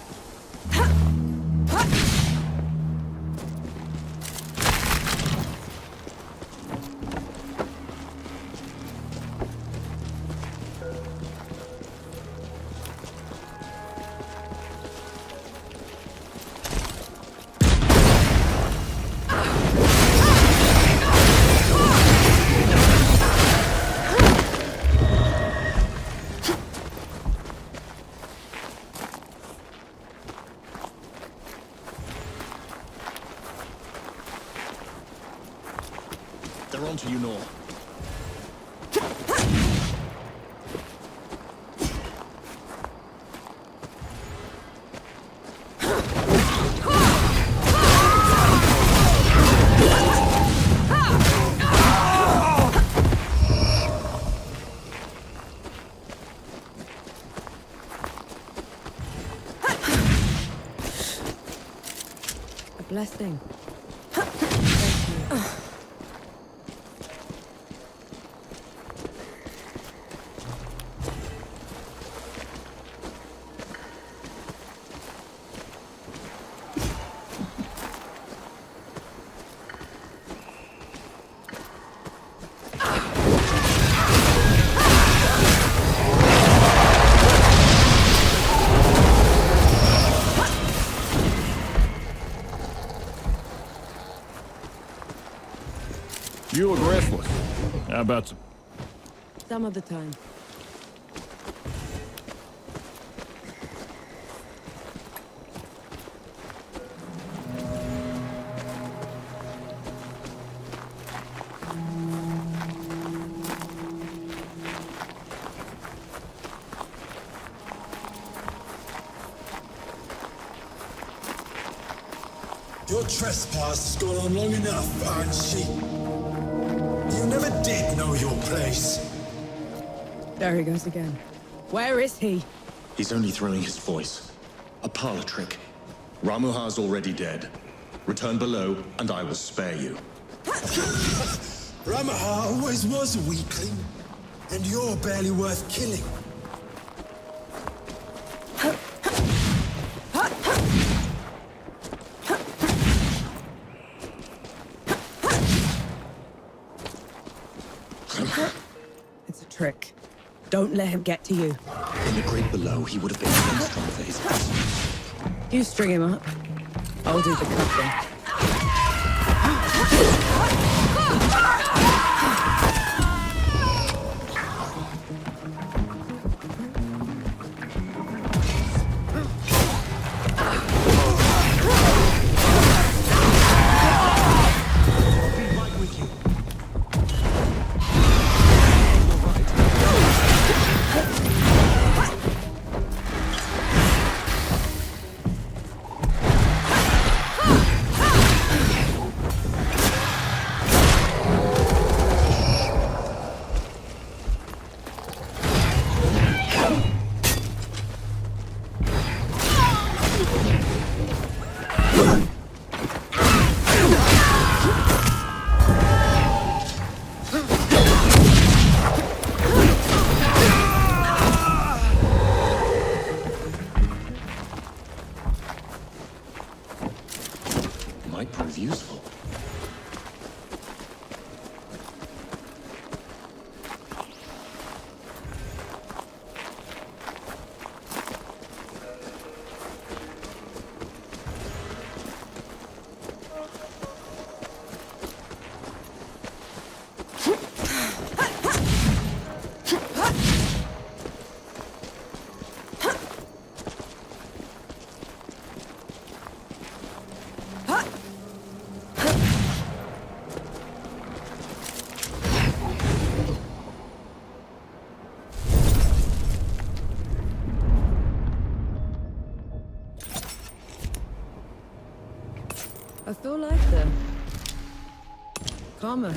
They're onto you, Nor. A blessing. You look restless. How about some? Some of the time. Your trespass has gone on long enough, Archie. You never did know your place. There he goes again. Where is he? He's only throwing his voice. A parlor trick. Ramuha's already dead. Return below, and I will spare you. Ramuha always was a weakling, and you're barely worth killing. It's a trick. Don't let him get to you. In the great below, he would have been too strong for his best. You string him up. I'll do the cutting. Might prove useful. I feel like them. Karma.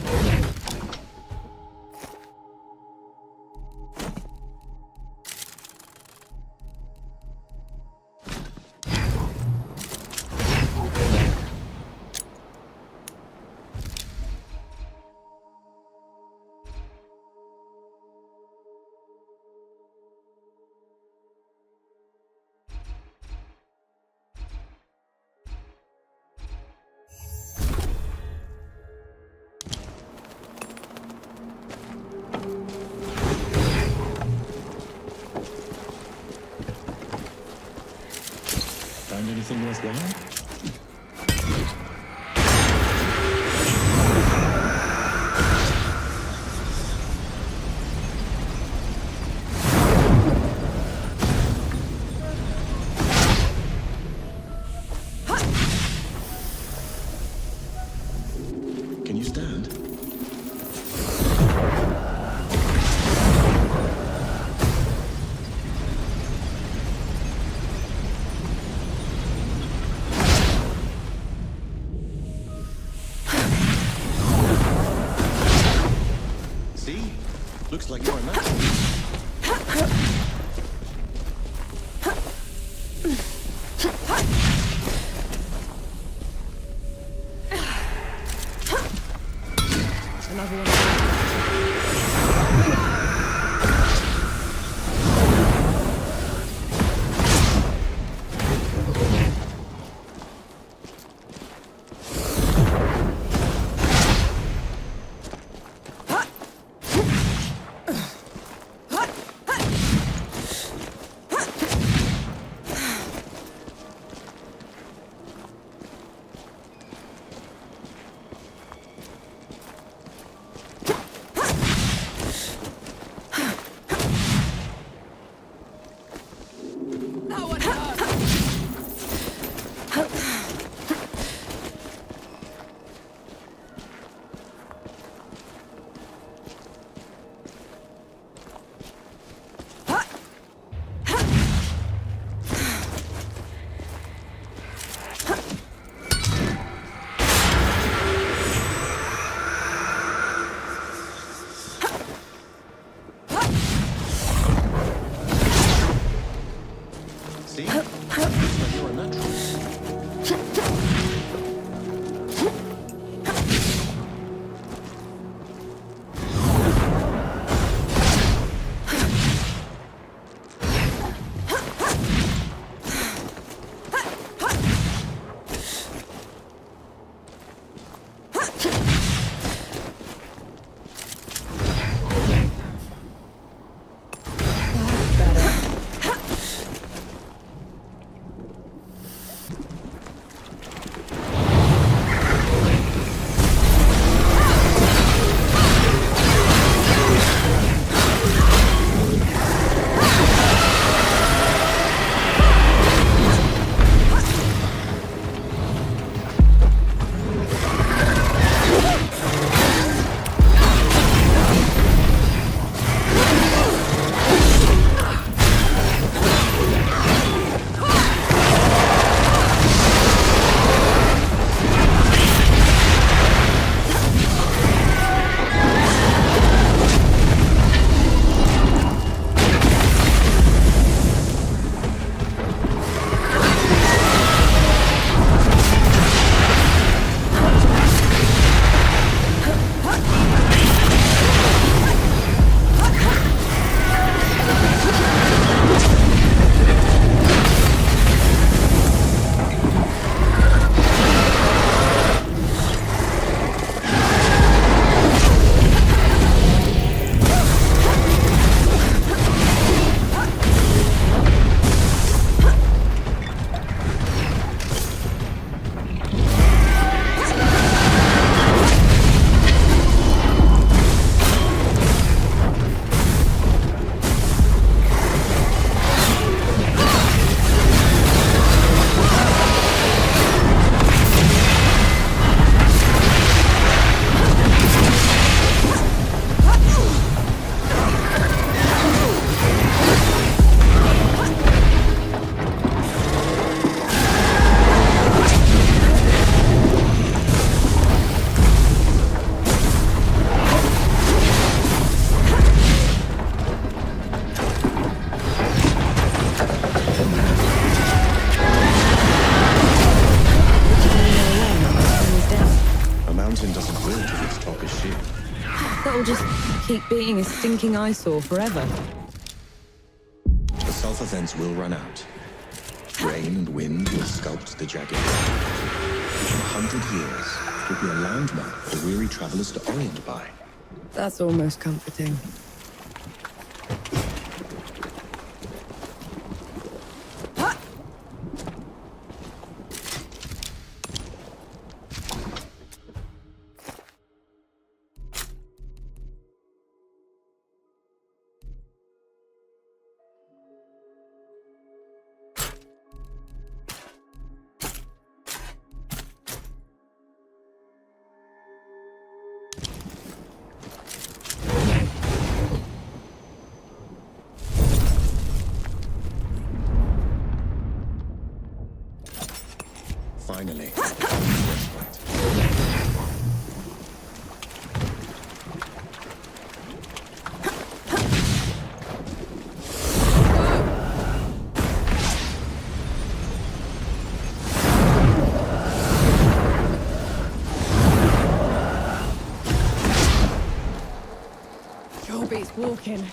Find anything worth going? Can you stand? See? Looks like you're a match. Another one. it'll just keep being a stinking eyesore forever. The sulfur vents will run out. Rain and wind will sculpt the jagged rock. In 100 years, it will be a landmark for weary travelers to orient by. That's almost comforting. Finally. Sure beats walking.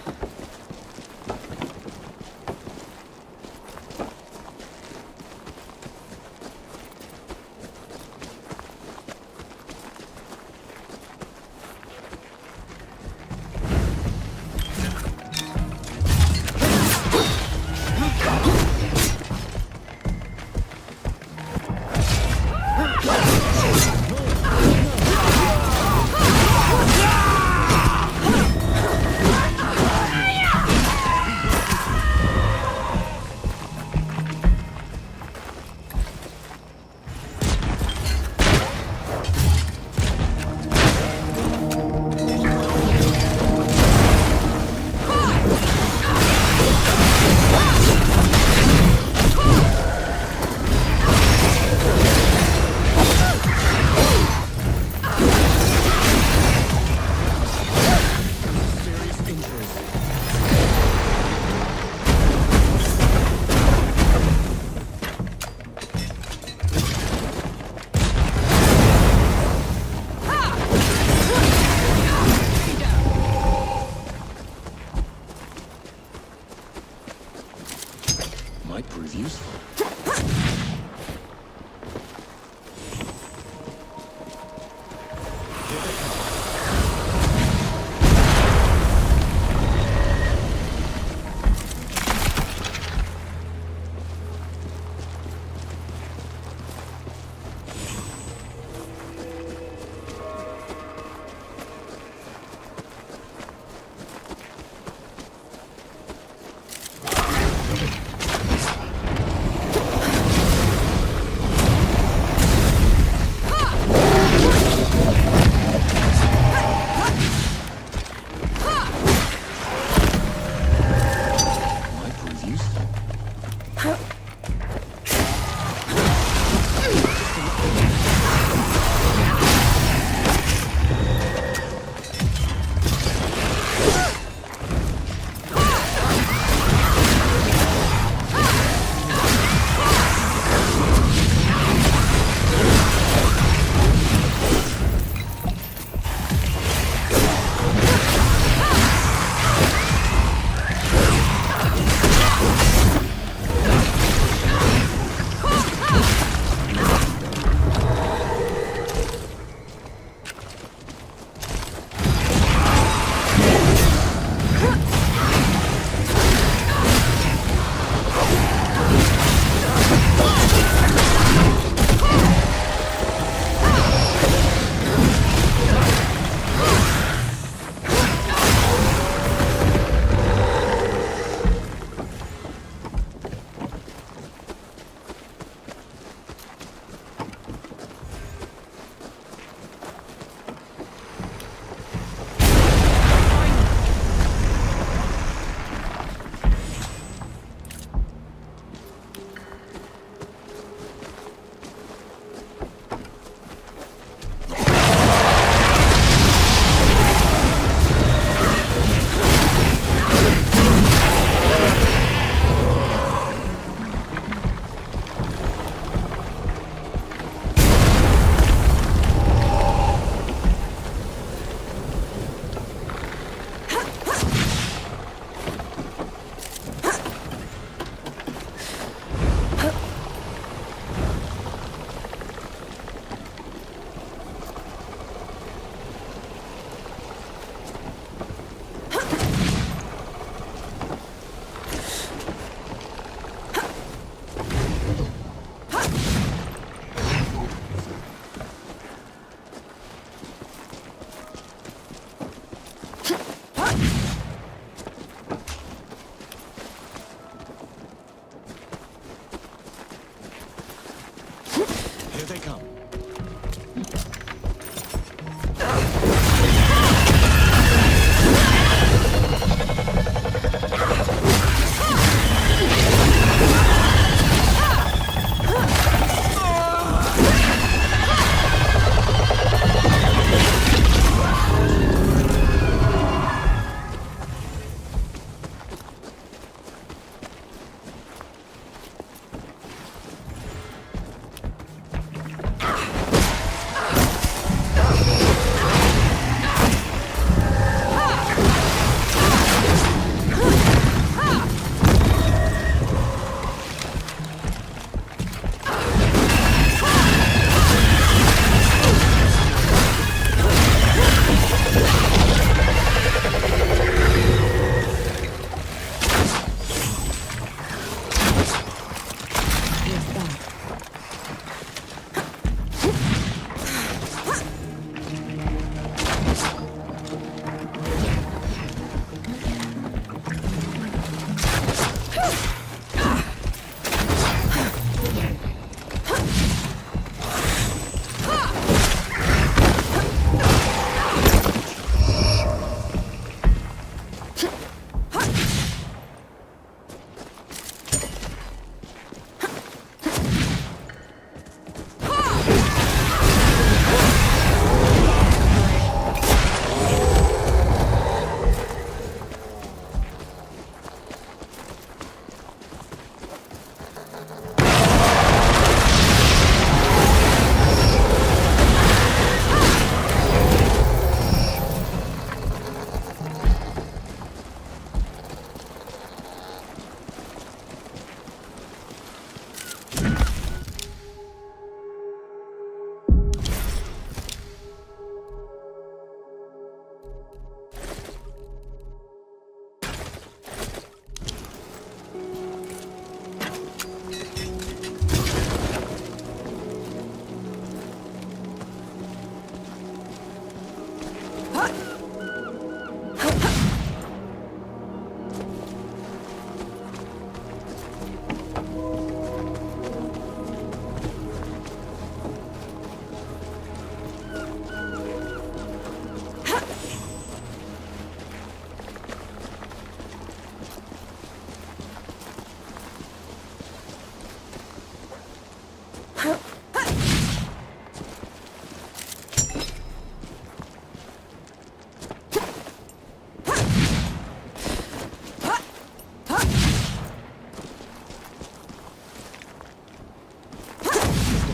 Here they come.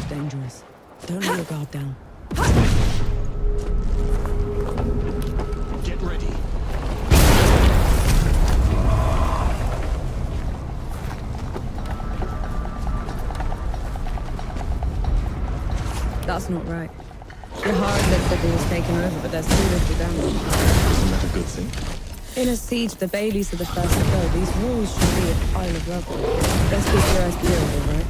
Dangerous. Don't let your guard down. Get ready. That's not right. The horde city was taken over, but there's too little damage. Isn't that a good thing? In a siege, the Baileys are the first to go. These walls should be a pile of rubble. Let's keep your eyes peeled, all right?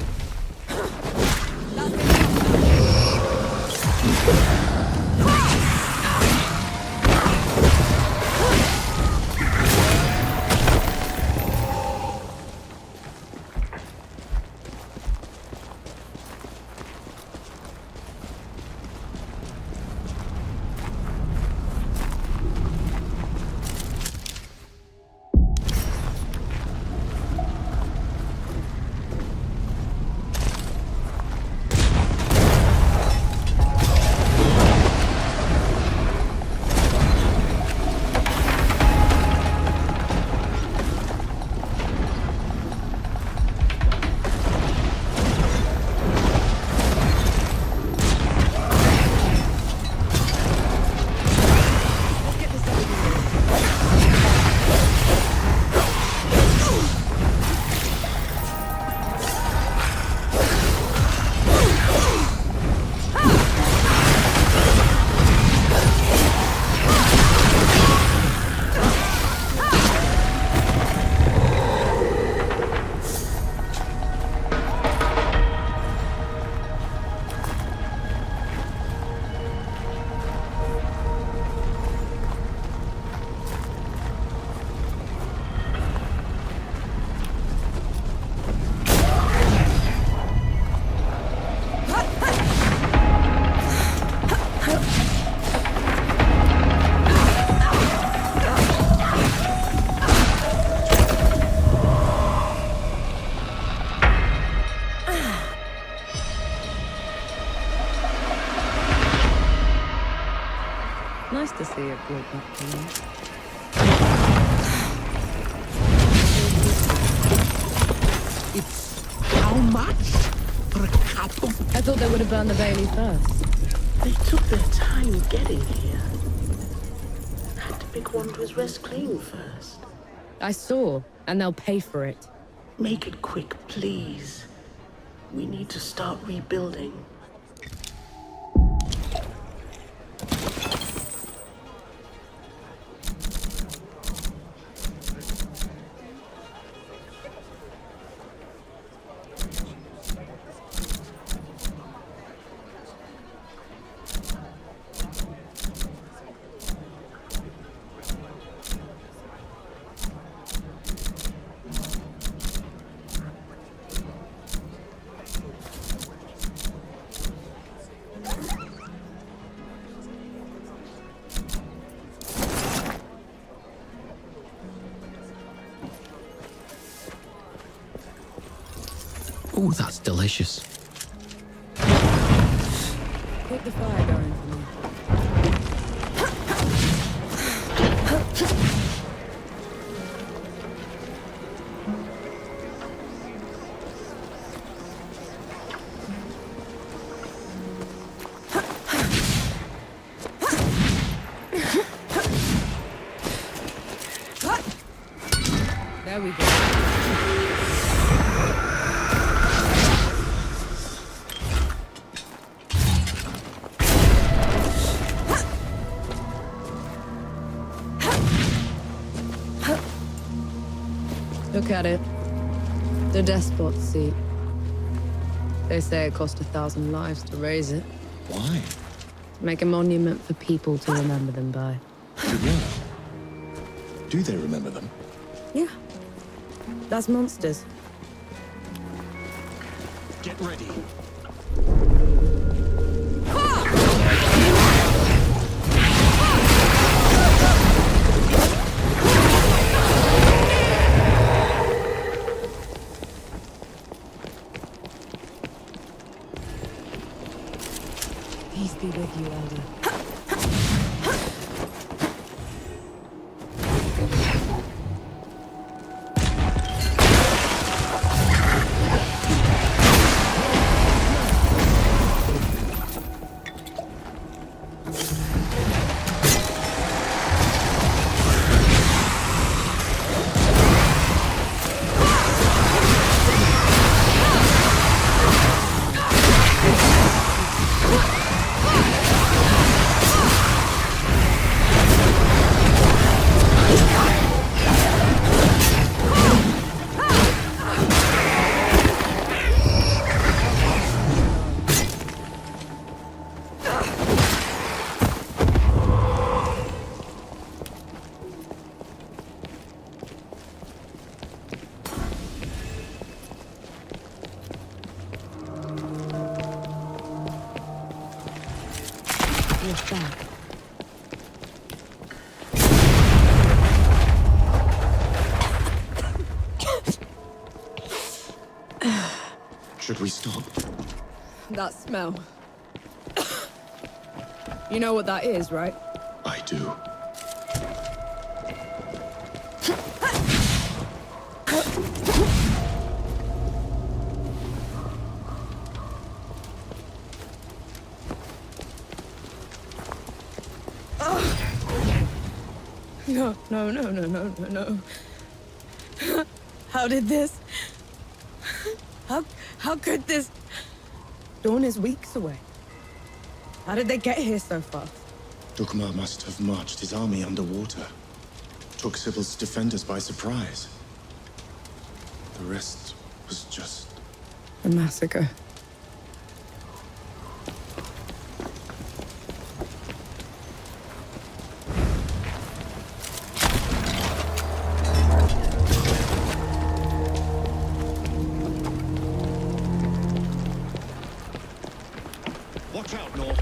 Nice to see it brought back to life. It's how much for a couple? I thought they would have burned the Bailey first. They took their time getting here. Had to pick one to his rest clean first. I saw, and they'll pay for it. Make it quick, please. We need to start rebuilding. Oh, that's delicious. Keep the fire going for me. There we go. Look at it. The despot's seat. They say it cost 1,000 lives to raise it. Why? To make a monument for people to remember them by. Do they remember them? Yeah. That's monsters. Get ready. Peace be with you, Elder. Should we stop? That smell. You know what that is, right? I do. No. How did this? How could this? Dawn is weeks away. How did they get here so fast? Dukmar must have marched his army underwater. Took Sybil's defenders by surprise. The rest was just... a massacre. Watch out, Nor.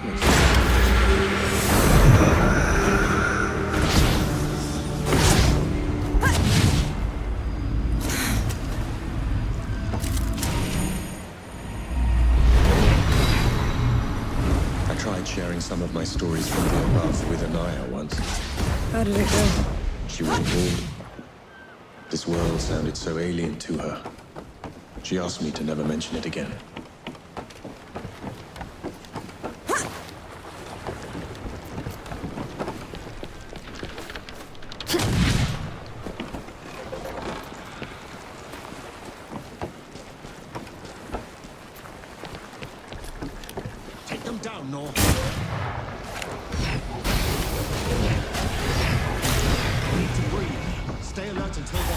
enchantment. I tried sharing some of my stories from the above with Anaya once. How did it go? She was appalled. This world sounded so alien to her. She asked me to never mention it again. Take them down, Nor. Need to breathe. Stay alert until then.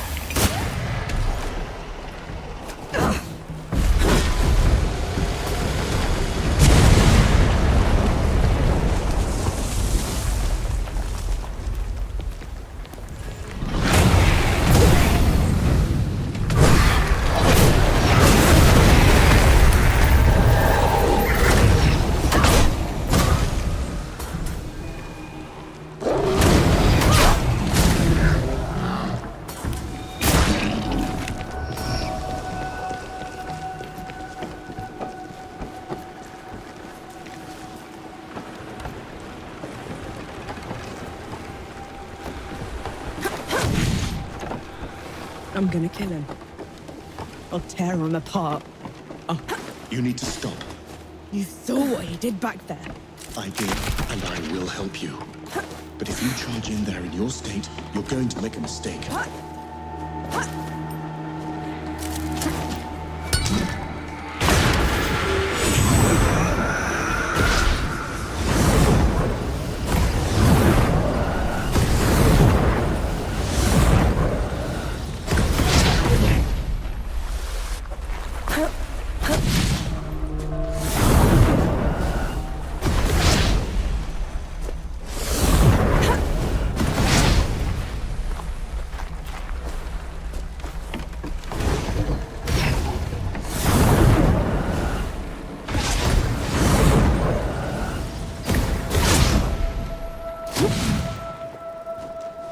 I'm gonna kill him. I'll tear him apart. You need to stop. You saw what he did back there. I did, and I will help you. But if you charge in there in your state, you're going to make a mistake.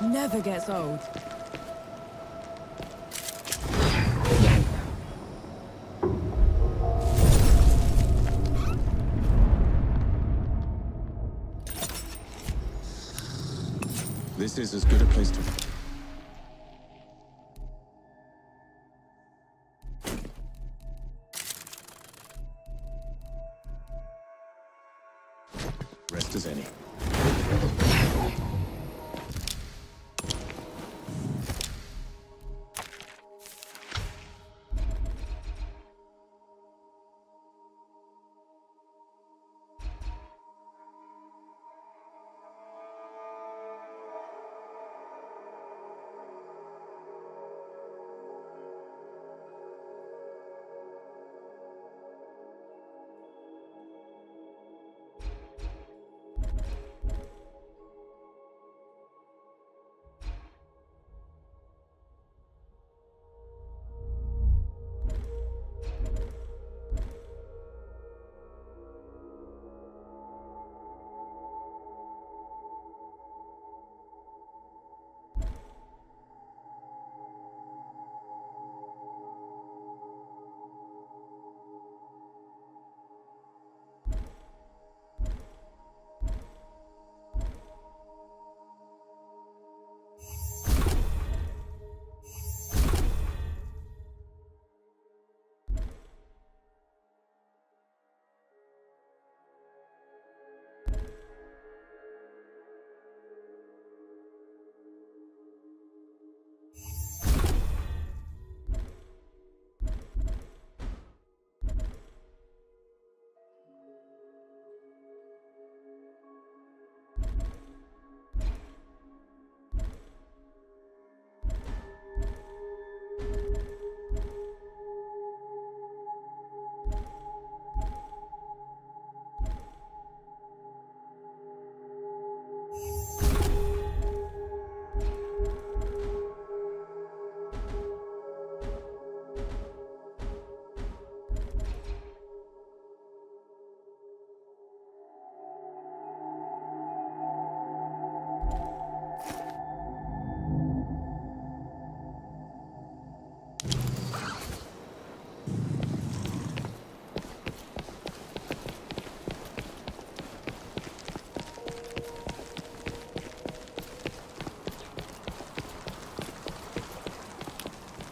Never gets old. This is as good a place to... rest as any.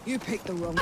You picked the wrong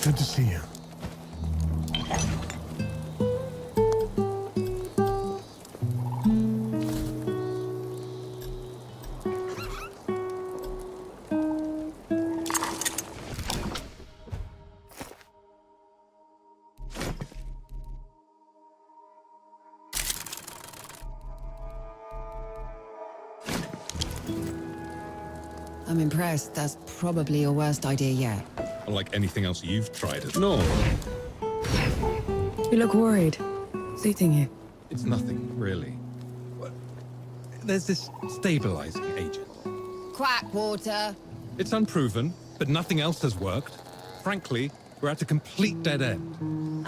Good to see you. I'm impressed. That's probably your worst idea yet. Unlike anything else you've tried at Nor. You look worried. What's eating you? It's nothing, really. There's this stabilizing agent. Quack water. It's unproven, but nothing else has worked. Frankly, we're at a complete dead end.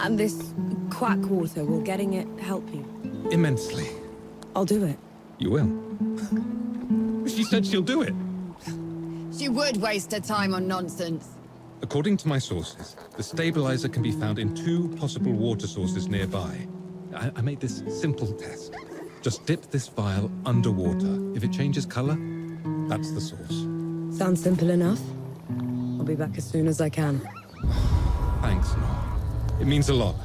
And this quack water, will getting it help you? Immensely. I'll do it. You will. She said she'll do it. She would waste her time on nonsense. According to my sources, the stabilizer can be found in 2 possible water sources nearby. I made this simple test. Just dip this vial underwater. If it changes color, that's the source. Sounds simple enough. I'll be back as soon as I can. Thanks, Nor. It means a lot.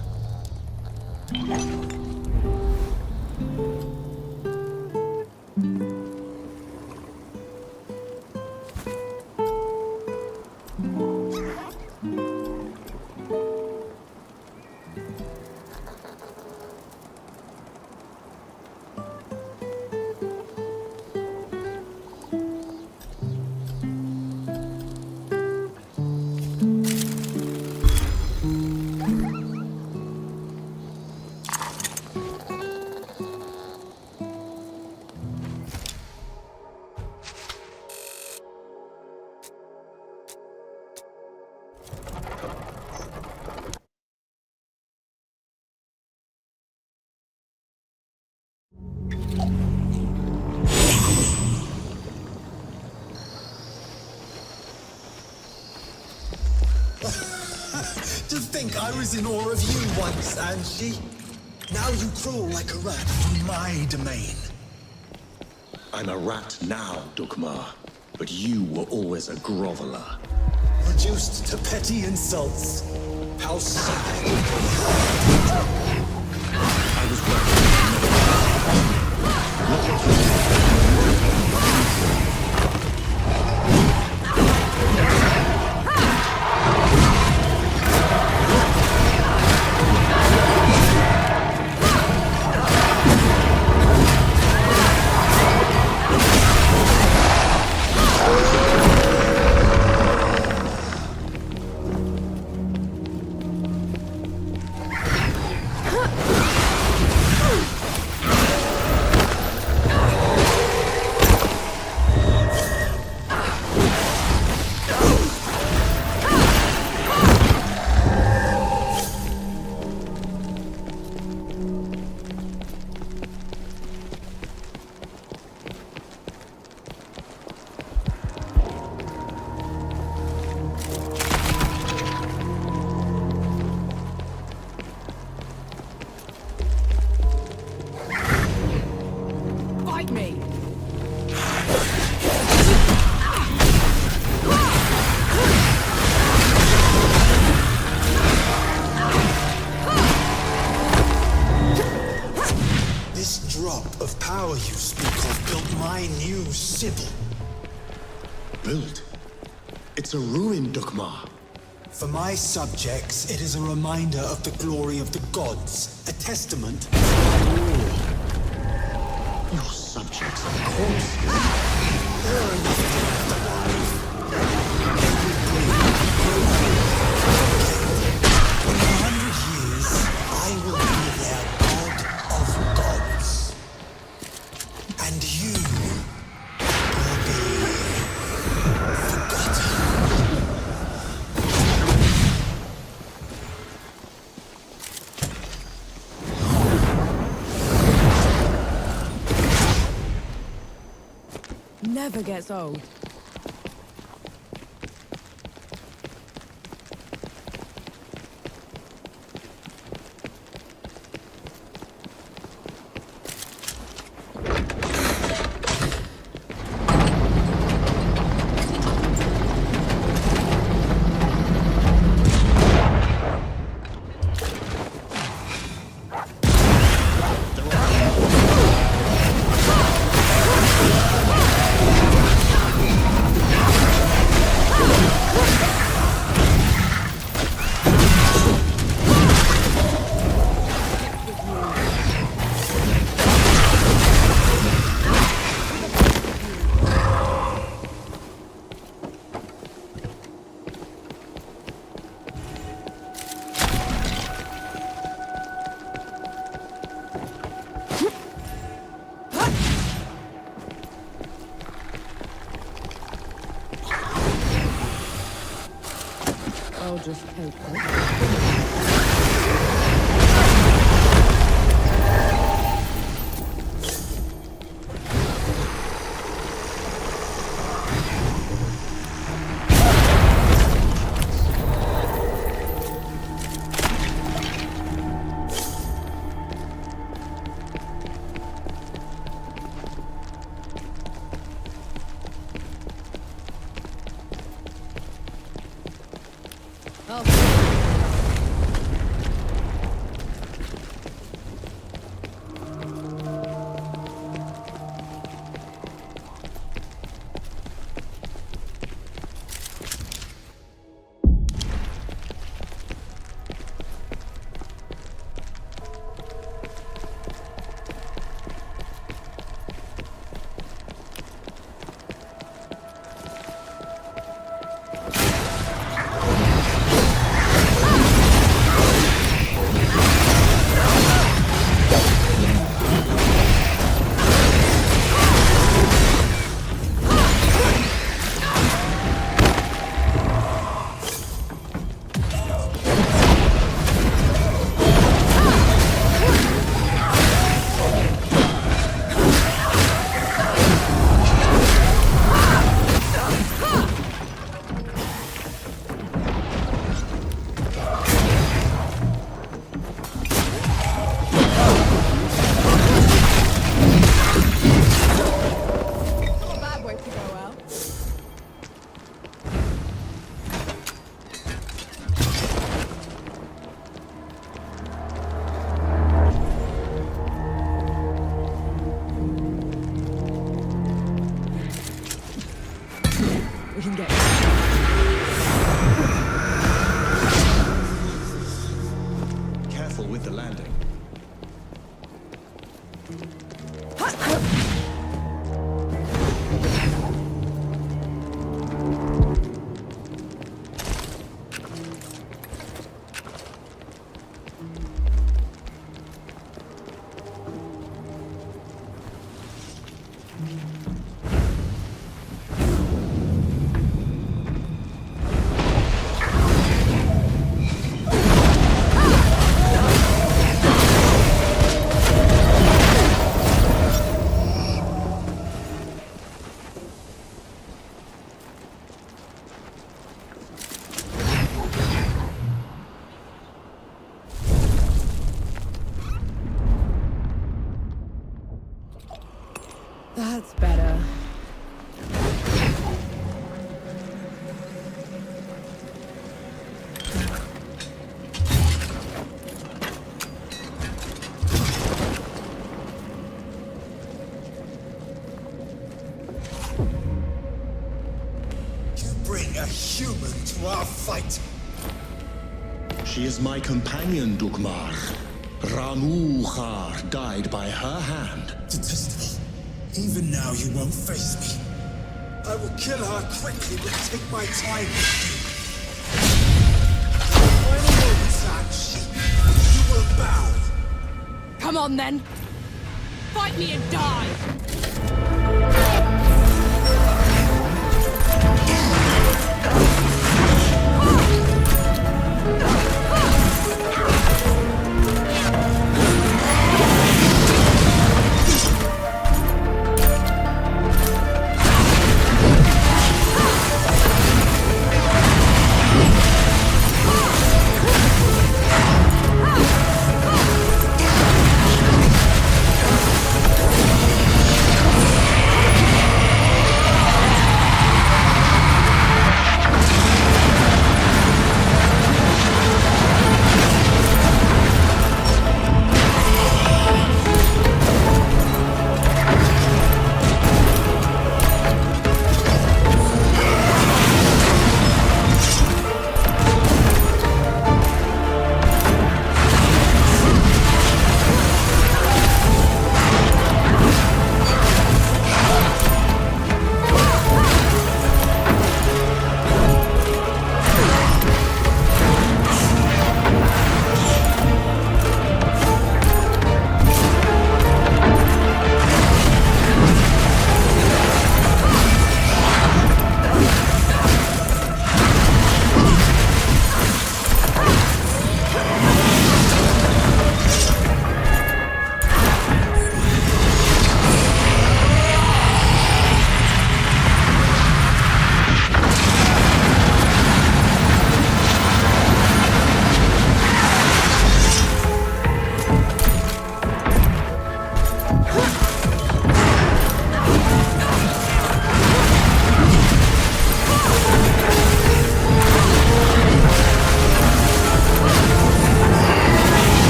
To think I was in awe of you once, Angie. Now you crawl like a rat through my domain. I'm a rat now, Dukmar, but you were always a groveler. Reduced to petty insults. How sad. I was right. Built? It's a ruin, Dukmar. For my subjects, it is a reminder of the glory of the gods, a testament to war. Your subjects are corpses. There are nothing left alive. In 100 years, I will be their god of gods. And you will be forgotten. Never gets old. I'll just take it. We can get... Careful with the landing. That's better. You bring a human to our fight. She is my companion, Dugmar. Ramu Khar died by her hand. Detestable. Even now, you won't face me. I will kill her quickly, but take my time. Final moments, Anshi. You will bow. Come on, then. Fight me and die!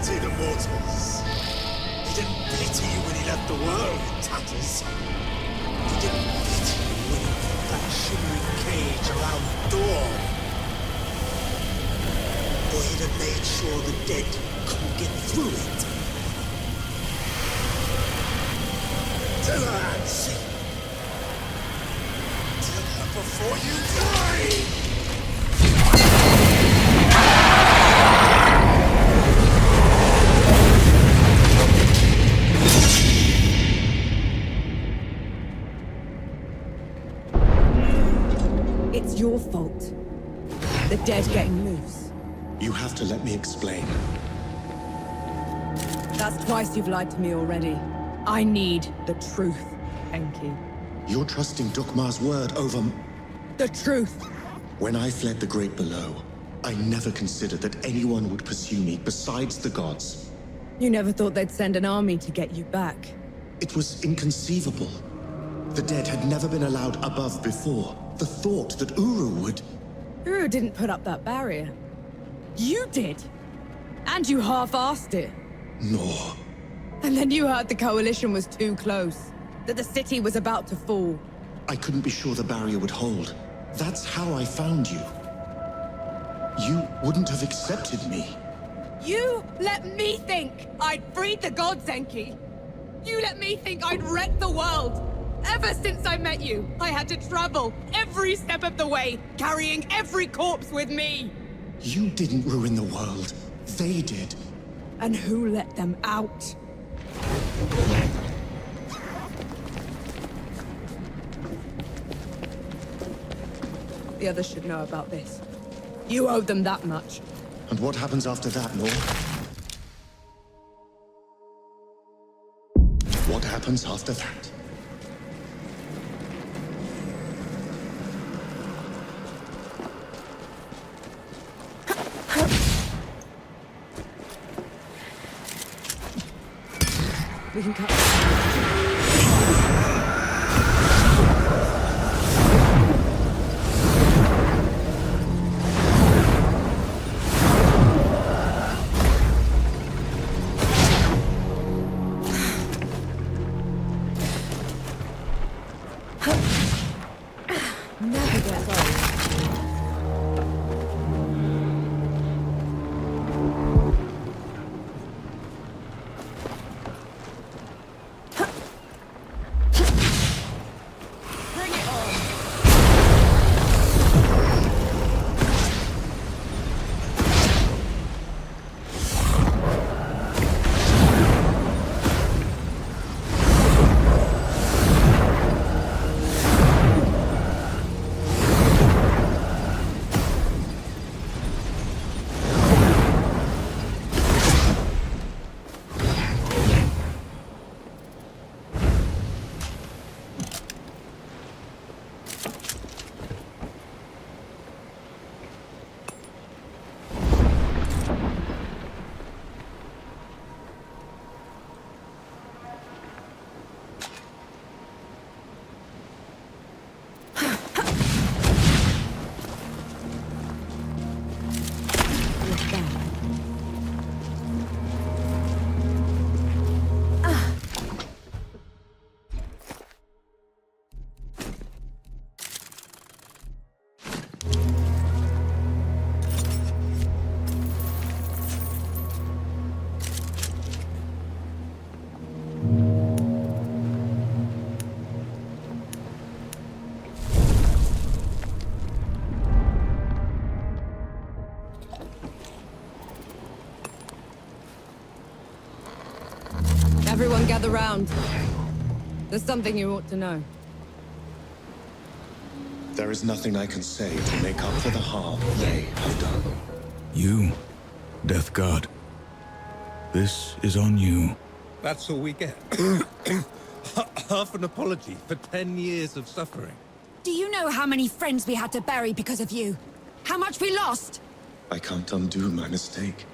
pity the mortals. He didn't pity you when he left the world in tatters. He didn't pity you when he put that shimmering cage around the door. Or he'd have made sure the dead couldn't get through it. Tell her, Ansi. Tell her before you die! It's your fault. The dead getting loose. You have to let me explain. That's twice you've lied to me already. I need the truth, Enki. You're trusting Dukmar's word over... The truth! When I fled the Great Below, I never considered that anyone would pursue me besides the gods. You never thought they'd send an army to get you back. It was inconceivable. The dead had never been allowed above before. The thought that Uru would... Uru didn't put up that barrier. You did! And you half-assed it. Nor. And then you heard the coalition was too close. That the city was about to fall. I couldn't be sure the barrier would hold. That's how I found you. You wouldn't have accepted me. You let me think I'd freed the gods, Enki. You let me think I'd wrecked the world. Ever since I met you, I had to travel every step of the way, carrying every corpse with me. You didn't ruin the world. They did. And who let them out? The others should know about this. You owe them that much. And what happens after that, Nor? What happens after that? We can cut. Never get old. Everyone gather round. There's something you ought to know. There is nothing I can say to make up for the harm they have done. You, Death God. This is on you. That's all we get. Half an apology for 10 years of suffering. Do you know how many friends we had to bury because of you? How much we lost? I can't undo my mistake.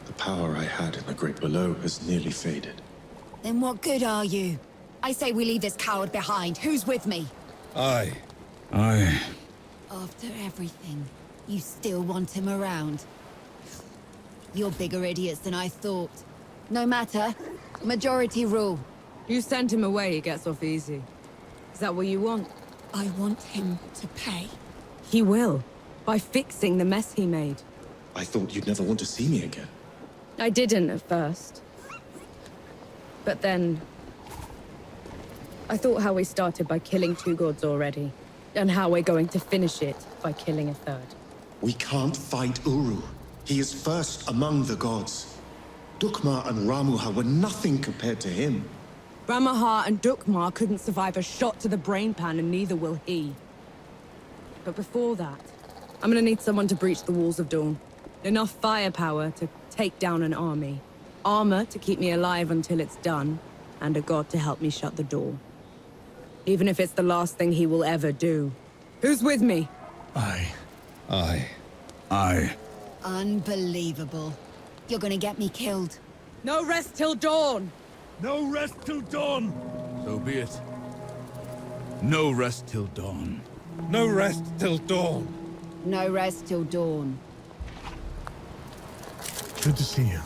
The power I had in the Great Below has nearly faded. Then what good are you? I say we leave this coward behind. Who's with me? Aye. After everything, you still want him around. You're bigger idiots than I thought. No matter. Majority rule. You send him away, he gets off easy. Is that what you want? I want him to pay. He will. By fixing the mess he made. I thought you'd never want to see me again. I didn't at first. But then... I thought how we started by killing 2 gods already. And how we're going to finish it by killing a 3rd. We can't fight Uru. He is first among the gods. Dukmar and Ramuha were nothing compared to him. Ramuha and Dukmar couldn't survive a shot to the brain pan, and neither will he. But before that, I'm gonna need someone to breach the walls of Dawn. Enough firepower to take down an army. Armor to keep me alive until it's done. And a god to help me shut the door. Even if it's the last thing he will ever do. Who's with me? I. Unbelievable. You're gonna get me killed. No rest till dawn! No rest till dawn! So be it. No rest till dawn. No rest till dawn. No rest till dawn. Good to see you.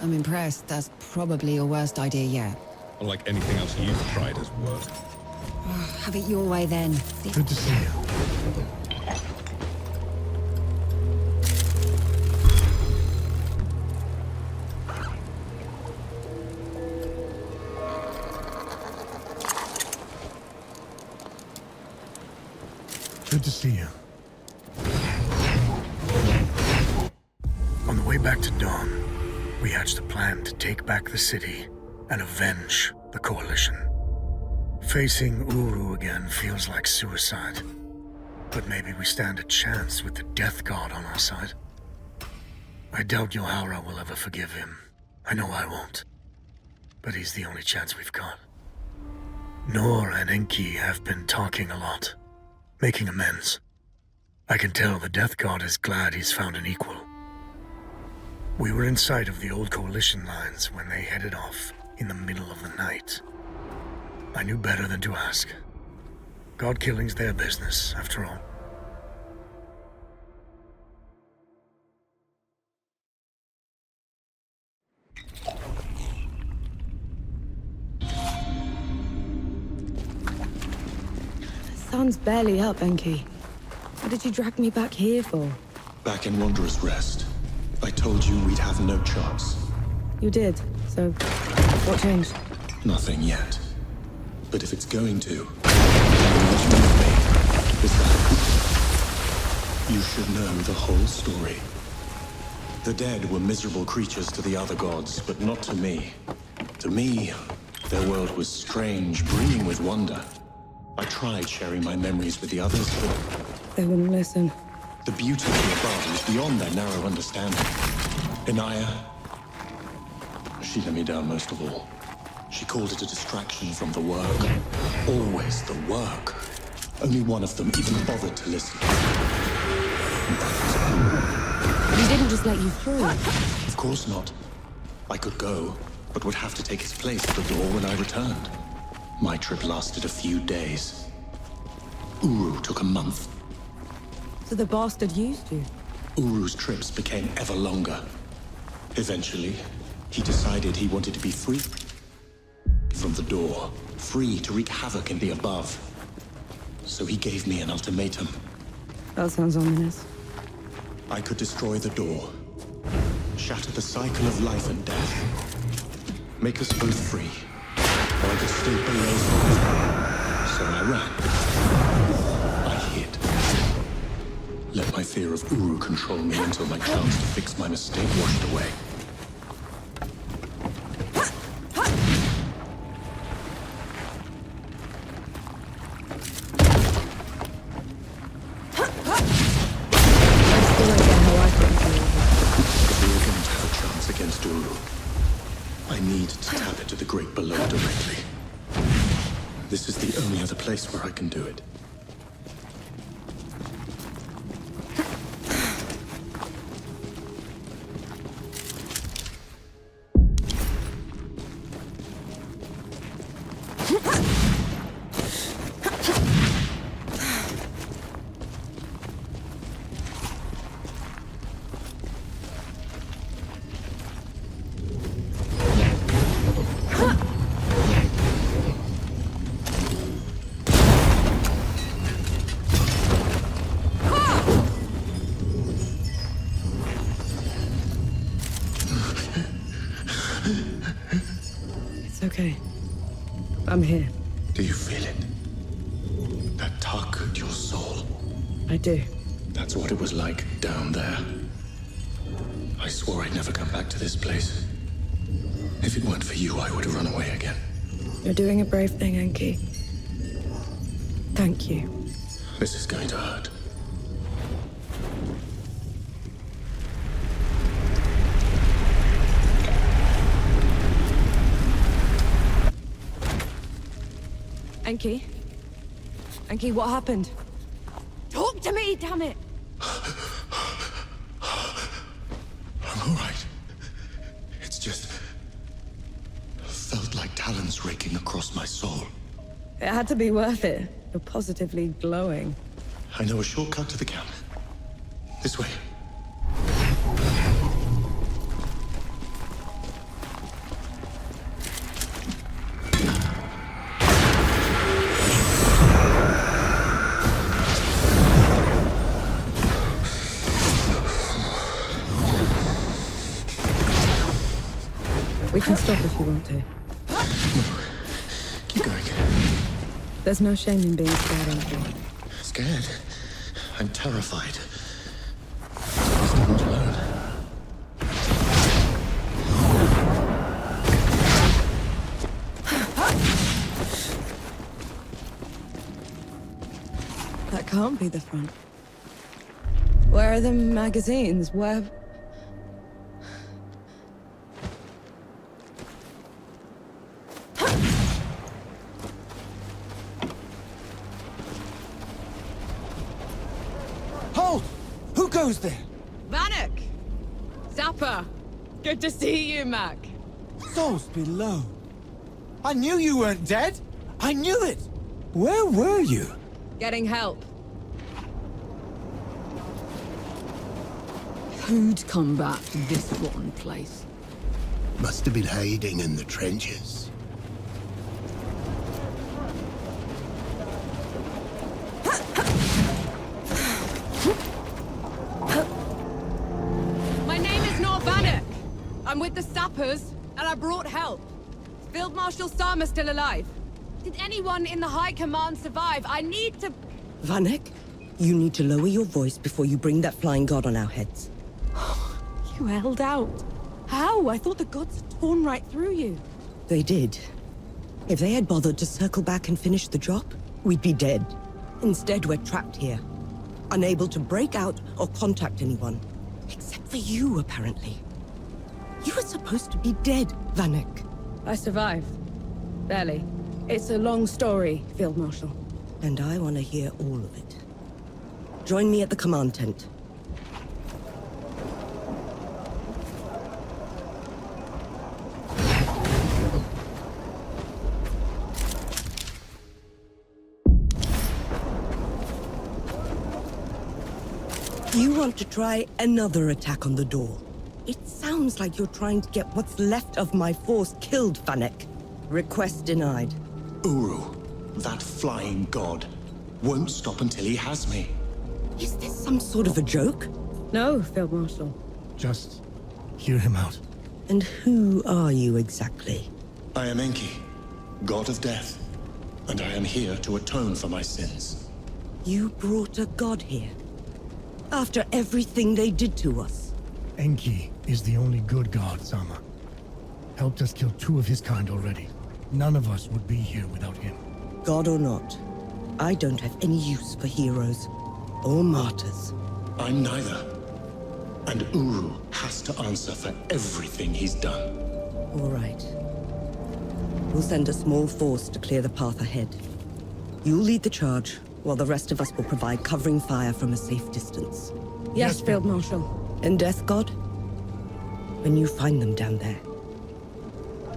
I'm impressed. That's probably your worst idea yet. Unlike anything else you've tried has worked. Have it your way then. Good to see you. Good to see you. On the way back to Dawn, we hatched a plan to take back the city and avenge the Coalition. Facing Uru again feels like suicide, but maybe we stand a chance with the Death God on our side. I doubt Yohara will ever forgive him. I know I won't. But he's the only chance we've got. Nor and Enki have been talking a lot, making amends. I can tell the Death God is glad he's found an equal. We were in sight of the old Coalition lines when they headed off in the middle of the night. I knew better than to ask. God killing's their business, after all. The sun's barely up, Enki. What did you drag me back here for? Back in Wanderer's Rest, I told you we'd have no chance. You did, so what changed? Nothing yet. But if it's going to, what you with me is that you should know the whole story. The dead were miserable creatures to the other gods, but not to me. To me, their world was strange, brimming with wonder. I tried sharing my memories with the others, but they wouldn't listen. The beauty of the above was beyond their narrow understanding. Inaya, she let me down most of all. She called it a distraction from the work. Always the work. Only one of them even bothered to listen. He didn't just let you through. Of course not. I could go, but would have to take his place at the door when I returned. My trip lasted a few days. Uru took a month. So the bastard used you? Uru's trips became ever longer. Eventually, he decided he wanted to be free from the door, free to wreak havoc in the above. So he gave me an ultimatum. That sounds ominous. I could destroy the door, shatter the cycle of life and death, make us both free, or I could stay below forever. So I ran. I hid. Let my fear of Uru control me until my chance to fix my mistake washed away. Against Uru, I need to tap into the Great Below directly. This is the only other place where I can do it. Okay. I'm here. Do you feel it? That tug at your soul? I do. That's what it was like down there. I swore I'd never come back to this place. If it weren't for you, I would have run away again. You're doing a brave thing, Enki. Thank you. This is going to hurt. Enki? Enki, what happened? Talk to me, damn it! I'm all right. It's just felt like talons raking across my soul. It had to be worth it. You're positively glowing. I know a shortcut to the camp. This way. We can stop if you want to. Keep going. There's no shame in being scared, Enki. Scared? I'm terrified. He's not alone. That can't be the front. Where are the magazines? Where... Halt! Who goes there? Vanek! Zappa! Good to see you, Mac. Souls below. I knew you weren't dead. I knew it. Where were you? Getting help. Who'd come back to this rotten place? Must have been hiding in the trenches. My name is Nor Vanek. I'm with the sappers, and I brought help. Field Marshal Sama still alive. Did anyone in the High Command survive? I need to... Vanek, you need to lower your voice before you bring that flying god on our heads. You held out. How? I thought the gods had torn right through you. They did. If they had bothered to circle back and finish the job, we'd be dead. Instead, we're trapped here. Unable to break out or contact anyone. Except for you, apparently. You were supposed to be dead, Vanek. I survived. Barely. It's a long story, Field Marshal. And I want to hear all of it. Join me at the command tent. You want to try another attack on the door? It sounds like you're trying to get what's left of my force killed, Vanek. Request denied. Uru, that flying god, won't stop until he has me. Is this some sort of a joke? No, Field Marshal. Just hear him out. And who are you exactly? I am Enki, god of death, and I am here to atone for my sins. You brought a god here? After everything they did to us? Enki is the only good god, Sama. Helped us kill 2 of his kind already. None of us would be here without him. God or not, I don't have any use for heroes or martyrs. I'm neither. And Uru has to answer for everything he's done. All right. We'll send a small force to clear the path ahead. You'll lead the charge, while the rest of us will provide covering fire from a safe distance. Yes, Field Marshal. And Death God? When you find them down there,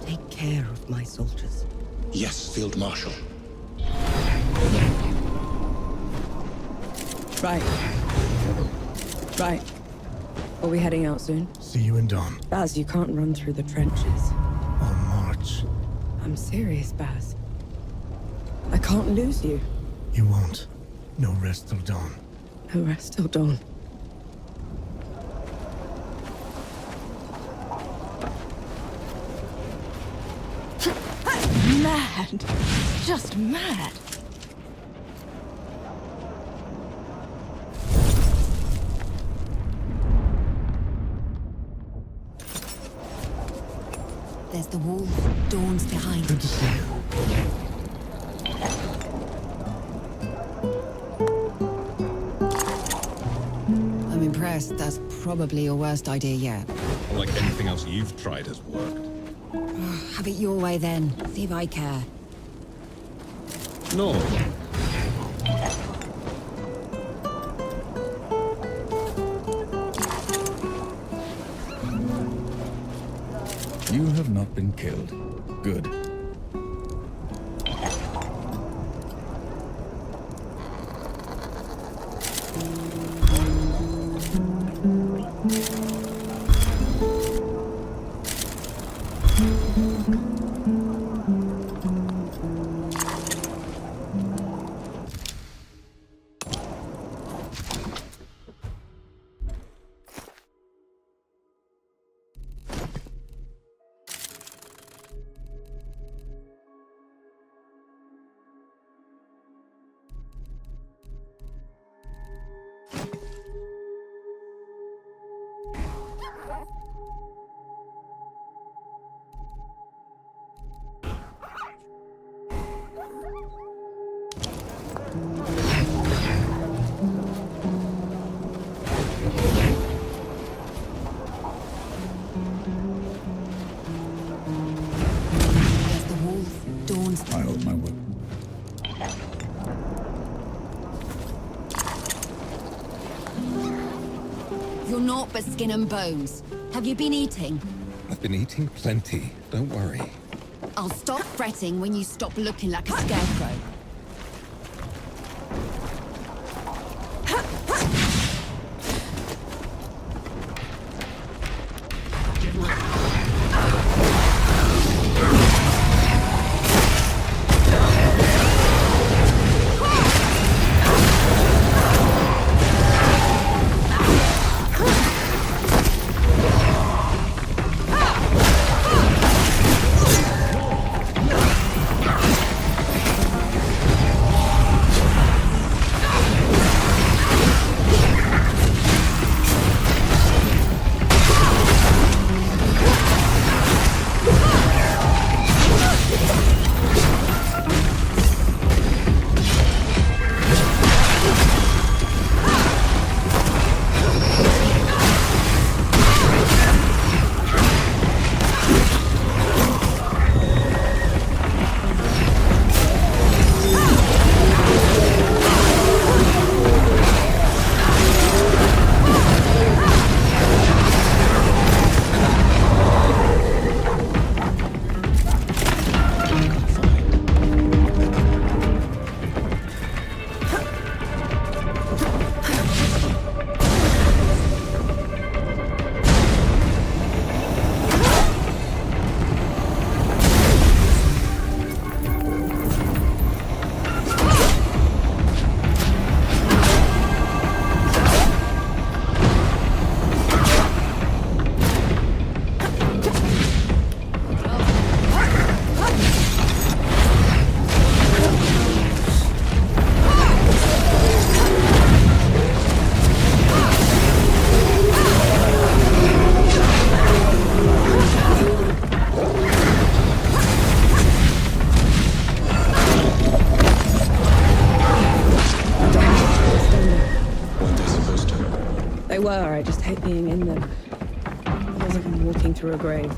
take care of my soldiers. Yes, Field Marshal. Right. Right. Are we heading out soon? See you in dawn. Baz, you can't run through the trenches. I'll march. I'm serious, Baz. I can't lose you. You won't. No rest till dawn. No rest till dawn. Mad. Just mad. There's the wall. Dawn's behind. Good to see you. I'm impressed. That's probably your worst idea yet. Like anything else you've tried has worked. Have it your way then. See if I care. No. You have not been killed. Good. You're naught but skin and bones. Have you been eating? I've been eating plenty, don't worry. I'll stop fretting when you stop looking like a scarecrow. I just hate being in them. It feels like I'm walking through a grave.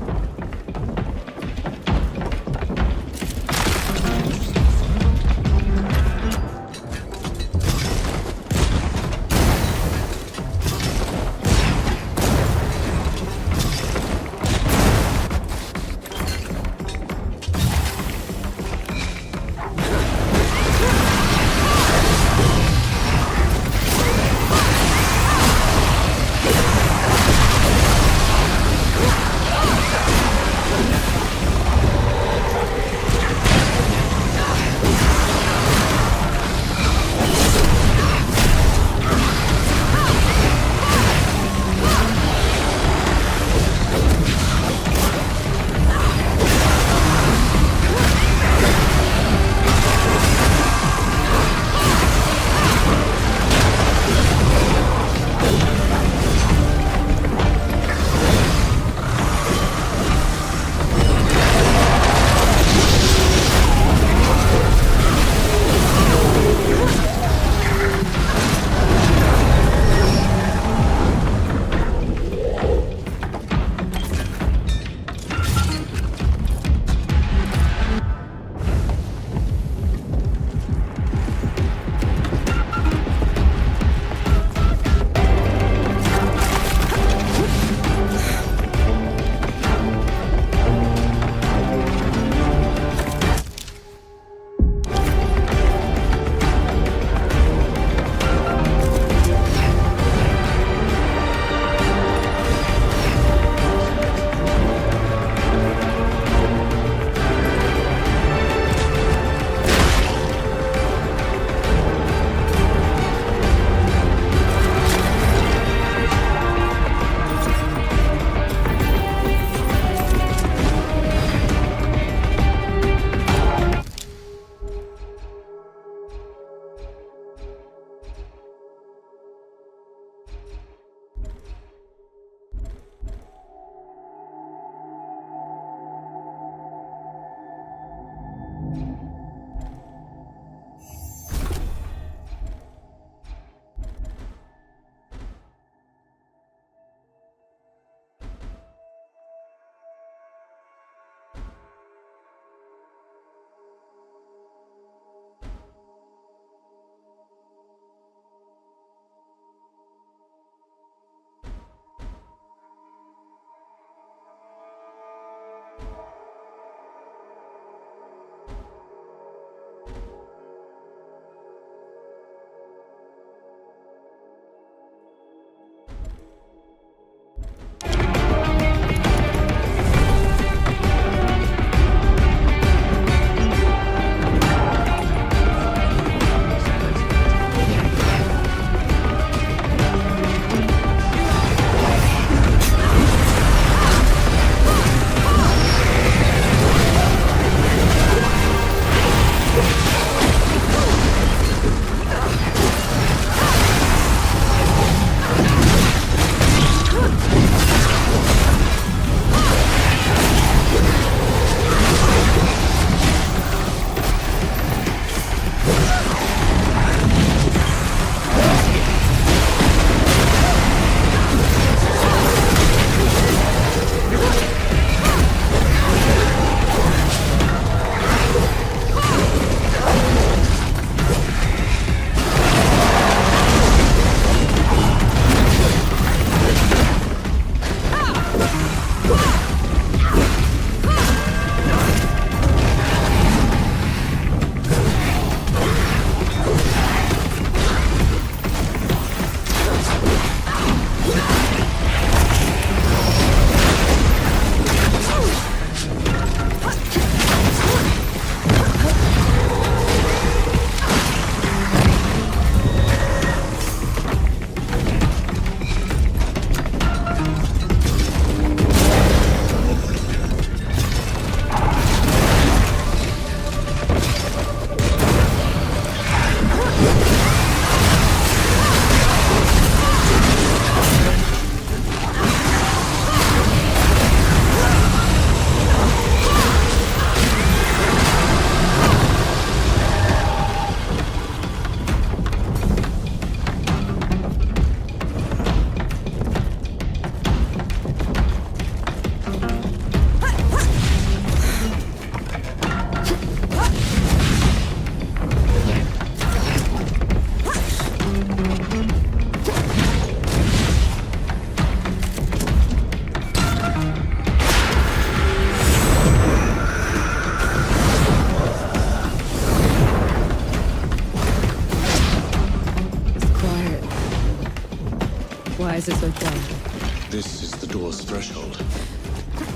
is it so quiet? This is the door's threshold.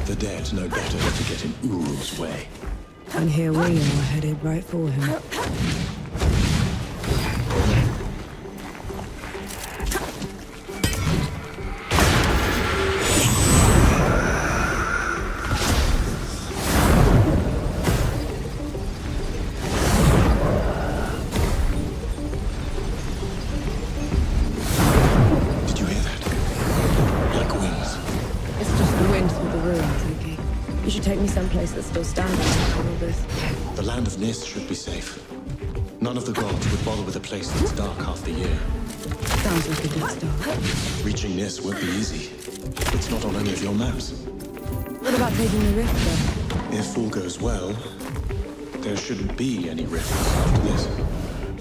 The dead know better than to get in Uru's way. And here we are, headed right for him. Someplace that's still standing after all this. The land of Nis should be safe. None of the gods would bother with a place that's dark half the year. Sounds like a good start. Reaching Nis won't be easy. It's not on any of your maps. What about taking the rift, then? If all goes well, there shouldn't be any rifts after this.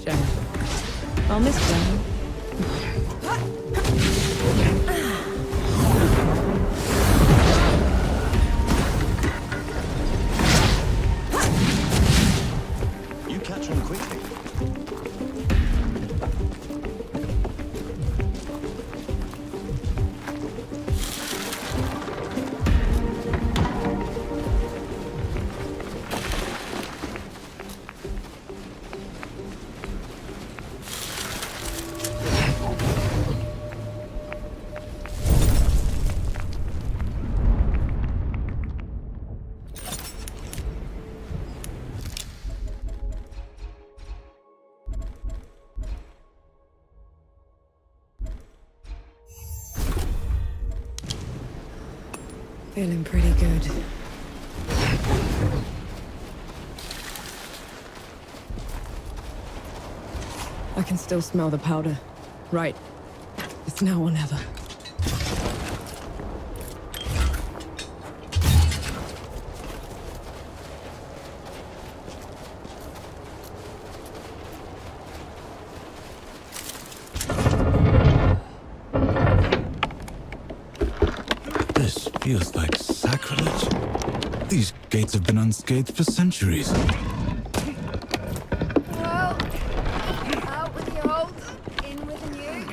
Shame. I'll miss them. Feeling pretty good. I can still smell the powder. Right. It's now or never. Feels like sacrilege. These gates have been unscathed for centuries. Well, out with the old, in with the new.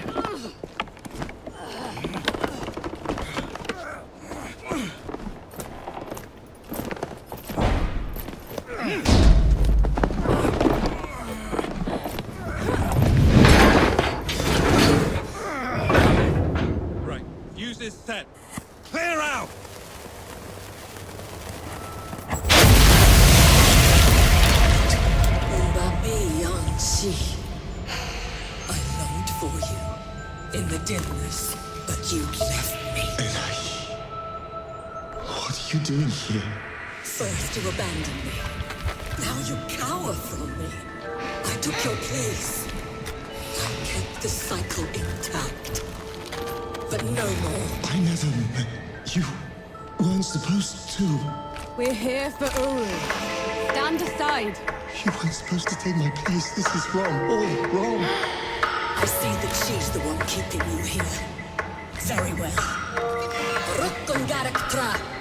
Right, fuse is set. Clear out! I longed for you in the dimness, but you left me. What are you doing here? First you abandoned me. Now you cower from me. I took your place. I kept the cycle intact. But no more. I never... You weren't supposed to. We're here for Uru. Stand aside. You weren't supposed to take my place. This is wrong. All wrong. I see that she's the one keeping you here. Very well. Rukkungaraktra.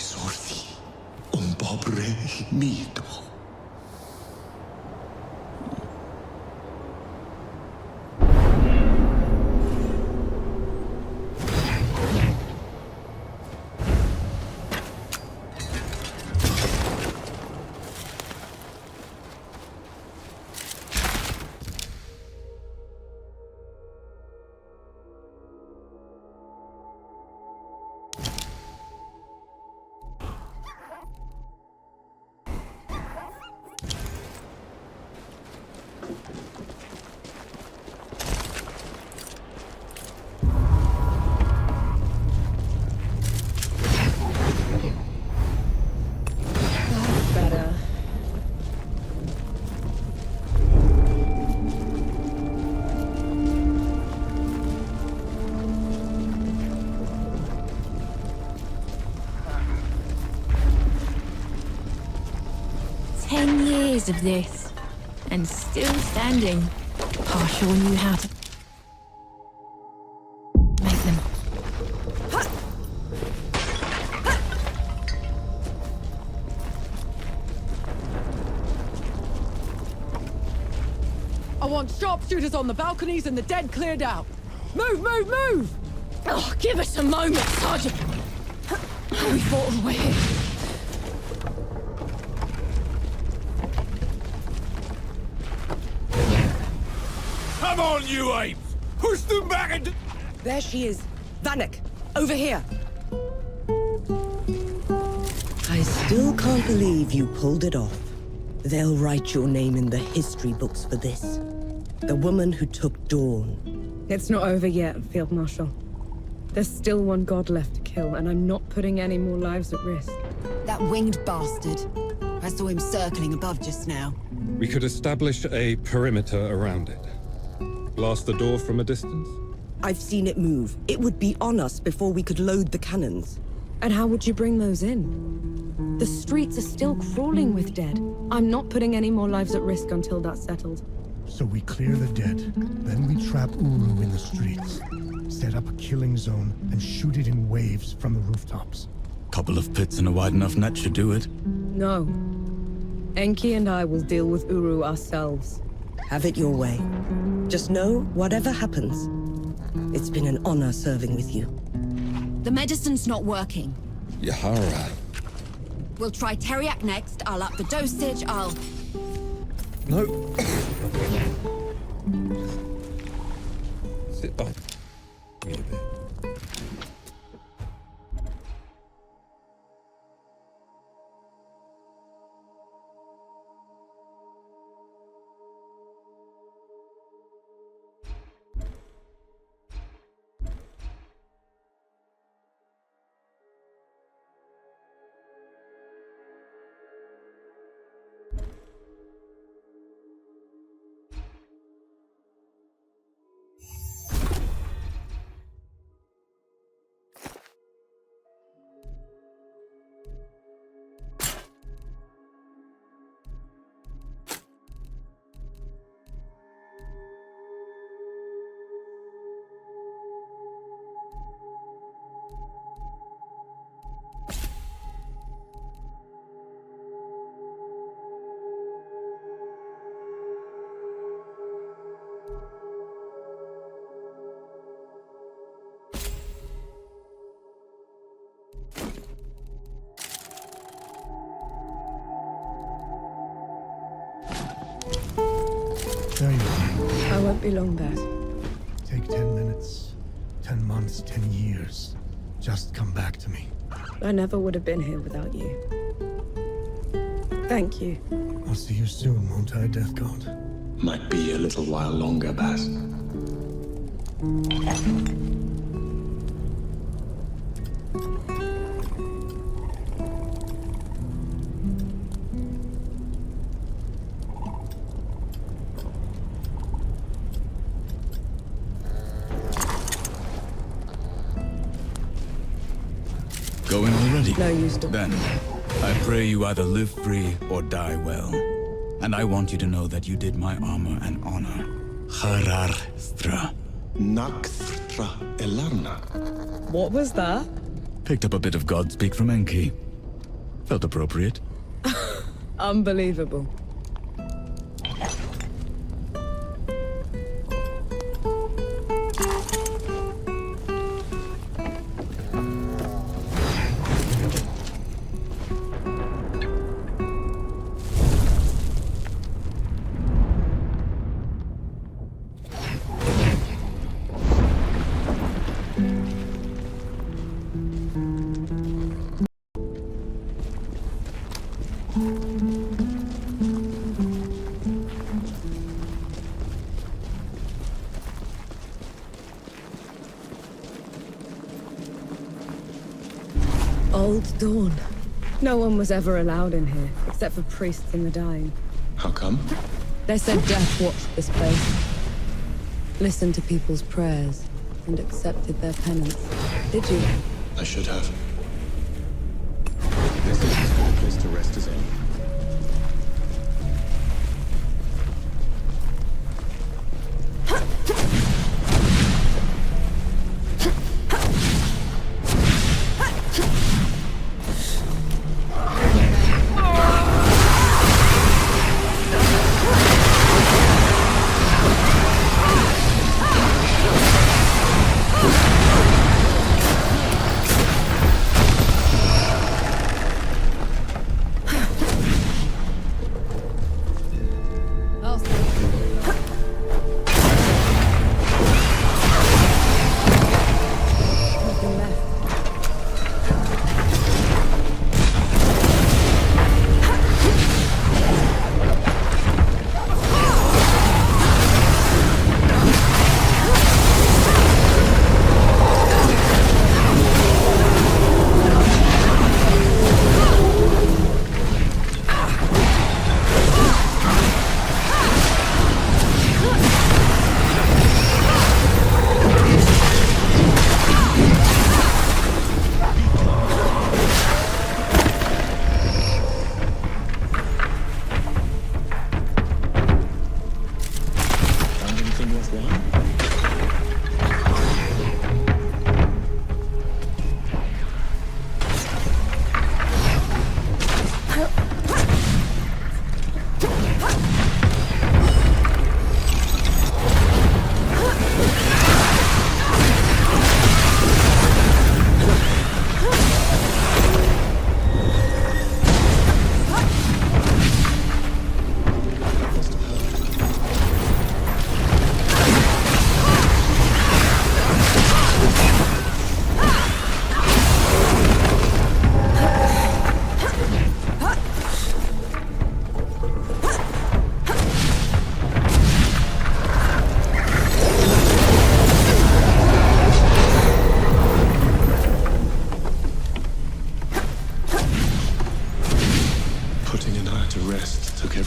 sorthi, pobre mito. Of this, and still standing. I'll show you how to make them. I want sharpshooters on the balconies and the dead cleared out. Move, move, move! Oh, give us a moment, Sergeant. We fought all the way here. Come on, you apes! Push them back and... There she is. Vanek, over here. I still can't believe you pulled it off. They'll write your name in the history books for this. The woman who took Dawn. It's not over yet, Field Marshal. There's still one god left to kill, and I'm not putting any more lives at risk. That winged bastard. I saw him circling above just now. We could establish a perimeter around it. Blast the door from a distance? I've seen it move. It would be on us before we could load the cannons. And how would you bring those in? The streets are still crawling with dead. I'm not putting any more lives at risk until that's settled. So we clear the dead, then we trap Uru in the streets, set up a killing zone, and shoot it in waves from the rooftops. Couple of pits and a wide enough net should do it. No. Enki and I will deal with Uru ourselves. Have it your way. Just know, whatever happens, it's been an honor serving with you. The medicine's not working. Yahara. We'll try Teriak next. I'll up the dosage. No. Sit by me a bit. There you are. I won't be long, Beth. Take 10 minutes, 10 months, 10 years. Just come back to me. I never would have been here without you. Thank you. I'll see you soon, won't I, Death God? Might be a little while longer, Baz. Going already? No use to. Then, I pray you either live free or die well. And I want you to know that you did my armor an honor. Harar Stra. Nakthra Elarna. What was that? Picked up a bit of Godspeak from Enki. Felt appropriate. Unbelievable. Old Dawn. No one was ever allowed in here, except for priests and the dying. How come? They said death watched this place, listened to people's prayers, and accepted their penance. Did you? I should have. This is as good a place to rest as any.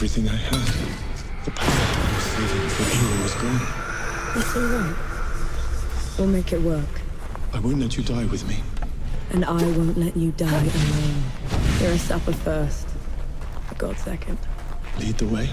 everything I had. The power I was saving for Hero was gone. It's all right. We'll make it work. I won't let you die with me. And I won't let you die alone. You're a supper first. A god second. Lead the way.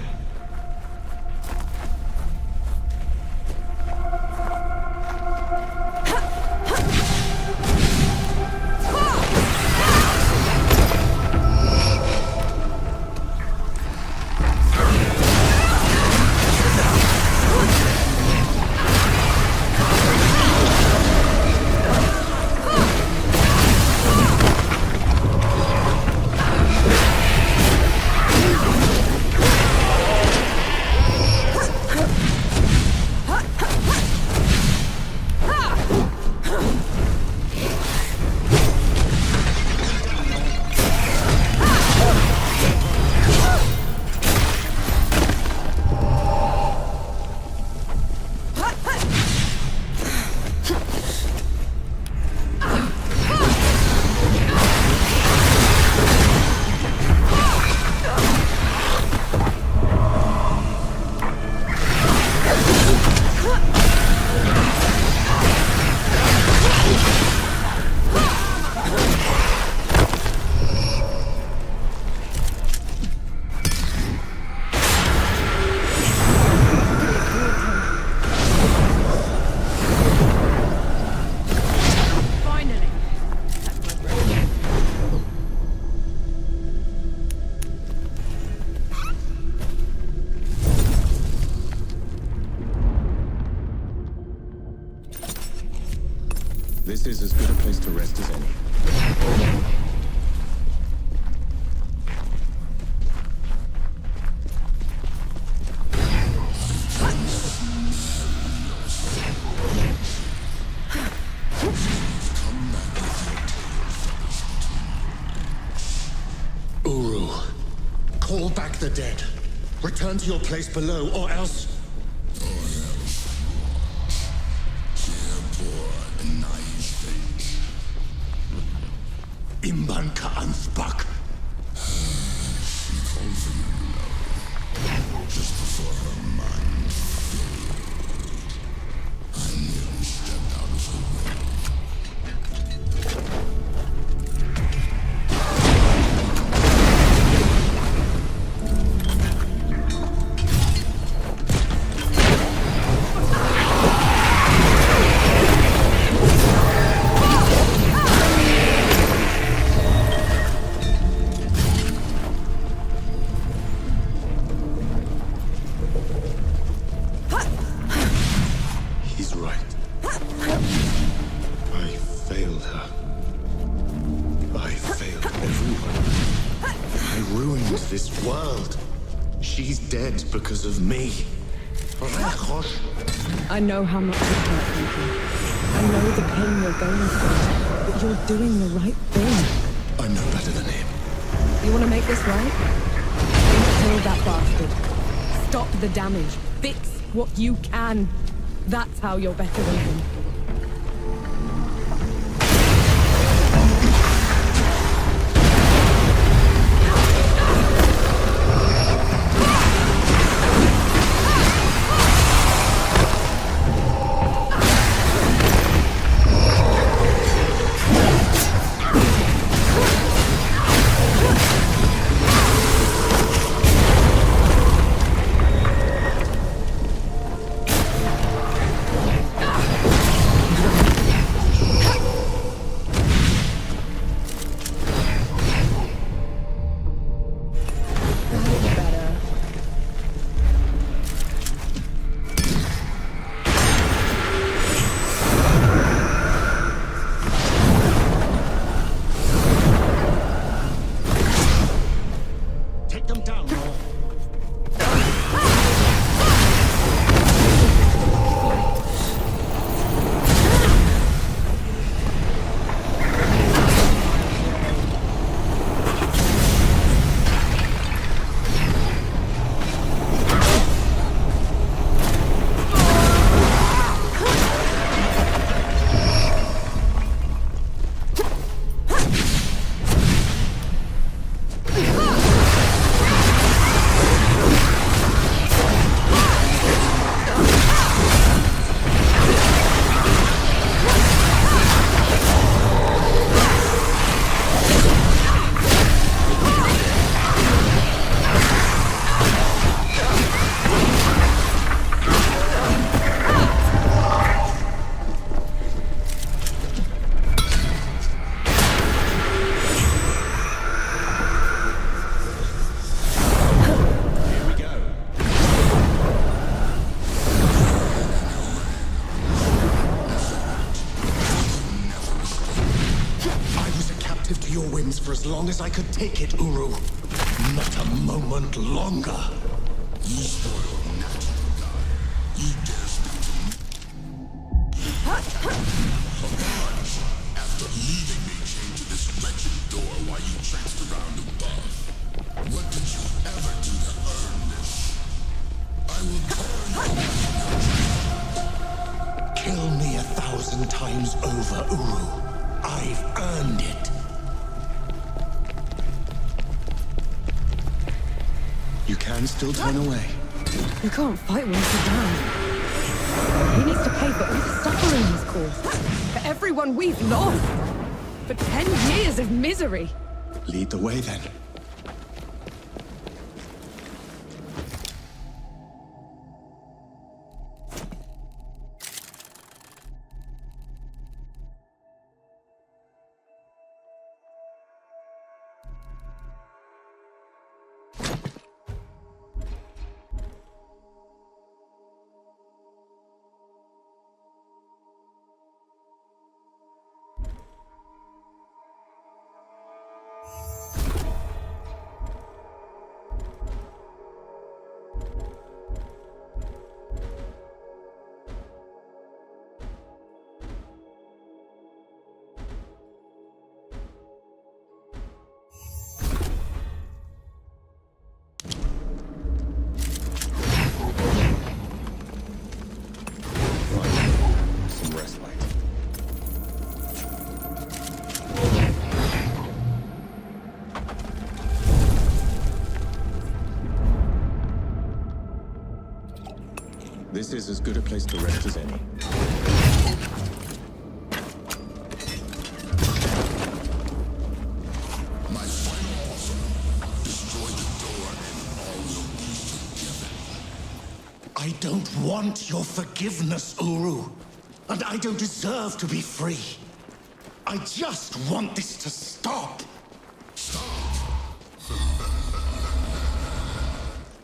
This is as good a place to rest as any. Uru, call back the dead. Return to your place below, or else... Imban ka anspak. Just before her mind faded, I nearly stepped out of the way. Because of me. I know how much it hurt you. I know the pain you're going through, but you're doing the right thing. I'm no better than him. You want to make this right? Kill that bastard. Stop the damage. Fix what you can. That's how you're better than him. For as long as I could take it, Uru. Not a moment longer. You spoiled natural God. You dare speak to me? After leaving me chained to this wretched door while you traipsed around above, what did you ever do to earn this? I will tear you. Kill me 1,000 times over, Uru. I've earned it. You can still turn away. You can't fight once you're down. He needs to pay for all the suffering he's caused. For everyone we've lost. For 10 years of misery. Lead the way, then. This is as good a place to rest as any. My final offer. Destroy the door and all will be forgiven. I don't want your forgiveness, Uru. And I don't deserve to be free. I just want this to stop. Stop?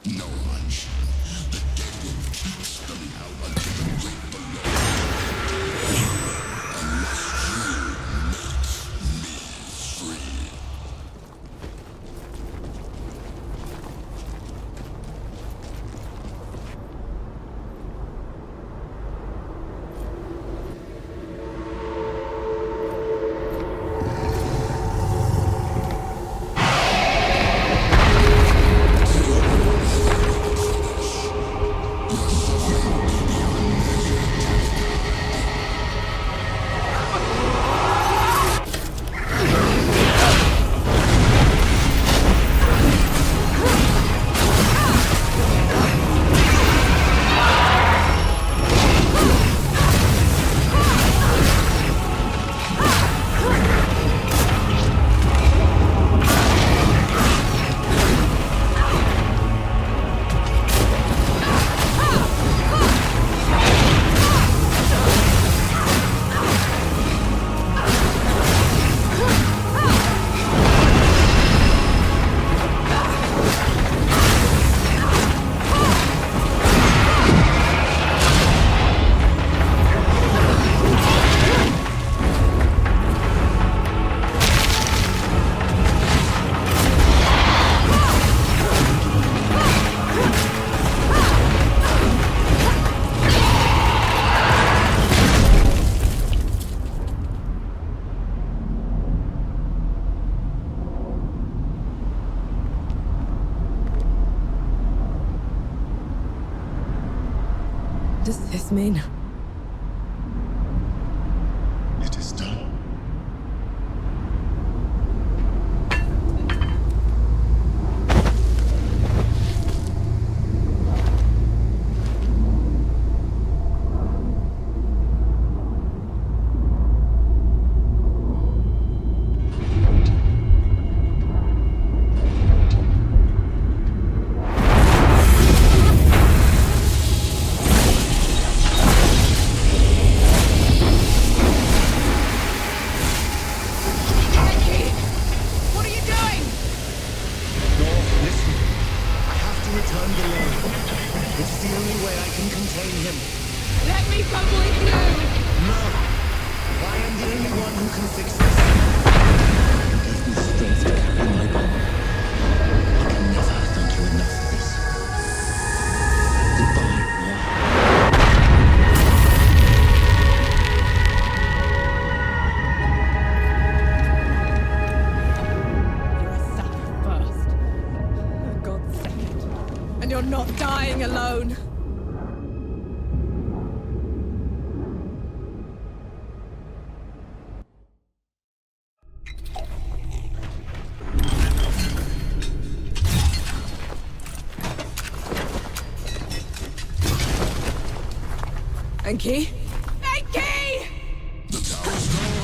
No much. The dead will keep spilling out until the great below. Unless you make me free. Does this mean? It is done. Alone. Enki? Enki! The tower's gone.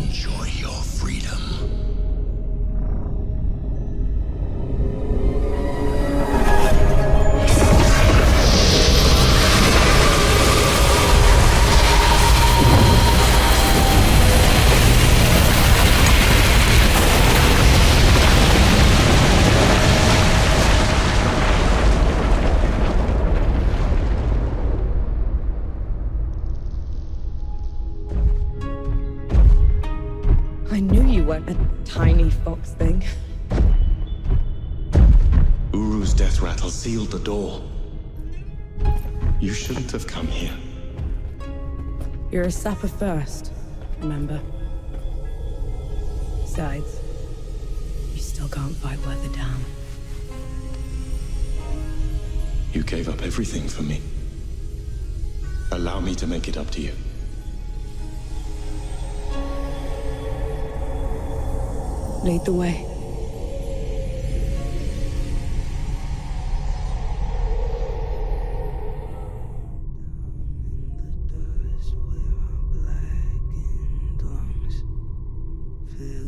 Enjoy your freedom. I knew you weren't a tiny fox thing. Uru's death rattle sealed the door. You shouldn't have come here. You're a sapper first, remember? Besides, you still can't fight worth a damn. You gave up everything for me. Allow me to make it up to you. Lead the way. Feel